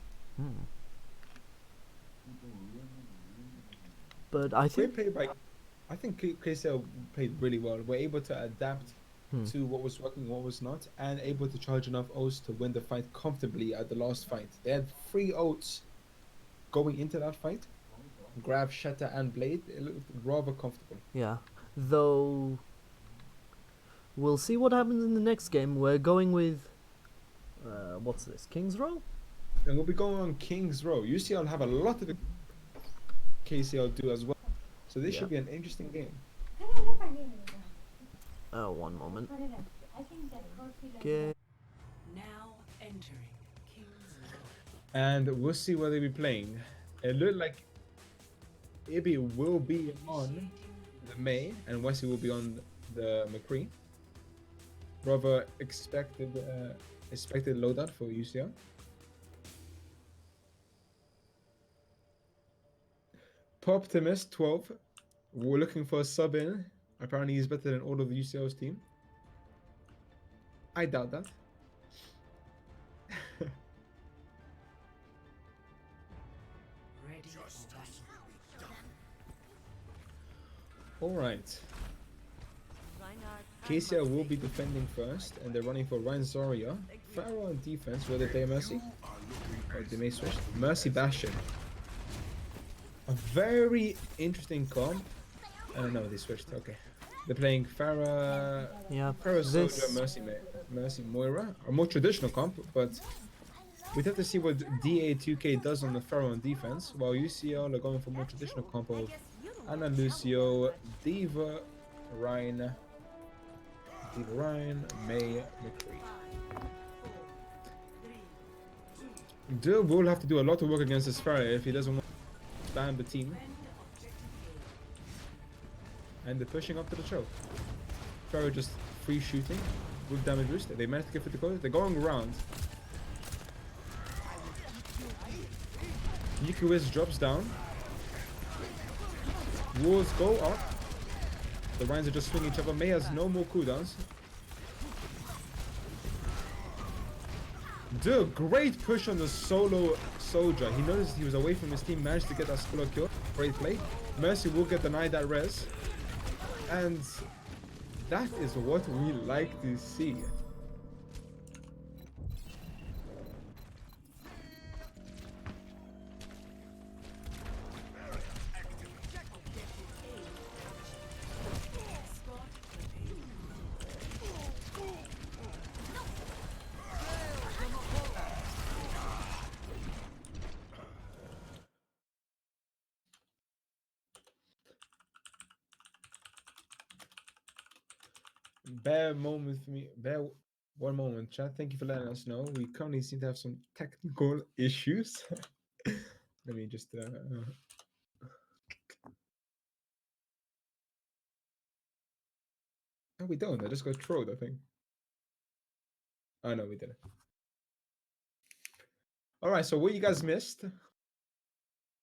But I think Great play by. I think KCL played really well. We're able to adapt to what was working, what was not, and able to charge enough ults to win the fight comfortably at the last fight. They had 3 ults going into that fight. Grav, Shatter, and Blade. It looked rather comfortable. yeah. Though we'll see what happens in the next game. We're going with what's this? King's Row? And we'll be going on King's Row. UCL have a lot of KCL do as well. So this Yeah. should be an interesting game. One moment. Okay. Now entering King's Row. And we'll see what they'll be playing. It looked like Ibi will be on the May and Wesley will be on the McCree. Rather expected loadout for UCL. Poptimus 12. We're looking for a sub in. Apparently he's better than all of the UCL's team. I doubt that. Ready for battle. Alright. KCL will be defending first, and they're running for Ryan Zarya. Pharaoh on defense, whether they Mercy. Or they may switch. Mercy Bastion. A very interesting comp. No, they switched. Okay. They're playing Farah. Yeah. Farah Soldier, This Mercy Moira. A more traditional comp, but we'd have to see what DA2K does on the Pharaoh on defense, while UCL are going for more traditional comp of Ana Lucio, Diva, Ryan, May, McCree. Dill will have to do a lot of work against this Farah if he doesn't want. spam the team. And they're pushing up to the choke. Pharaoh just free shooting with damage boost. They managed to get for the corner. They're going around. Yuki drops down. Walls go up. The Rhines are just swinging each other. Mei has no more cooldowns. Do a great push on the solo soldier. He noticed he was away from his team, managed to get that solo kill. Great play. Mercy will get denied that res. And that is what we like to see. Bear moment for me. Bear one moment, chat. Thank you for letting us know. We currently seem to have some technical issues. Let me just. No, we don't. I just got trolled, I think. Oh, no, we didn't. All right, so what you guys missed.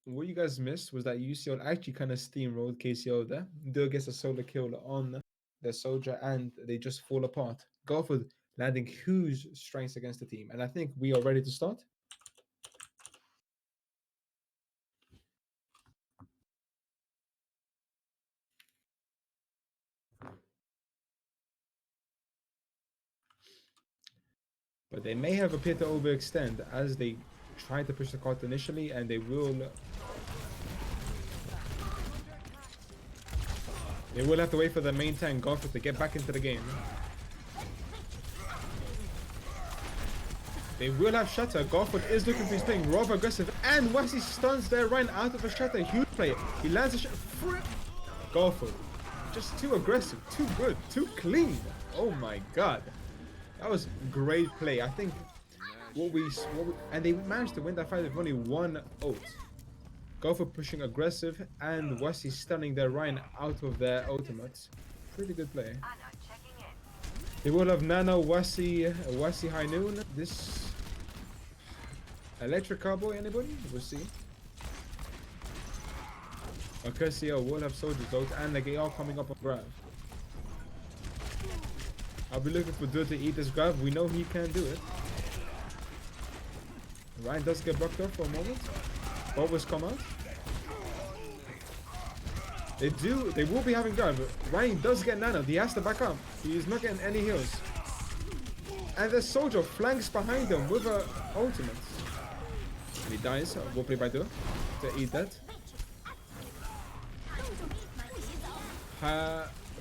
What you guys missed was that UCL actually kind of steamrolled KCL there. Dill gets a solo kill on the soldier, and they just fall apart. Garfield landing huge strengths against the team, and I think we are ready to start. But they may have appeared to overextend as they tried to push the cart initially, and they will have to wait for the main tank Garfield to get back into the game. They will have Shatter. Garfield is looking for his playing rather aggressive, and Wesley stuns their Rhine out of a Shatter. Huge play. He lands a shot. Garfield, just too aggressive, too good, too clean. Oh my god. That was great play. I think and they managed to win that fight with only one ult. Garfield pushing aggressive and Wesley stunning their Rhine out of their ultimates. Pretty good play. They will have Nano, Wesley High Noon. This Electric Cowboy, anybody? We'll see. KCL will have Soldiers ult and the AR coming up on grab. I'll be looking for Dur to eat this grab. We know he can do it. Ryan does get blocked off for a moment. Bubbles come out. They will be having grab. Ryan does get nano. He has to back up. He is not getting any heals. And the soldier flanks behind him with a ultimate. He dies. Will play by Dur to eat that.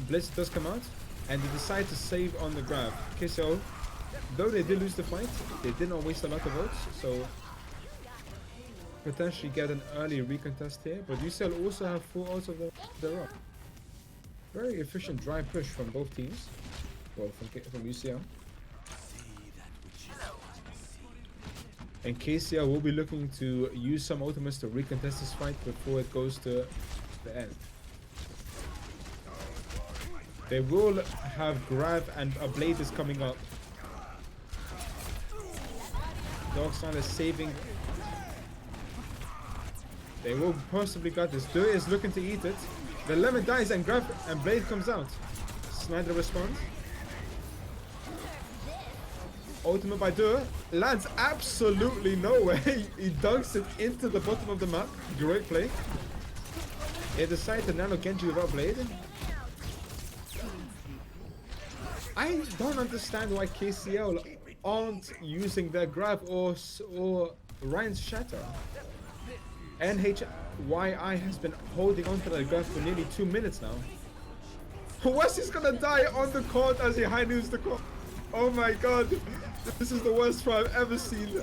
Blitz does come out. And they decide to save on the grab. Okay, so though they did lose the fight, they did not waste a lot of votes, so potentially get an early recontest here. But UCL also have 4 ults of their own. Very efficient dry push from both teams. Well, from UCL. And KCL will be looking to use some ultimates to recontest this fight before it goes to the end. They will have grab and a blade is coming up. Dogstyle is saving. They will possibly got this. Dur is looking to eat it. The lemon dies and grab and blade comes out. Snyder responds. Ultimate by Dur lands absolutely nowhere. He dunks it into the bottom of the map. Great play. They decide to nano Genji without blade. I don't understand why KCL aren't using their grab or Ryan's shatter. NHYI has been holding on to that grab for nearly 2 minutes now. Wesley's gonna die on the court as he high noons the court. Oh my god, this is the worst try I've ever seen.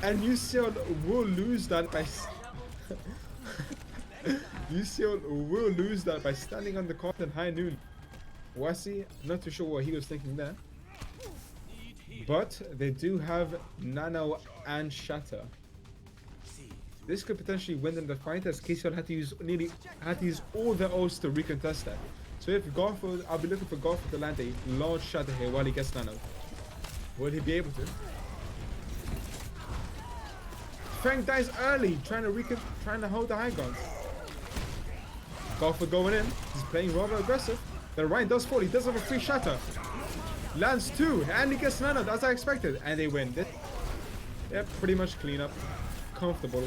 And UCL will lose that by UCL will lose that by standing on the court in high noon. Wasi, not too sure what he was thinking there. but they do have Nano and Shatter. This could potentially win them the fight, as KCL had to use all their ults to recontest that. So if Garfield, I'll be looking for Garfield to land a large Shatter here while he gets Nano. Will he be able to? Frank dies early, trying to hold the high ground. Garfield going in. He's playing rather aggressive. The Ryan does fall. He does have a free Shatter. Lands 2, and he gets Nano, as I expected, and they win. Yep, pretty much clean up. Comfortable.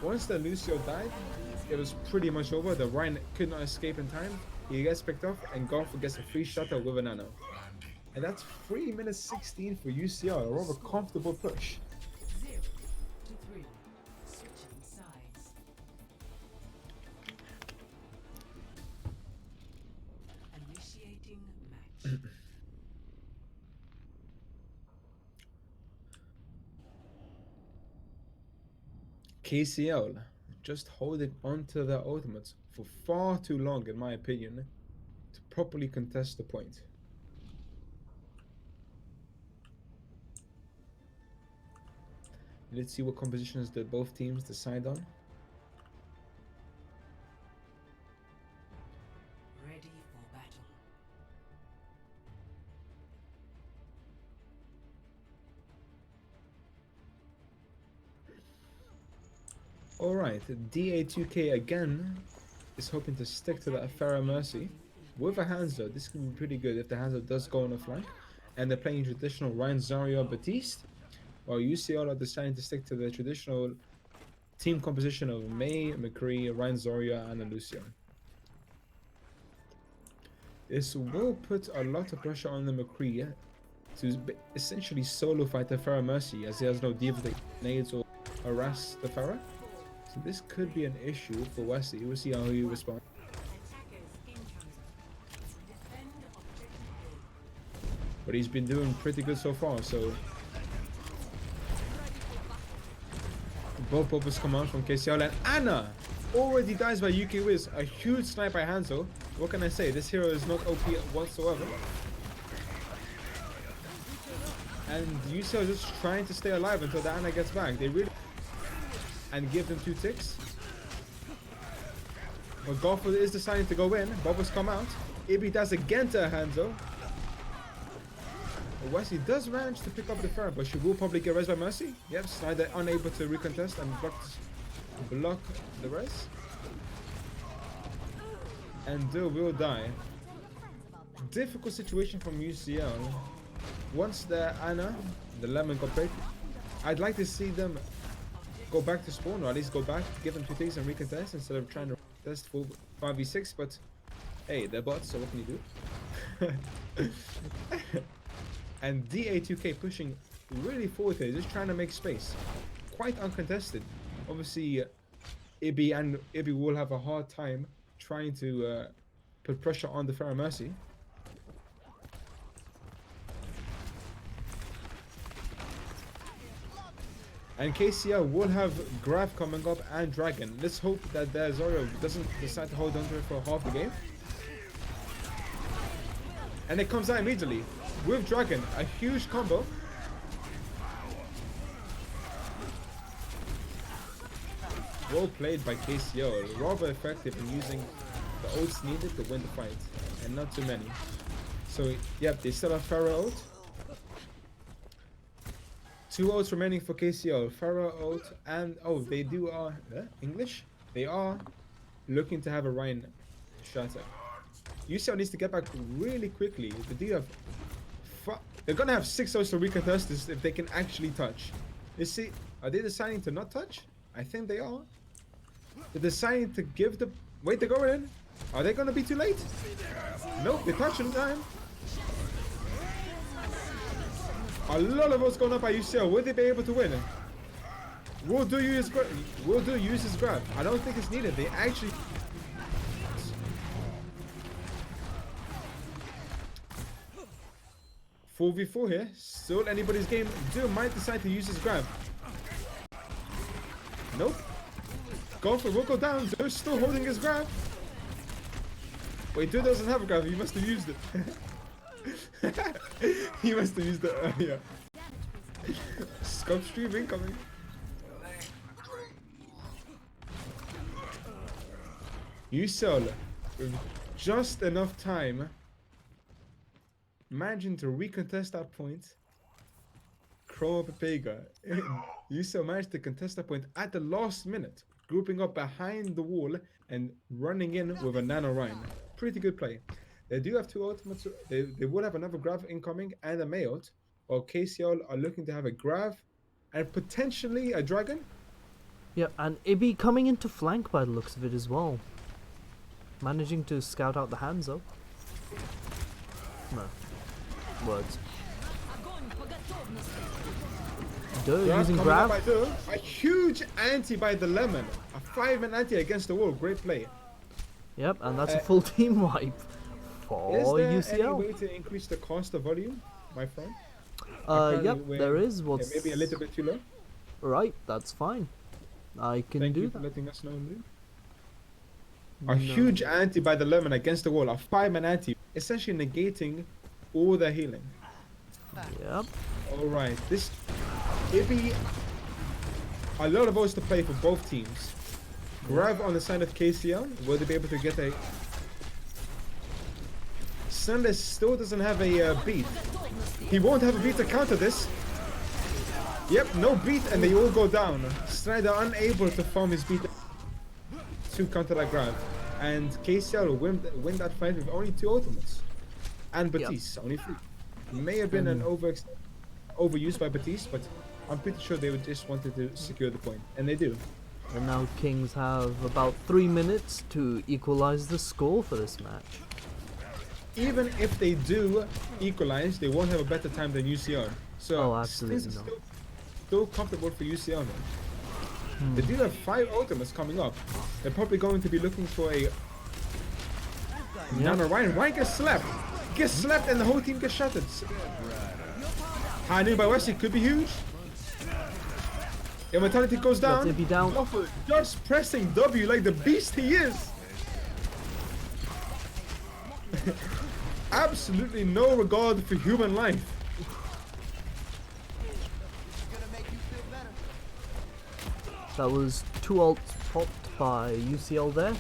Once the Lucio died, it was pretty much over. The Ryan could not escape in time. He gets picked off, and Garfield gets a free Shatter with a Nano. And that's 3 minutes 16 for UCL. A rather comfortable push. 0 to 3. Switching sides. Initiating match. KCL just holding onto their ultimates for far too long, in my opinion, to properly contest the point. Let's see what compositions that both teams decide on. Ready for battle. Alright, DA2K again is hoping to stick to that Pharah Mercy. With a Hanzo, this can be pretty good if the Hanzo does go on a flank. And they're playing traditional Ryan, Zarya, Batiste. While UCL are deciding to stick to the traditional team composition of Mei, McCree, Ryan, Zarya, and Lucio. This will put a lot of pressure on the McCree to essentially solo fight the Pharah Mercy, as he has no D.Va that nades or harass the Pharah. So this could be an issue for Wesley. We'll see how he responds. But he's been doing pretty good so far, so both buffers come out from KCL, and Anna already dies by UK Wiz. A huge snipe by Hanzo. What can I say? This hero is not OP whatsoever. And UCL is just trying to stay alive until the Anna gets back. They really and give them 2 ticks. But Garfield is deciding to go in. Bubbles come out. Ibi does again to Hanzo. Wesley does manage to pick up the Pharah, but she will probably get res by Mercy. Yep, Snyder unable to recontest and block the res. And Dill will die. Difficult situation from UCL. Once the Anna, the Lemon got picked, I'd like to see them go back to spawn, or at least go back, give them 2 things and recontest instead of trying to test full 5v6, but hey, they're bots, so what can you do? And DA2K pushing really forward here, just trying to make space. Quite uncontested. Obviously, Ibi will have a hard time trying to put pressure on the Pharah Mercy. And KCL will have Graf coming up and Dragon. Let's hope that their Zarya doesn't decide to hold on to it for half the game. And it comes out immediately with Dragon, a huge combo. Well played by KCL, rather effective in using the ults needed to win the fight, and not too many. So, yep, they still have Pharah ult. 2 ults remaining for KCL, Pharah ult, and oh, they do English? They are looking to have a Ryan Shatter. UCL needs to get back really quickly. They do have they're gonna have 6 ults to recontest this if they can actually touch. You see, are they deciding to not touch? I think they are. They're deciding to give the wait, they're going in. Are they gonna be too late? Nope, they touch in time. A lot of what's going on by UCL. Will they be able to win? Will do use his grab. I don't think it's needed. They actually 4v4 here. Still anybody's game. Do might decide to use his grab. Nope. Golfer will go down. Do's still holding his grab. Wait, Dude doesn't have a grab. He must have used it. He must have used it earlier. Scope stream incoming. UCL with just enough time, managing to recontest that point. Crow Pepega. UCL managed to contest that point at the last minute, grouping up behind the wall and running in with a Nano Rhine. Pretty good play. They do have two ultimates. They will have another Grav incoming and a Mayot, while KCL are looking to have a Grav and potentially a Dragon. Yeah, and Ibi coming into flank by the looks of it as well. Managing to scout out the hands though. No. Words. Duh, using coming grab. up by Duh. A huge anti by the Lemon. A 5-man anti against the wall. Great play. Yep, and that's a full team wipe for Is there any UCL. way to increase the cost of volume, my friend? Yep, there is. What's Maybe a little bit too low. right? That's fine. I can Thank do you for that. letting us know. A huge anti by the Lemon against the wall. A 5-man anti, essentially negating all their healing. Yep. All right, this it'd be a lot of votes to play for both teams. Grav on the side of KCL, will they be able to get a? Sunless still doesn't have a beat. He won't have a beat to counter this. Yep, no beat, and they all go down. Strider unable to farm his beat to counter that Grav, and KCL will win that fight with only 2 ultimates, and Batiste only 3. May have been an overuse by Batiste, but I'm pretty sure they would just wanted to secure the point, and they do. And now Kings have about 3 minutes to equalize the score for this match. Even if they do equalize, they won't have a better time than UCL. So absolutely things are not. still comfortable for UCL now. They do have 5 ultimates coming up. They're probably going to be looking for a Nano Ryan. Ryan gets slapped. Gets slapped and the whole team gets shattered. High noon by Wesley could be huge. Immortality goes down. Let it be down. Awful. Just pressing W like the beast he is. Absolutely no regard for human life. That was 2 ults popped by UCL there.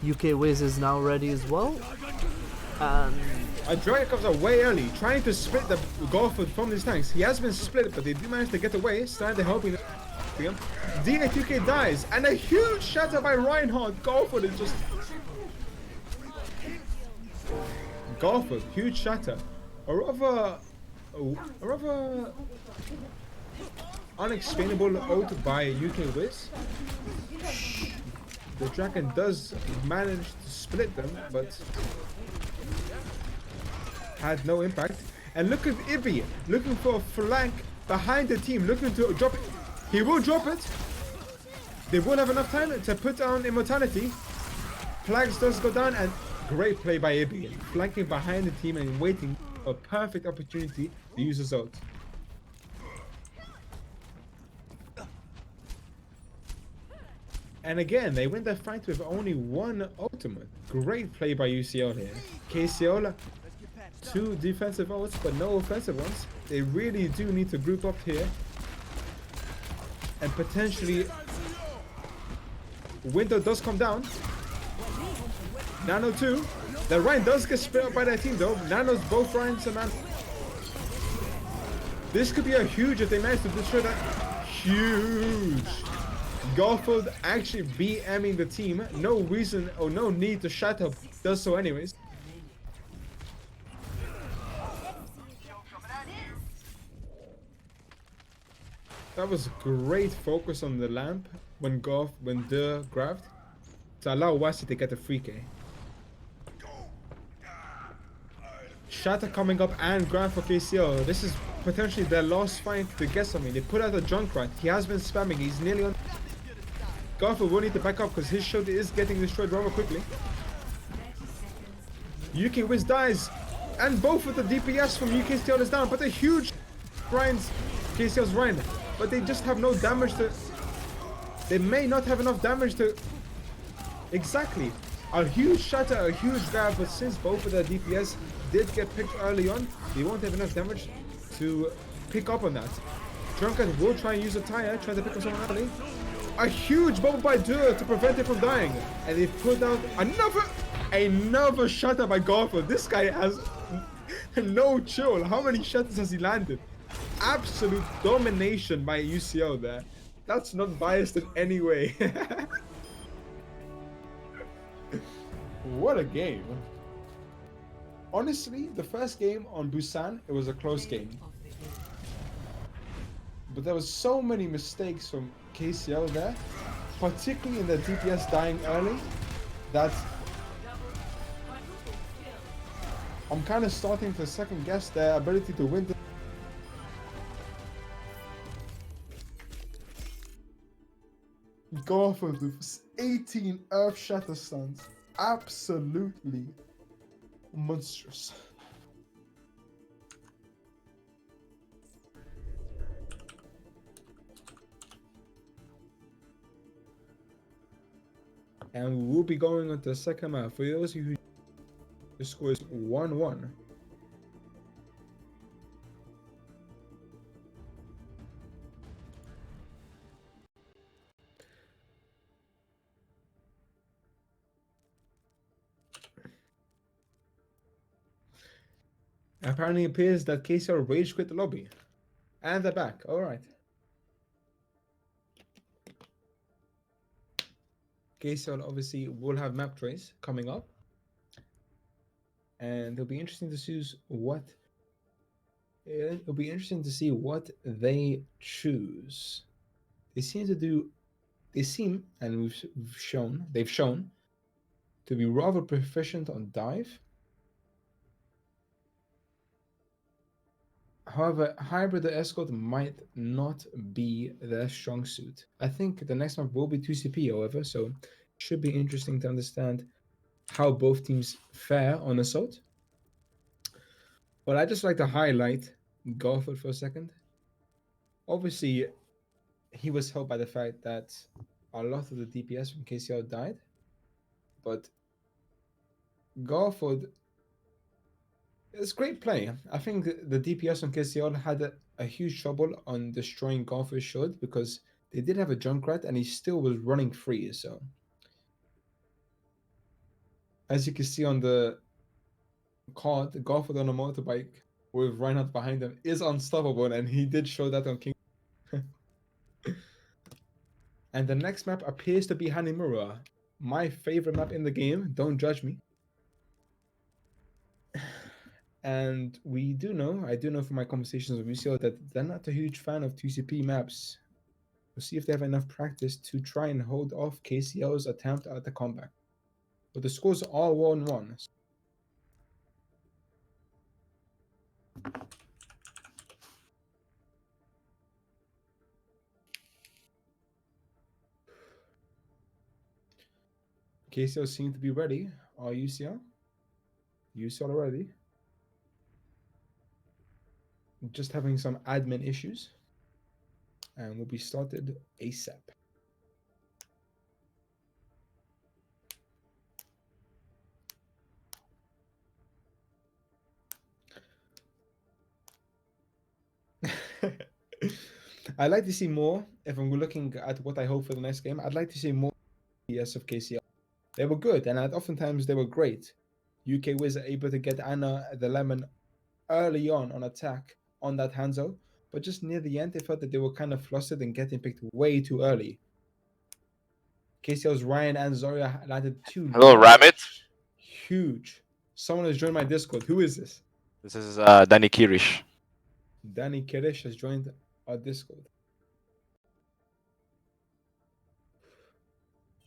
UK Wiz is now ready as well. And Dragon comes out way early, trying to split the Golford from his tanks. He has been split, but they do manage to get away. Strider helping him. DA2K dies, and a huge shatter by Reinhardt. Golford is just... Golford, huge shatter. A rather unexplainable ult by UK Wiz. The Dragon does manage to split them, but had no impact. And look at Ibi looking for a flank behind the team, looking to drop it. He will drop it. They won't have enough time to put down Immortality. Plagues does go down, and great play by Ibi, flanking behind the team and waiting for a perfect opportunity to use his ult. And again, they win the fight with only 1 ultimate. Great play by UCL here. KCL, 2 defensive ults, but no offensive ones. They really do need to group up here. And potentially... Window does come down. Nano 2. The Ryan does get split up by their team though. Nano's both Ryans and Nano. This could be a huge if they manage to destroy that. Huge. Garfield actually BMing the team. No reason or no need to shut up. Does so anyways. That was great focus on the lamp when Durr grabbed to allow Wasi to get a free K. Shatter coming up and grab for KCL. This is potentially their last fight to get something. They put out a Junkrat. He has been spamming. He's nearly on. Garfield will need to back up because his shield is getting destroyed rather quickly. UK Wiz dies. And both of the DPS from UKCL is down. But a huge grinds KCL's Ryan. But they just have no damage to... They may not have enough damage to... Exactly. A huge shutter, a huge grab, but since both of their DPS did get picked early on, they won't have enough damage to pick up on that. Drunkard will try and use a tire, trying to pick up someone early. A huge bubble by Dur to prevent it from dying. And they put down another shutter by Garfield. This guy has no chill. How many shutters has he landed? Absolute domination by UCL there. That's not biased in any way. What a game. Honestly, the first game on Busan, it was a close game. But there was so many mistakes from KCL there, particularly in the DPS dying early, that I'm kind of starting to second guess their ability to win. Go off with 18 Earth Shatter stuns. Absolutely monstrous. And we'll be going on to the second map. For those of you who the score is 1-1. Apparently it appears that KCL rage quit the lobby. And they're back. Alright. KCL obviously will have map trace coming up. And it'll be interesting to see what they choose. They seem, and they've shown to be rather proficient on dive. However, hybrid or escort might not be their strong suit. I think the next map will be 2CP, however, so it should be interesting to understand how both teams fare on assault. But I just like to highlight Garfield for a second. Obviously, he was helped by the fact that a lot of the DPS from KCL died, but Garfield, it's great play. I think the DPS on KCL had a huge trouble on destroying Garfield's shield because they did have a Junkrat and he still was running free. So, as you can see on the card, Garfield on a motorbike with Reinhardt behind him is unstoppable, and he did show that on King. And the next map appears to be Hanimura, my favorite map in the game. Don't judge me. And I do know from my conversations with UCL that they're not a huge fan of 2CP maps. We'll see if they have enough practice to try and hold off KCL's attempt at the comeback. But the scores are 1-1. KCL seem to be ready. Are UCL? UCL are ready. Just having some admin issues. And will be started ASAP. I'd like to see more. If I'm looking at what I hope for the next game, I'd like to see more PS of KCL. They were good, and oftentimes they were great. UK was able to get Anna the Lemon early on attack on that Hanzo, but just near the end, they felt that they were kind of flustered and getting picked way too early. KCL's Ryan and Zoria landed two. Hello, Ramit. Huge. Someone has joined my Discord. Who is this? This is Danny Kirish. Danny Kirish has joined our Discord.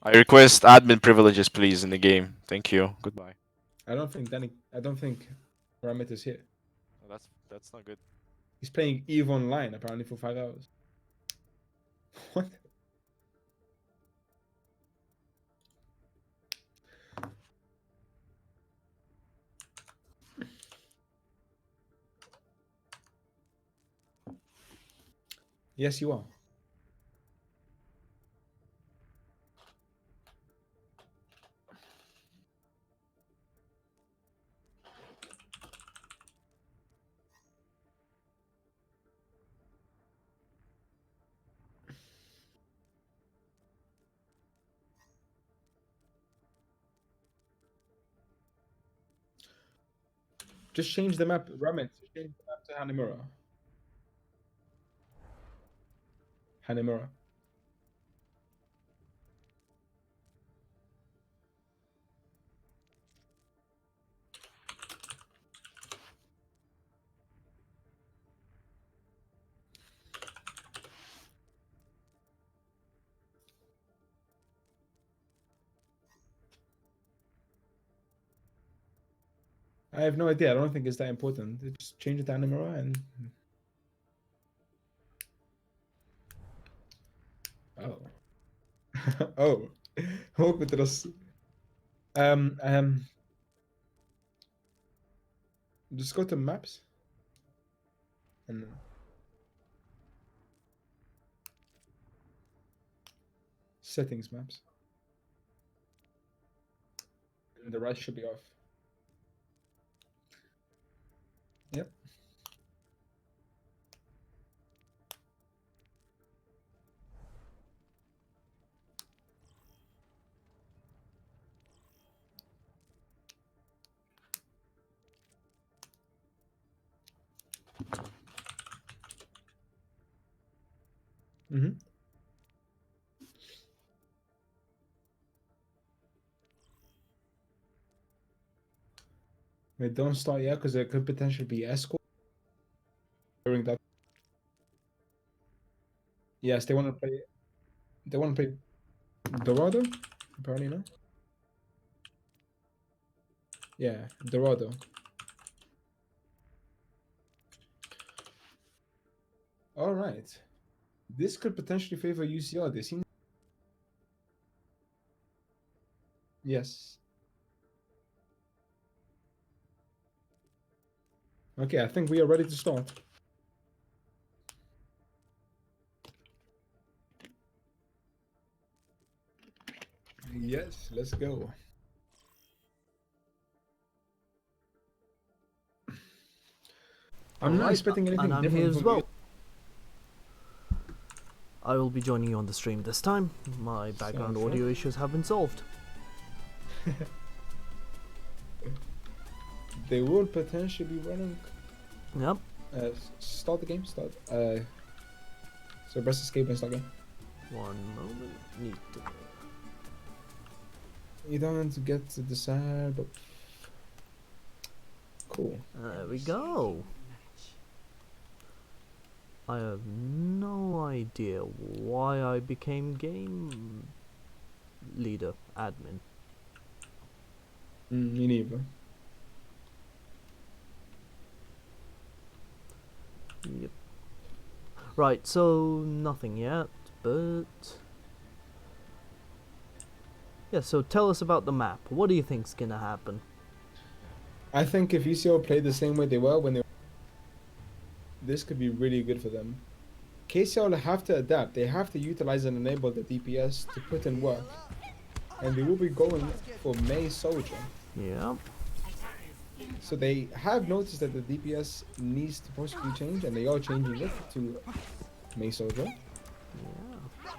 I request admin privileges, please, in the game. Thank you. Goodbye. I don't think Ramit is here. Oh, that's not good. He's playing EVE Online apparently for 5 hours. What? Yes, you are. Just change the map, Ramit. Change the map to Hanamura. Hanamura. I have no idea. I don't think it's that important. Just change it to Hanamura and. Oh. Oh. Welcome to this. Just go to maps. And settings maps. And the rest should be off. Yep. Mm-hmm. Wait, don't start yet because there could potentially be escort during that. Yes, they want to play. They want to play Dorado. Apparently, no. Yeah, Dorado. All right. This could potentially favor UCL. They seem. Yes. Okay, I think we are ready to start. Yes, let's go. I'm not Alright, expecting anything and I'm different here as from well. I will be joining you on the stream this time. My background Sounds audio issues have been solved. They will potentially be running. Yep. Start the game. Start. So press escape and start game. One moment. Need to. You don't want to get to decide, but cool. There we go. I have no idea why I became game leader, admin. Me neither. Yep. Right, so nothing yet, but yeah. So tell us about the map. What do you think's gonna happen? I think if UCL played the same way they were when they, this could be really good for them. KCL have to adapt. They have to utilize and enable the DPS to put in work, and they will be going for May Soldier. Yeah. So they have noticed that the DPS needs to possibly change, and they are changing it to May Soldier. Yeah.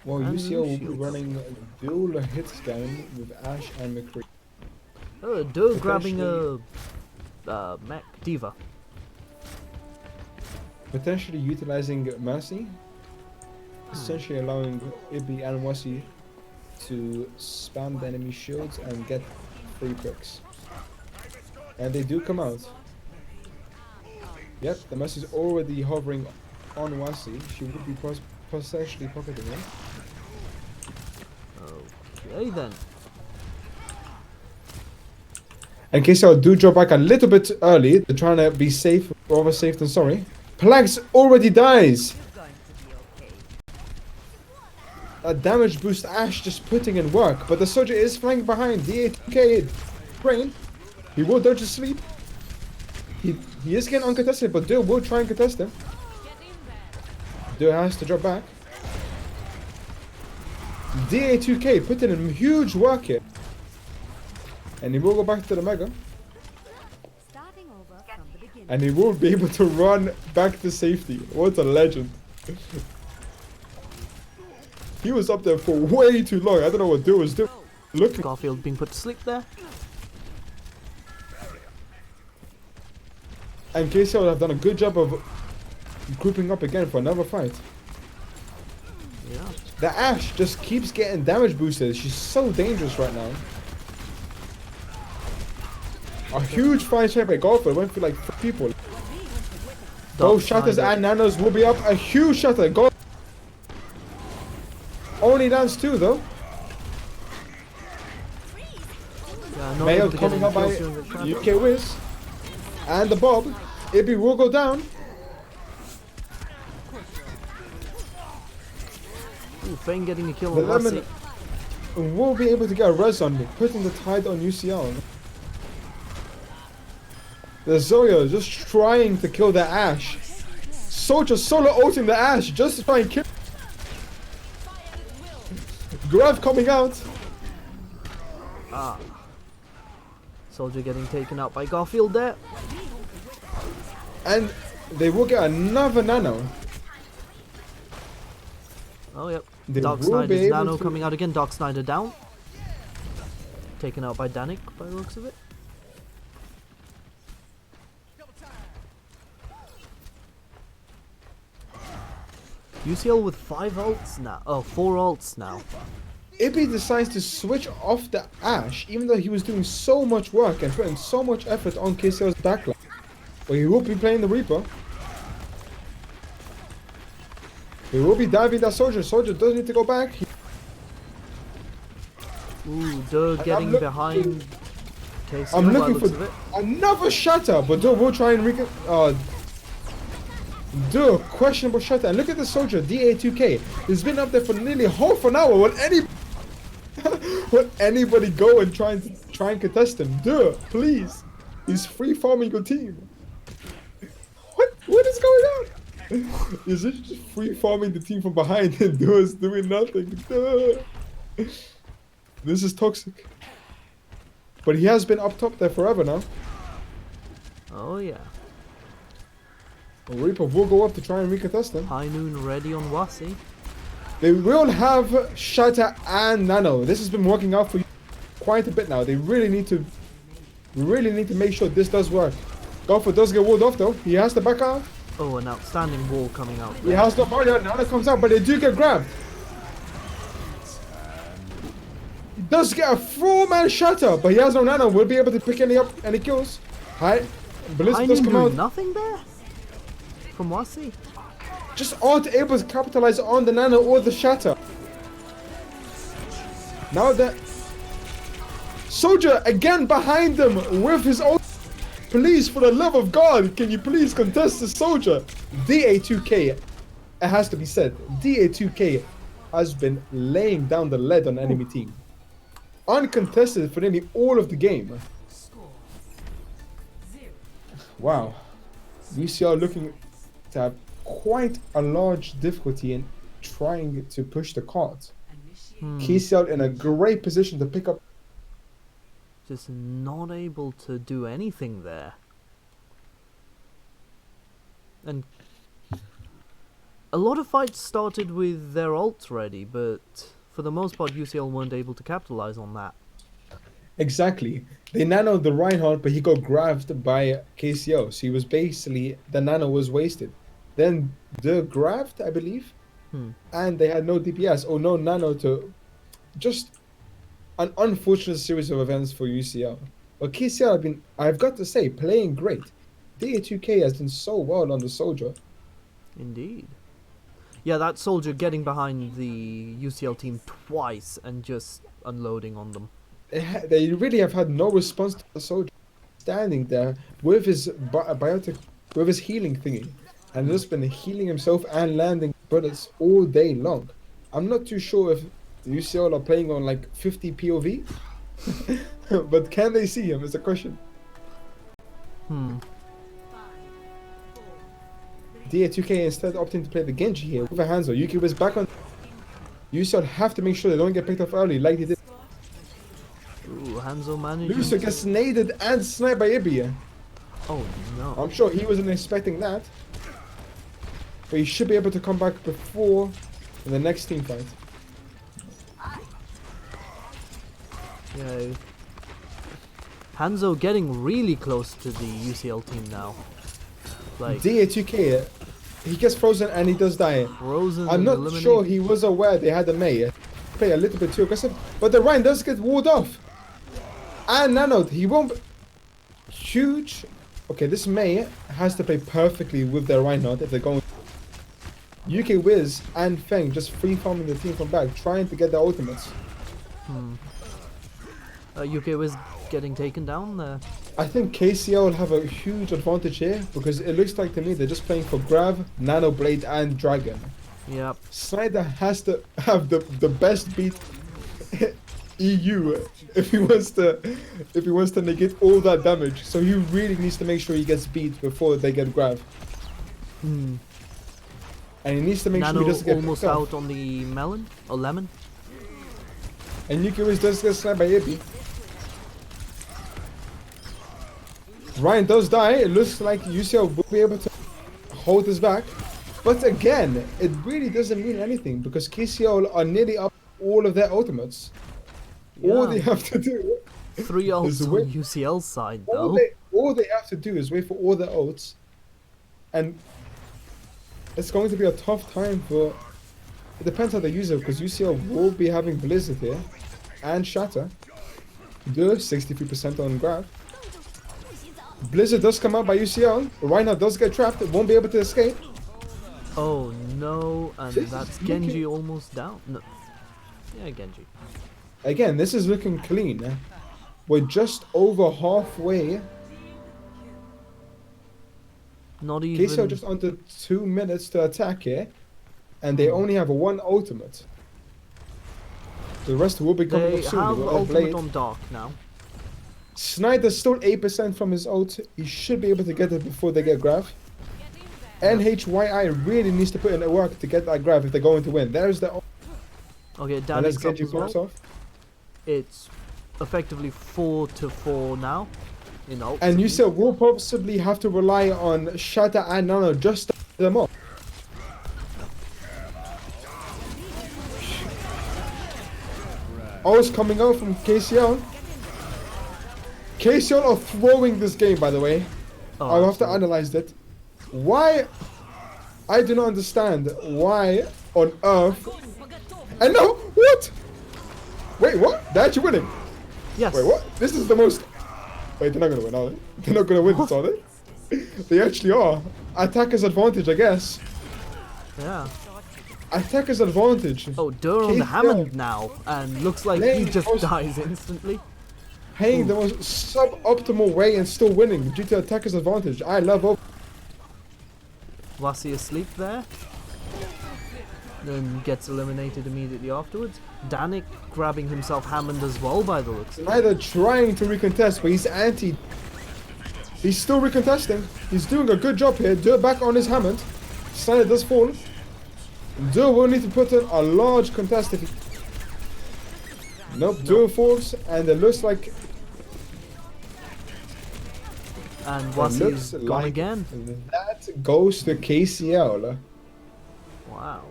Well, And UCL will be Shield. running dual hit scan with Ash and McCree. Oh, do grabbing a mech diva. Potentially utilizing Mercy, essentially allowing Ibi and Wasi to spam the enemy shields and get free picks. And they do come out. Yep, the Mercy is already hovering on Wasi. She would be potentially pocketing him. Okay then. And KCL do drop back a little bit early. They're trying to be safe, rather safe than sorry. Plagues already dies. A damage boost Ash just putting in work, but the soldier is flying behind. DA2K brain. He will dodge his sleep. He is getting uncontested, but Dur will try and contest him. Dur has to drop back. DA2K putting in huge work here. And he will go back to the Mega. And he will be able to run back to safety. What a legend. He was up there for way too long. I don't know what Dur was doing. Look. Garfield being put to sleep there. And KCL have done a good job of grouping up again for another fight. Yeah. The Ashe just keeps getting damage boosted. She's so dangerous right now. A huge fight by Golfer. Went for like 3 people. Both Shatters and Nanos will be up. A huge Shatter. Golf only lands 2 though. Yeah, not Mayo able to get coming any up by kills during the shadow. UK Wiz. And the Bob. Ibby will go down. Ooh, Fane getting a kill The on Lemon Varsity. will be able to get a res on me, putting the tide on UCL. The Zoya just trying to kill the Ashe. Soldier solo ulting the Ashe just to try and kill. Grav coming out. Ah. Soldier getting taken out by Garfield there. And they will get another Nano. Oh, yep. They Dark will be Snider's able Nano to- coming out again. Dark Snider down. Taken out by Danik by the looks of it. UCL with 5 ults now. Oh, 4 ults now. Ibby decides to switch off the Ashe, even though he was doing so much work and putting so much effort on KCL's backline. But he will be playing the Reaper. He will be diving that Soldier. Soldier does need to go back. Ooh, Duh getting behind KCL I'm by the looking looks for of it. another Shatter, but Duh will try and Duh, questionable Shatter. And look at the Soldier, DA2K. He's been up there for nearly half an hour. Will anybody go and try and contest him? Duh, please. He's free farming your team. What is going on? He's just free farming the team from behind and Duh is doing nothing. Duh. This is toxic. But he has been up top there forever now. Oh yeah. Reaper will go up to try and recontest him. High Noon ready on Wasi. They will have Shatter and Nano. This has been working out for you quite a bit now. They really need to make sure this does work. Golfer does get walled off though. He has to back out. Oh, an outstanding wall coming out He there. has no barrier. Nano comes out, but they do get grabbed. He does get a 4-man Shatter, but he has no Nano. Will be able to pick any kills. Hi. Blitz High does Noon come doing out. nothing there? From Wasi? Just aren't able to capitalize on the Nano or the Shatter. Now that Soldier again behind them with his own. Please, for the love of God, can you please contest the Soldier? DA2K, it has to be said, DA2K has been laying down the lead on enemy team. Uncontested for nearly all of the game. Score 0. Wow. UCL looking to have quite a large difficulty in trying to push the cart. KCL in a great position to pick up. Just not able to do anything there. And a lot of fights started with their ults ready, but for the most part UCL weren't able to capitalize on that. Exactly. They nanoed the Reinhardt, but he got grabbed by KCL. So he was basically, the nano was wasted. Then the grabbed, I believe. And they had no DPS or no nano to. Just an unfortunate series of events for UCL. But KCL have been, I've got to say, playing great. DA2K has done so well on the Soldier. Indeed. Yeah, that Soldier getting behind the UCL team twice and just unloading on them. They really have had no response to the Soldier. Standing there with his biotic, with his healing thingy. And just been healing himself and landing bullets all day long. I'm not too sure if UCL are playing on like 50 POV. But can they see him is the question. DA2K instead opting to play the Genji here with a Hanzo. Yuki was back on. UCL have to make sure they don't get picked off early like they did. Ooh, Hanzo managing. Lucio gets naded and sniped by Ibia. Oh no. I'm sure he wasn't expecting that. But he should be able to come back before the next team fight. Yeah. Hanzo getting really close to the UCL team now. Like DA2K, he gets frozen and he does die. frozen. I'm and not eliminated. sure he was aware they had a Mei. Play a little bit too aggressive, but the Ryan does get walled off. And Nano, he won't. Huge. Okay, this Mei has to play perfectly with their Reinhardt if they're going. UK Wiz and Feng just free farming the team from back, trying to get their ultimates. UK was getting taken down there. I think KCL will have a huge advantage here because it looks like to me they're just playing for Grav, Nano Blade, and Dragon. Yep. Snyder has to have the best beat EU if he wants to negate all that damage. So he really needs to make sure he gets beat before they get Grav. And he needs to make Nano sure he doesn't get almost picked off. out on the melon or lemon. And Yuki Wiz does get sniped by Ippy. Ryan does die. It looks like UCL will be able to hold this back. But again, it really doesn't mean anything because KCL are nearly up all of their ultimates. All they have to do 3 ults is on win. UCL side All though. they have to do is wait for all their ults. And it's going to be a tough time for... It depends how they use it because UCL will be having Blizzard here. And Shatter. Do 63% on Grab. Blizzard does come out by UCL. Reinhardt does get trapped. It won't be able to escape. Oh no, and This that's is looking- Genji almost down. No. Yeah, Genji. Again, this is looking clean. We're just over halfway. Not even. KCL just under 2 minutes to attack here. And they only have one ultimate. The rest will be coming They up soon. have They will have ultimate Blade. on Dark now. Snyder's still 8% from his ult. He should be able to get it before they get Grav. NHYI really needs to put in the work to get that Grav if they're going to win. There's the ult. Okay, Unless Danik's up Genji as well. pops off. It's effectively 4-4 now. In ult. And UCL will possibly have to rely on Shatter and Nano just to get them off. Ults coming out from KCL. KCL are throwing this game, by the way. Oh, I'll have to absolutely. analyze that. Why? I do not understand why on earth. And no, what? Wait, what? They're actually winning. Yes. Wait, what? This is the most. Wait, they're not gonna win, are they? They're not gonna win this, are they? They actually are. Attacker's advantage, I guess. Yeah. Attacker's advantage. Oh, Dur on the KCL Hammond now, and looks like he Playing just most- dies instantly. Playing the most suboptimal way and still winning due to attacker's advantage. I love up. Vasi asleep there. Then gets eliminated immediately afterwards. Danik grabbing himself Hammond as well by the looks. Neither trying to recontest, but he's anti. He's still recontesting. He's doing a good job here. Dur back on his Hammond. Snyder does fall. Dur will need to put in a large contest if he... Nope, Dur falls, and it looks like... And it Vasi looks is gone like again. That goes to KCL. Wow.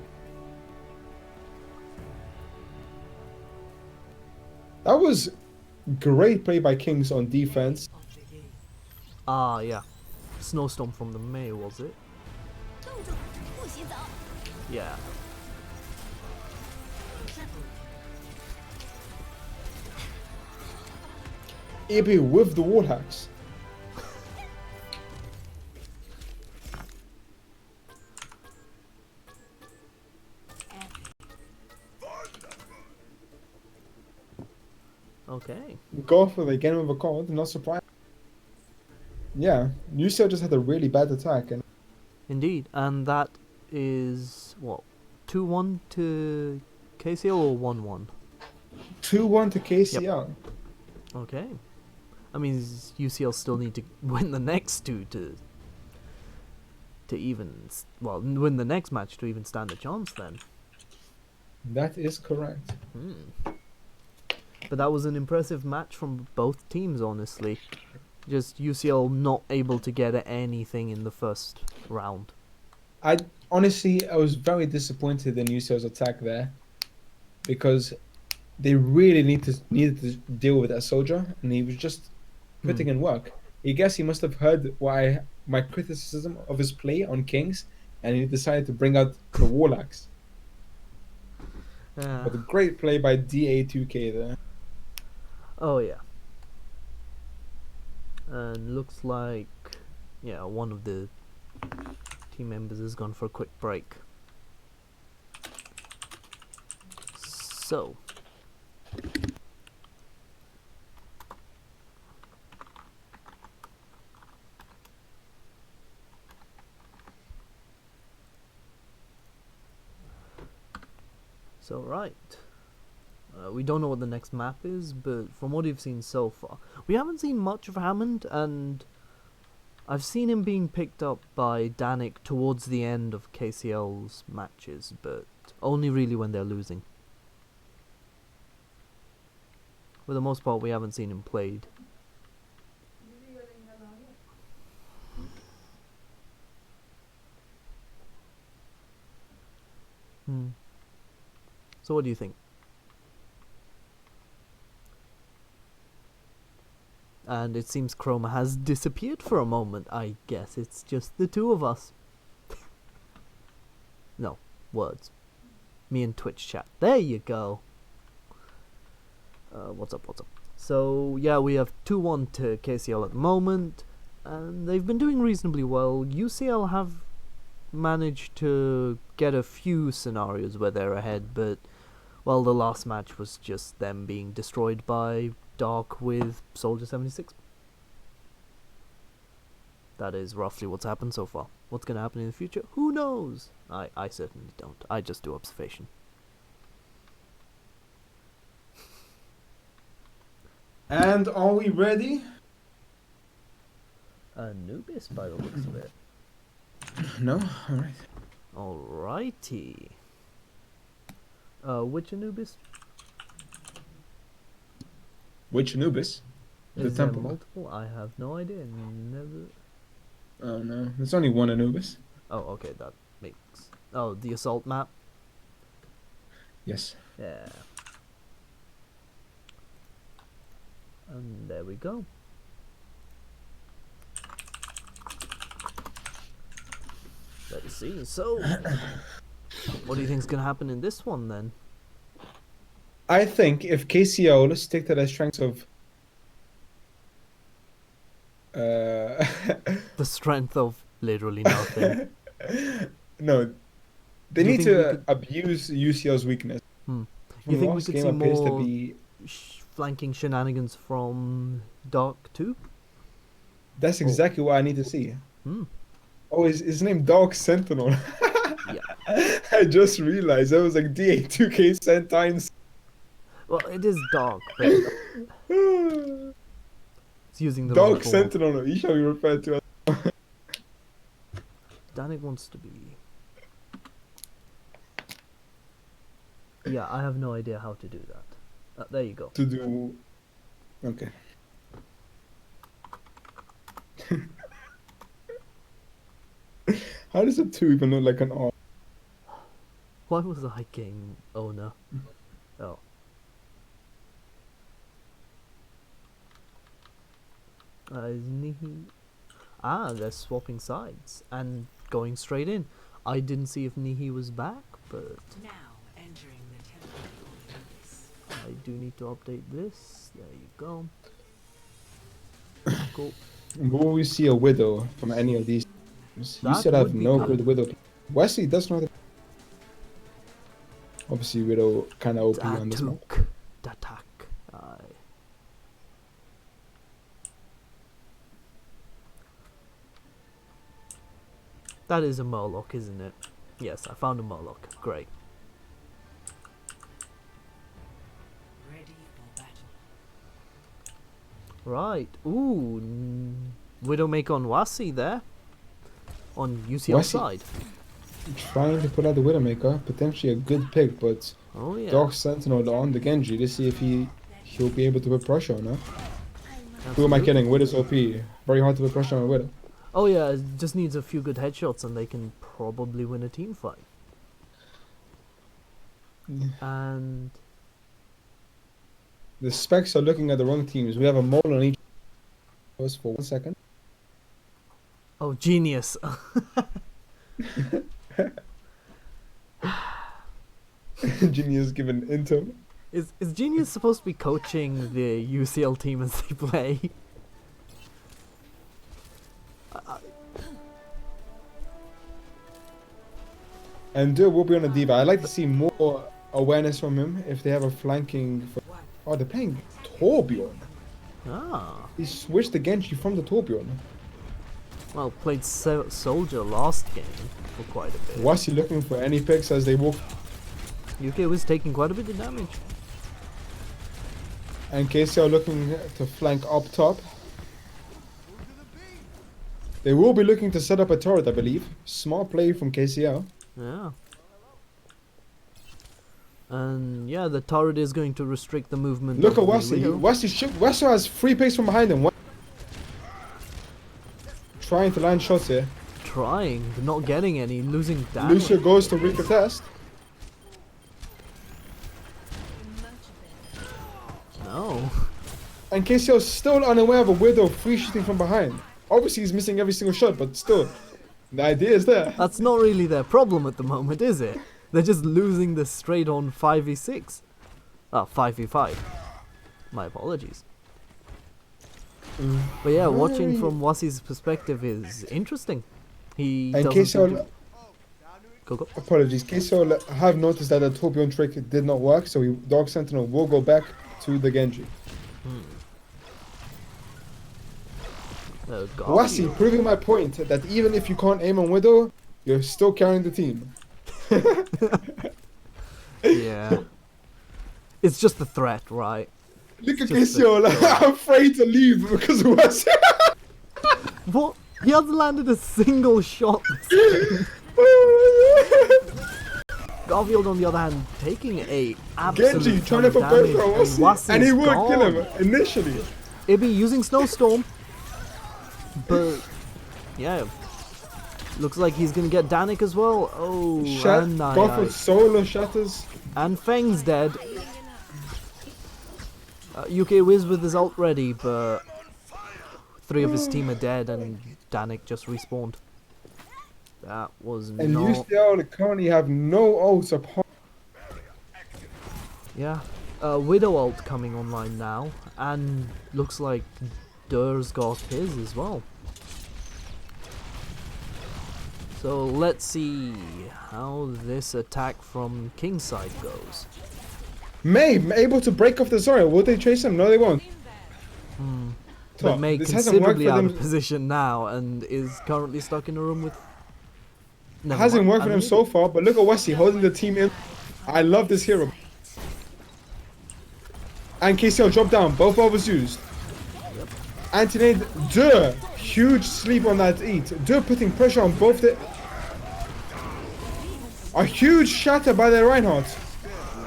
That was great play by Kings on defense. Ah, yeah. Snowstorm from the May, was it? Yeah. AB with the wall hacks. Okay. Go for the again with a card, not surprised. Yeah, UCL just had a really bad attack, and Indeed. And that is, what, 2-1 to KCL or 1-1? 2-1 to KCL. Okay. I mean, UCL still need to win the next two to even, well, win the next match to even stand a chance then. That is correct. But that was an impressive match from both teams, honestly. Just UCL not able to get anything in the first round. I was very disappointed in UCL's attack there because they really needed to deal with that soldier, and he was just putting in work. he guess he must have heard my criticism of his play on Kings, and he decided to bring out the Warlocks. Yeah. But a great play by DA2K there. Oh yeah. And looks like, yeah, one of the team members has gone for a quick break. So. So right. We don't know what the next map is, but from what we've seen so far, we haven't seen much of Hammond, and I've seen him being picked up by Danik towards the end of KCL's matches, but only really when they're losing. For the most part, we haven't seen him played. So what do you think? And it seems Chroma has disappeared for a moment. I guess it's just the two of us. No, words. Me and Twitch chat. There you go. What's up? So, yeah, we have 2-1 to KCL at the moment. And they've been doing reasonably well. UCL have managed to get a few scenarios where they're ahead, but, well, the last match was just them being destroyed by Dark with Soldier 76. That is roughly what's happened so far. What's going to happen in the future? Who knows? I certainly don't. I just do observation. And are we ready? Anubis by the looks of it. No? Alright. Alrighty. Which Anubis? Which Anubis? The Is there temple. multiple? I have no idea. Never. Oh no, there's only one Anubis. Oh, okay, that makes. Oh, the assault map. Yes. Yeah. And there we go. Let's see. So, what do you think's gonna happen in this one then? I think if KCL stick to their strengths of The strength of literally nothing. no, they Do you need think we to could- abuse UCL's weakness. You From think we last could game see appears to more be flanking shenanigans from Dark too? that's exactly what I need to see. Hmm. Oh, is his name Dark Sentinel? Yeah. I just realized that was like DA2K cent times. Well, it is Dark, but it's using the wrong Dark form. Sentinel, he shall be referred to as. Danik wants to be. Yeah, I have no idea how to do that. There you go. To do. Okay. How does a 2 even look like an R? Why was I king owner? Oh. Is Nihi? Ah, they're swapping sides and going straight in. I didn't see if Nihi was back, but Now entering the temple of Anubis. I do need to update this. There you go. Cool. Will we see a Widow from any of these teams? You That should have would be no good. good Widow. Wesley does not. Obviously, Widow kind of OP on this map. Datuk. Datak. Aye. That is a Murloc, isn't it? Yes, I found a Murloc. Great. Ready for battle. Right. Ooh. Widowmaker on Wasi there. On UCL Wasi. side. Trying to put out the Widowmaker, potentially a good pick, but Oh yeah. Dark Sentinel on the Genji to see if he'll be able to put pressure on her. Who am I Absolutely. kidding? Widow's OP. Very hard to put pressure on a Widow. Oh yeah, it just needs a few good headshots and they can probably win a team fight. And The specs are looking at the wrong teams. We have a mole on each. Pause for 1 second. Oh, genius. Genius given intel. Is Genius supposed to be coaching the UCL team as they play? And Dur will be on a diva. I'd like to see more awareness from him if they have a flanking. Oh, they're playing Torbjorn. Ah. He switched the Genji from the Torbjorn. Well, played Soldier last game for quite a bit. Was he looking for any picks as they walk? UK was taking quite a bit of damage. And KCL looking to flank up top. They will be looking to set up a turret, I believe. Smart play from KCL. Yeah. And yeah, the turret is going to restrict the movement. Look of at the Wesley. Widow. Wesley has 3 picks from behind him. Trying to land shots here. Trying, but not getting any, losing damage. Lucia goes to recontest. No. And KCL still unaware of a Widow free shooting from behind. Obviously he's missing every single shot, but still. The idea is there. That's not really their problem at the moment, is it? They're just losing this straight on 5v6. 5v5. My apologies. But yeah, watching from Wasi's perspective is interesting. He And doesn't seem KCL, to- Go. apologies, KCL have noticed that the Torbjorn trick did not work, so Dark Sentinel will go back to the Genji. Wasi, Garfield. proving my point that even if you can't aim on Widow, you're still carrying the team. Yeah. It's just the threat, right? Look at Just KCL, I'm afraid to leave because of Wasi. What? He hasn't landed a single shot this game. Garfield, on the other hand, taking a absolute Genji ton trying to of put damage, pressure on and Wasi, Wasi and he is would kill him gone. initially. Ibby using Snowstorm, but yeah, looks like he's gonna get Danik as well. Oh, and Garfield solo shatters. and Feng's dead. UK Wiz with his ult ready, but 3 of his team are dead, and Danik just respawned. That was And not. UCL currently have no ults upon. Yeah, Widow ult coming online now, and looks like Dur's got his as well. So let's see how this attack from Kingside goes. May able to break off the Zarya. Will they chase him? No, they won't. But Top. May This hasn't worked considerably for out them. of position now and is currently stuck in a room with. Never Hasn't mind, worked for them Amid. so far, but look at Wesley holding the team in. I love this hero. And KCL dropped down, both overs used. Anthony, Dur, huge sleep on that eat. Dur putting pressure on both the. A huge shatter by the Reinhardt.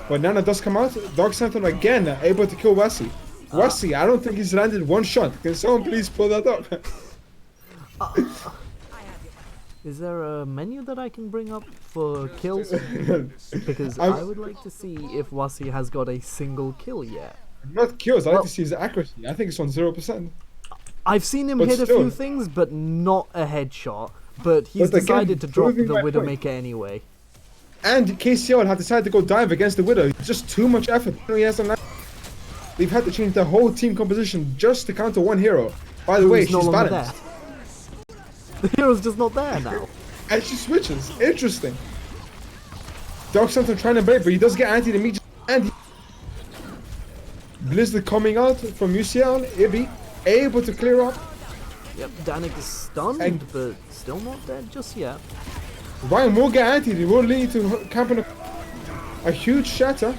But Nana does come out. Dark Sentinel again able to kill Wesley. Wesley, I don't think he's landed one shot. Can someone please pull that up? Is there a menu that I can bring up for kills? Because I'm- I would like to see if Wasi has got a single kill yet. Not kills, I like Well- to see his accuracy. I think it's on 0%. I've seen him But hit a still. few things, but not a headshot. But he's But again, decided to drop proving the my point. Widowmaker anyway. And KCL have decided to go dive against the Widow. Just too much effort. He hasn't landed. They've had to change the whole team composition just to counter one hero. By the way, Who's no she's longer balanced. there. The hero's just not there now. And she switches. Interesting. Dark Sentinel trying to bait, but he does get anti immediately. And he... Blizzard coming out from UCL. Ibby able to clear up. Yep, Danik is stunned, And- but still not dead just yet. Ryan will get anti. He will lead to camp on a huge shatter.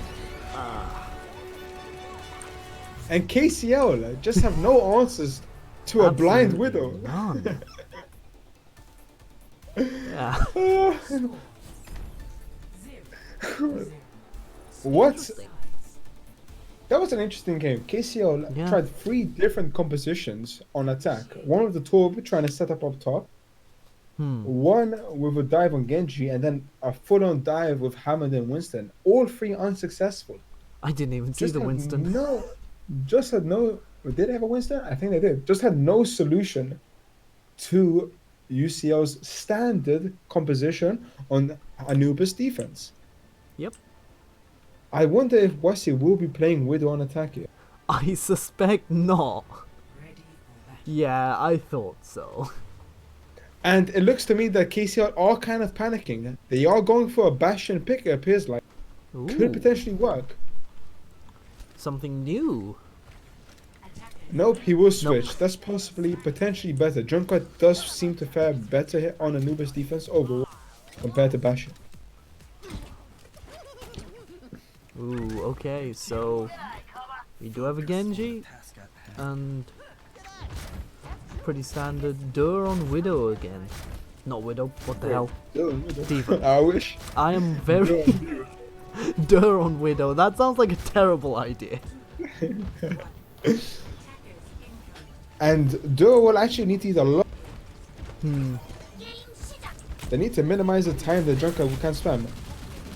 And KCL just have no answers to a blind Absolutely Widow. None. Yeah. What? That was an interesting game. KCL Yeah. tried 3 different compositions on attack. One with the Torb trying to set up top. One with a dive on Genji, and then a full-on dive with Hammond and Winston. All 3 unsuccessful. I didn't even see Just the had Winston. Just had no Did they have a Winston? I think they did. Just had no solution to UCL's standard composition on Anubis defense. Yep. I wonder if Wasi will be playing Widow on attack here. I suspect not. Ready for battle. Yeah, I thought so. And it looks to me that KCL are kind of panicking. They are going for a Bastion pick, it appears like. Ooh, Could potentially work. something new. Nope, he will switch. That's possibly potentially better. Junkrat does seem to fare better here on Anubis defense overall compared to Bastion. Ooh, okay, so we do have a Genji and pretty standard Dur on Widow again. Not Widow, what the hell? Diva. I wish. I am very Dur on Widow. That sounds like a terrible idea. And Duo will actually need to eat a lot. Hmm. They need to minimize the time that Junkrat can spam.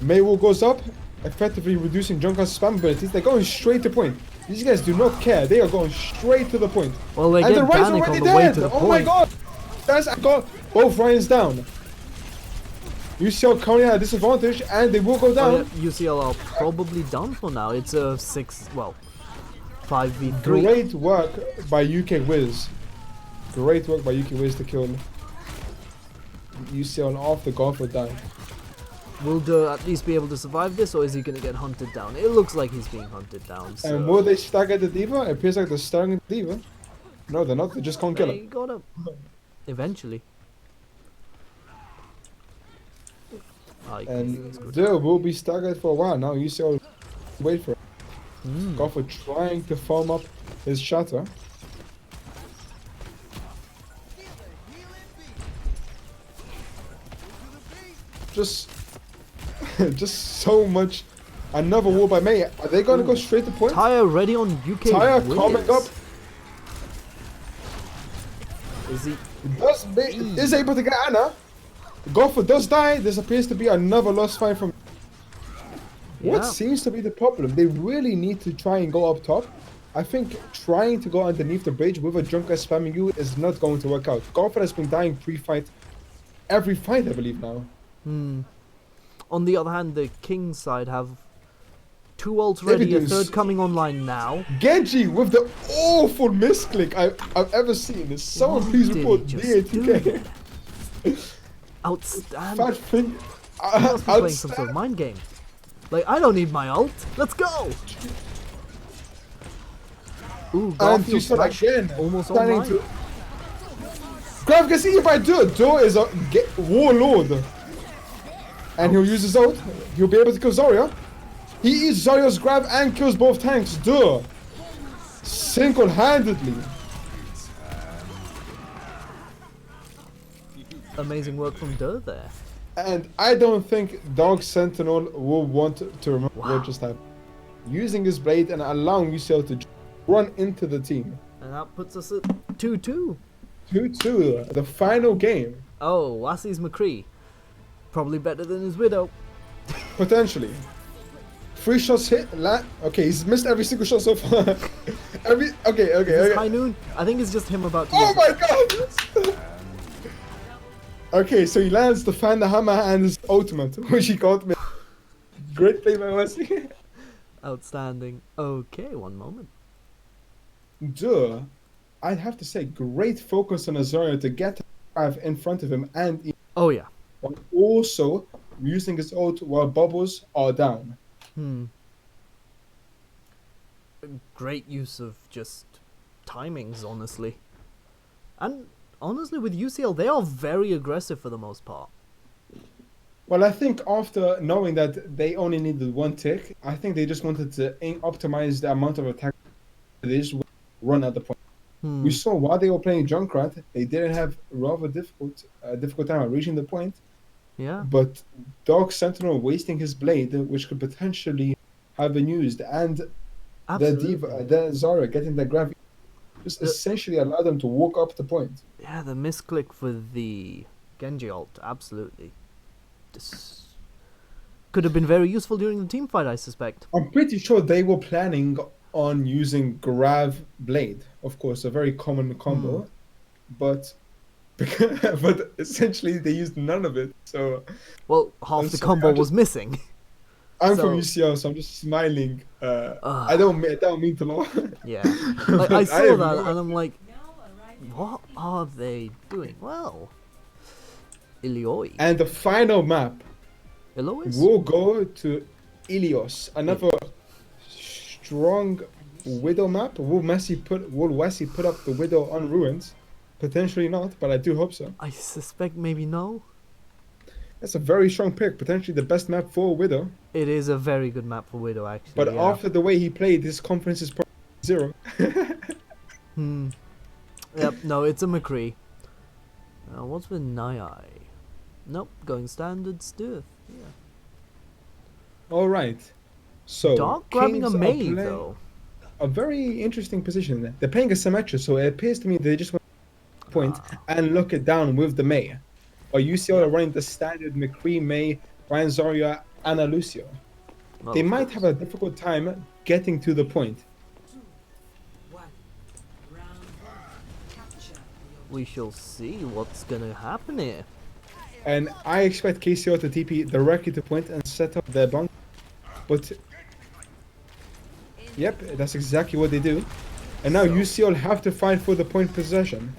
Maywool goes up, effectively reducing Junkrat's spam abilities. They're going straight to point. These guys do not care. They are going straight to the point. Well, they And get the Ryan's Danik already on the way dead! to the Oh point. my god! That's I got both Ryans down. UCL currently at a disadvantage and they will go down. Oh, yeah, UCL are probably done for now. It's a 5v3. Great work by UK Wiz. Great work by UK Wiz to kill UCL off the golf or die. Will Dur at least be able to survive this, or is he going to get hunted down? It looks like he's being hunted down. So And will they stagger the Diva? It appears like they're staggering the Diva. No, they're not. They just can't kill they him. got him. Eventually. Ah, he And he's good. Dur will be staggered for a while now. UCL wait for it. Mm. Golfer trying to foam up his shatter. Just so much. Another wall by May. Are they gonna go straight to point? Tyre ready on UK. Tyre Wiz. coming up. Is he? Is able to get Anna. Golfer does die. This appears to be another lost fight from. What Yeah. seems to be the problem? They really need to try and go up top. I think trying to go underneath the bridge with a Junker spamming you is not going to work out. Golfer has been dying pre-fight. Every fight, I believe now. Hmm. On the other hand, the King's side have two ults Maybe ready, a do third s- coming online now. Genji with the awful misclick I've ever seen. Is someone What please did he report just DATK? Outstanding. Fat thing. He must be playing some sort of mind game. Like, I don't need my ult. Let's go! Ooh, And Garfield you saw flash again. almost Planning online. to. Grav can see if I do it. Dur is a warlord. And he'll use his ult. He'll be able to kill Zarya. He eats Zarya's grab and kills both tanks. Dur. Single-handedly. Amazing work from Dur there. And I don't think Dog Sentinel will want to remember Wow. what just happened. Using his blade and allowing UCL to run into the team. And that puts us at 2-2. 2-2, the final game. Oh, Wassey's McCree. Probably better than his Widow. Potentially. 3 shots hit. Okay, he's missed every single shot so far. Okay. Is this Okay. High Noon? I think it's just him about to Oh use my god! Okay, so he lands to fan the hammer and his ultimate, which he can't miss. Great play by Wesley. Outstanding. Okay, one moment. Duh. I'd have to say, great focus on Azaria to get Trav in front of him and Oh yeah. while also using his ult while bubbles are down. Great use of just timings, honestly. And honestly, with UCL, they are very aggressive for the most part. Well, I think after knowing that they only needed 1 tick, I think they just wanted to optimize the amount of attack they just run at the point. We saw while they were playing Junkrat, they didn't have rather difficult time reaching the point. Yeah. But Dark Sentinel wasting his blade, which could potentially have been used, and Absolutely. the Zara getting the grab, just essentially allowed them to walk up the point. Yeah, the misclick for the Genji ult, absolutely. This could have been very useful during the team fight, I suspect. I'm pretty sure they were planning on using Grav Blade. Of course, a very common combo, but but essentially they used none of it. So Well, half I'm the sorry, combo was missing. I'm from So- UCL, so I'm just smiling. I Ugh. don't mean to laugh. Yeah. Like, I But saw have that no- and I'm like, what are they doing? Well, Ilioi. And the final map Ilois? will go to Ilios, another strong Widow map. Will Wessi put up the Widow on Ruins? Potentially not, but I do hope so. I suspect maybe no. That's a very strong pick, potentially the best map for Widow. It is a very good map for Widow, actually. But yeah. after the way he played, his confidence is probably 0. Hmm. Yep, no, it's a McCree. What's with Nai? Nope, going standard stiff. Yeah. All right. So Dark grabbing a Kings are May, playing though. a very interesting position. They're playing a Symmetra, so it appears to me they just want to point and lock it down with the May. Or UCL are running the standard McCree, May, Ryan Zoria, Ana Lucio. Well, They of might course. have a difficult time getting to the point. 1. Round 1. Capture the We shall see what's gonna happen here. And I expect KCL to TP directly to point and set up their bunk. But yep, that's exactly what they do. And now So- UCL have to fight for the point possession.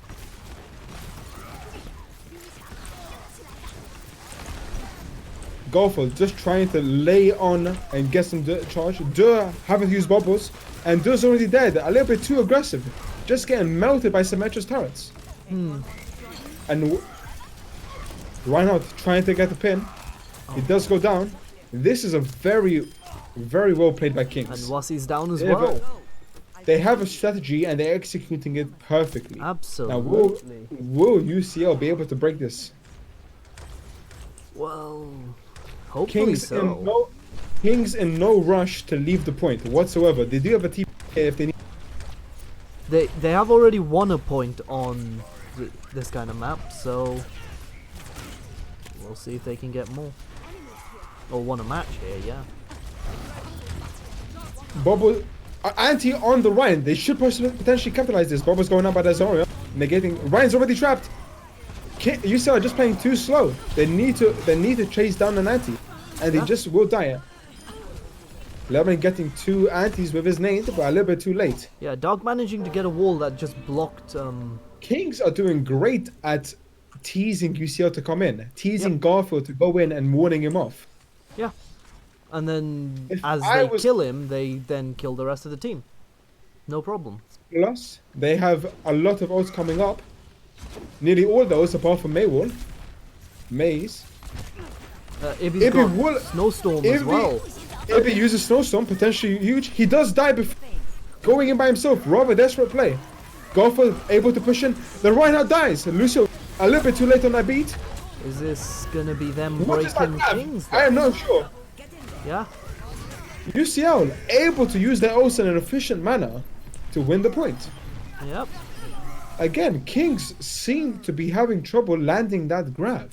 Golfer just trying to lay on and get some charge. Dur haven't used bubbles, and Dur's already dead. A little bit too aggressive, just getting melted by Symmetra's turrets. Hmm. And Reinhardt trying to get the pin. It does go down. This is a very, very well played by And Kings. Wassi's down as They have a- well. They have a strategy and they're executing it perfectly. Now, Absolutely. will UCL be able to break this? Well, hopefully so. Kings in no rush to leave the point whatsoever. They do have a TP if they need. They have already won a point on this kind of map, so we'll see if they can get more. Or won a match here, yeah. Bubble, anti on the Ryan. They should potentially capitalize this. Bubble's going up by the Zarya. Negating. Ryan's already trapped. UCL are just playing too slow. They need to chase down an anti, and they Yeah. just will die. Lemon getting 2 antis with his nade, but a little bit too late. Yeah, Dark managing to get a wall that just blocked. Kings are doing great at teasing UCL to come in, teasing Yep. Garfield to go in and warning him off. And then If as I they was- kill him, they then kill the rest of the team. No problem. Plus, they have a lot of ults coming up. Nearly all those apart from Maywall. Maze. Ibby's Ibby got will- Snowstorm as Ibby- well. If he uses Snowstorm, potentially huge. He does die before going in by himself. Rather desperate play. Garfield able to push in. The Reinhardt dies. Lucio a little bit too late on that beat. Is this gonna be them What is that breaking grab? Kings? I am then? not sure. Yeah. UCL able to use their ults in an efficient manner to win the point. Yep. Again, Kings seem to be having trouble landing that grab.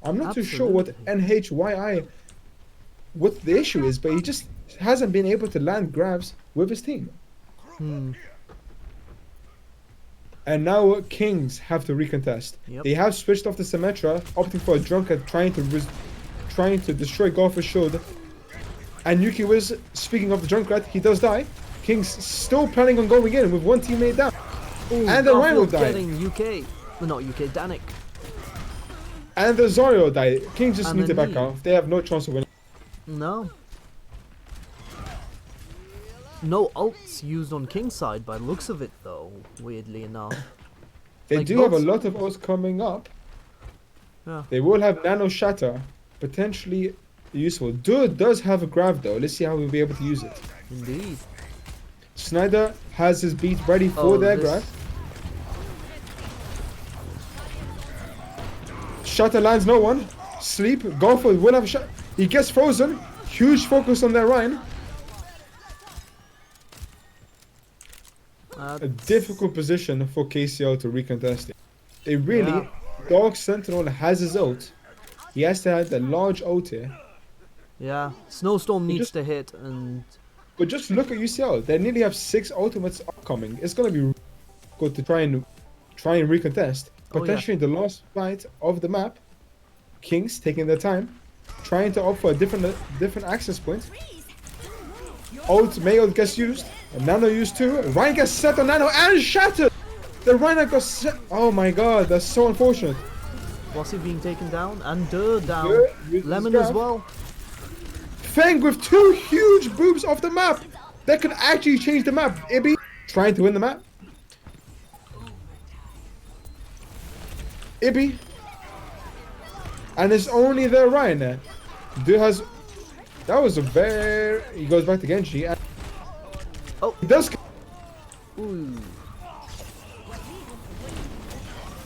I'm not too sure what NHYI, what the issue is, but he just hasn't been able to land grabs with his team. Hmm. And now Kings have to recontest. Yep. They have switched off the Symmetra, opting for a Drunkard, trying to destroy Golfer's shield. And Yuki Wiz, speaking of the Drunkard, he does die. Kings still planning on going in with one teammate down. Ooh, And the Rhino Garfield died. getting UK. Well, not UK, Danik. And the Zarya died. Kings just And need to the back knee. off. They have no chance of winning. No. No ults used on King's side by the looks of it, though, weirdly enough. They Like, do have a both- lot of us coming up. Yeah. They will have Nano Shatter, potentially useful. Dude does have a grab though. Let's see how we'll be able to use it. Indeed. Snyder has his beat ready for Oh, their this- grab. Shatter lands no one. Sleep. Golfer will have a shot. He gets frozen. Huge focus on their Ryan. A difficult position for KCL to recontest it. They really, Yeah. Dark Sentinel has his ult. He has to have a large ult here. Yeah. Snowstorm He needs just- to hit, and But just look at UCL. They nearly have 6 ultimates upcoming. It's gonna be good to try and recontest. Oh, yeah. Potentially the last fight of the map. Kings taking their time, trying to opt for a different access point. Ult gets used, and Nano used too. Ryan gets set on Nano and shattered. The Rhino got set. Oh my god, that's so unfortunate. Wassy being taken down, and Dur down. Uses Lemon grab. as well. Feng with 2 huge boobs off the map. That could actually change the map. Ibby trying to win the map. Ibby. And it's only the Ryan there. Dude has... That was a very... He goes back to Genji. And Oh. he does... Ooh.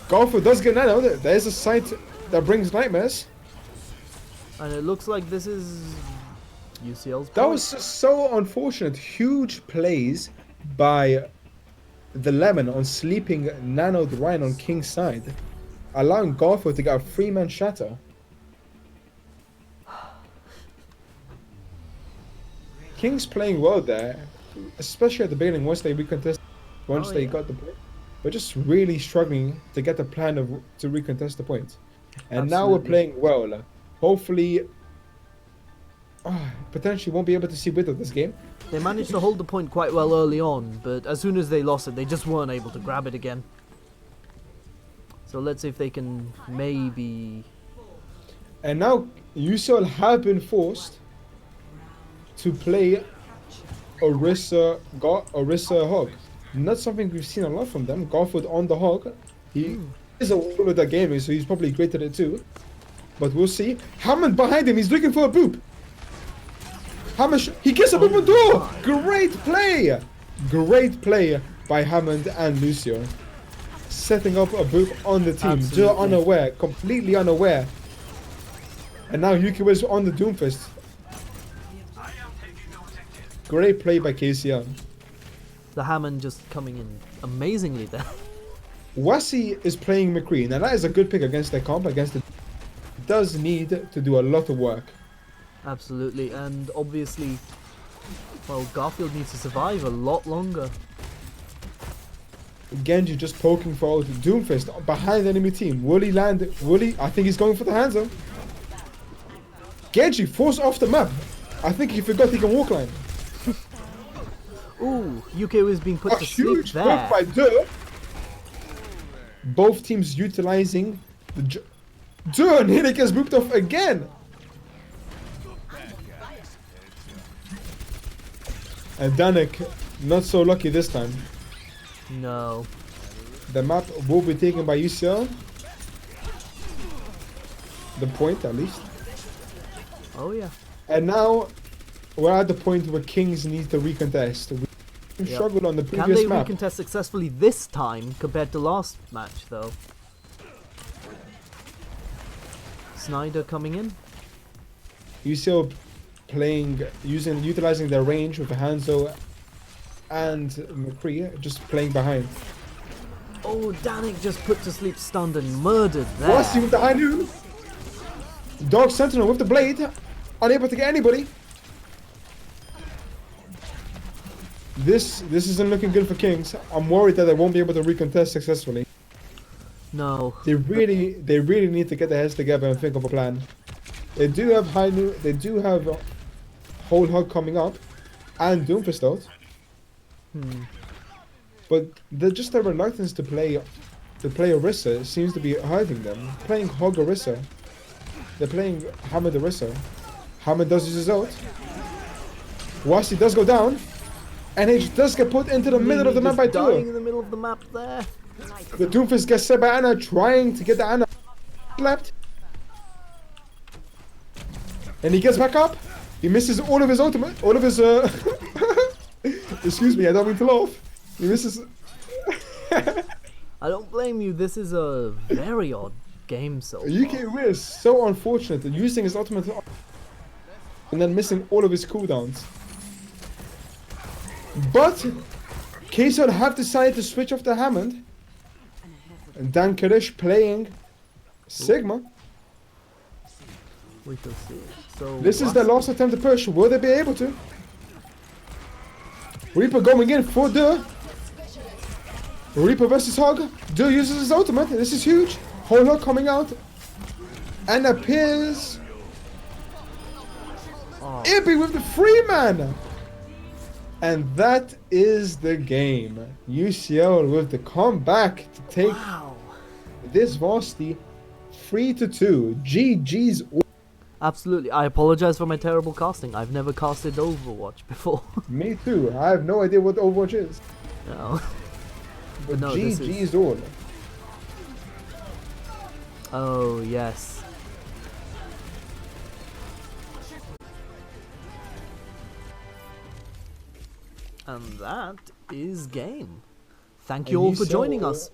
Golfer does get Nano. There's a sight that brings nightmares. And it looks like this is UCL's That point. was just so unfortunate. Huge plays by the Lemon on sleeping Nano the Ryan on King's side, allowing Golfer to get a 3-man shatter. King's playing well there, especially at the beginning once they recontest, once Oh, they yeah. got the point. But just really struggling to get the plan to recontest the point. And now we're Absolutely. playing well. Hopefully, potentially won't be able to see Widow this game. They managed to hold the point quite well early on, but as soon as they lost it, they just weren't able to grab it again. So let's see if they can maybe... And now UCL have been forced to play Orisa Hog. Not something we've seen a lot from them. Garfield on the Hog. He is a wall with that gaming, so he's probably great at it too. But we'll see. Hammond behind him, he's looking for a boop. Hammond, he gets a boop on door! Great play! Great play by Hammond and Lucio. Setting up a boop on the team. Just Absolutely. unaware, completely unaware. And now Yuki was on the Doomfist. Great play by KCL. The Hammond just coming in amazingly there. Wassy is playing McCree. Now that is a good pick against their comp, against the... Does need to do a lot of work. Absolutely, and obviously, well, Garfield needs to survive a lot longer. Genji just poking for out. Doomfist behind the enemy team. Will he land? Will he? I think he's going for the hands up. Genji forced off the map. I think he forgot he can walk line. Ooh, UK was being put A to sleep huge there. work by Dur. Both teams utilizing the... Dur nearly gets booped off again. And Danik, not so lucky this time. No. The map will be taken by UCL. The point, at least. Oh yeah. And now, we're at the point where Kings need to recontest. We Yep. struggled on the Can previous they map. recontest successfully this time compared to last match though? Snyder coming in. UCL playing, utilizing their range with Hanzo and McCree, just playing behind. Oh, Danik just put to sleep, stunned and murdered there. Wassy with the high noon. Dog Sentinel with the blade, unable to get anybody. This isn't looking good for Kings. I'm worried that they won't be able to recontest successfully. No. They really need to get their heads together and think of a plan. They do have high noon. They do have Whole Hog coming up, and Doomfist out. But just their reluctance to play Orisa seems to be hurting them. Playing Hog Orisa. They're playing Hamid Orisa. Hamid does use his ult. Wassy does go down. And he does get put into the middle of the map by Just dying Dur. in the middle of the map there. The Doomfist gets set by Anna, trying to get the Anna slapped. And he gets back up. He misses all of his ultimate, all of his excuse me, I don't mean to laugh. He misses. I don't blame you, this is a very odd game so far. UK Weir is so unfortunate at using his ultimate and then missing all of his cooldowns. But KCL have decided to switch off the Hammond. And Dan Karish playing Sigma. We shall see. So This is their last attempt to push. Will they be able to? Reaper going in for the Reaper versus Hog. Do uses his ultimate. This is huge. Holo coming out and appears. Oh. Ibby with the free man. And that is the game. UCL with the comeback to take this Varsity 3-2. GG's. Absolutely. I apologize for my terrible casting. I've never casted Overwatch before. Me too. I have no idea what Overwatch is. No. But no, this is- GG's all. Oh, yes. And that is game. Thank you all for joining us.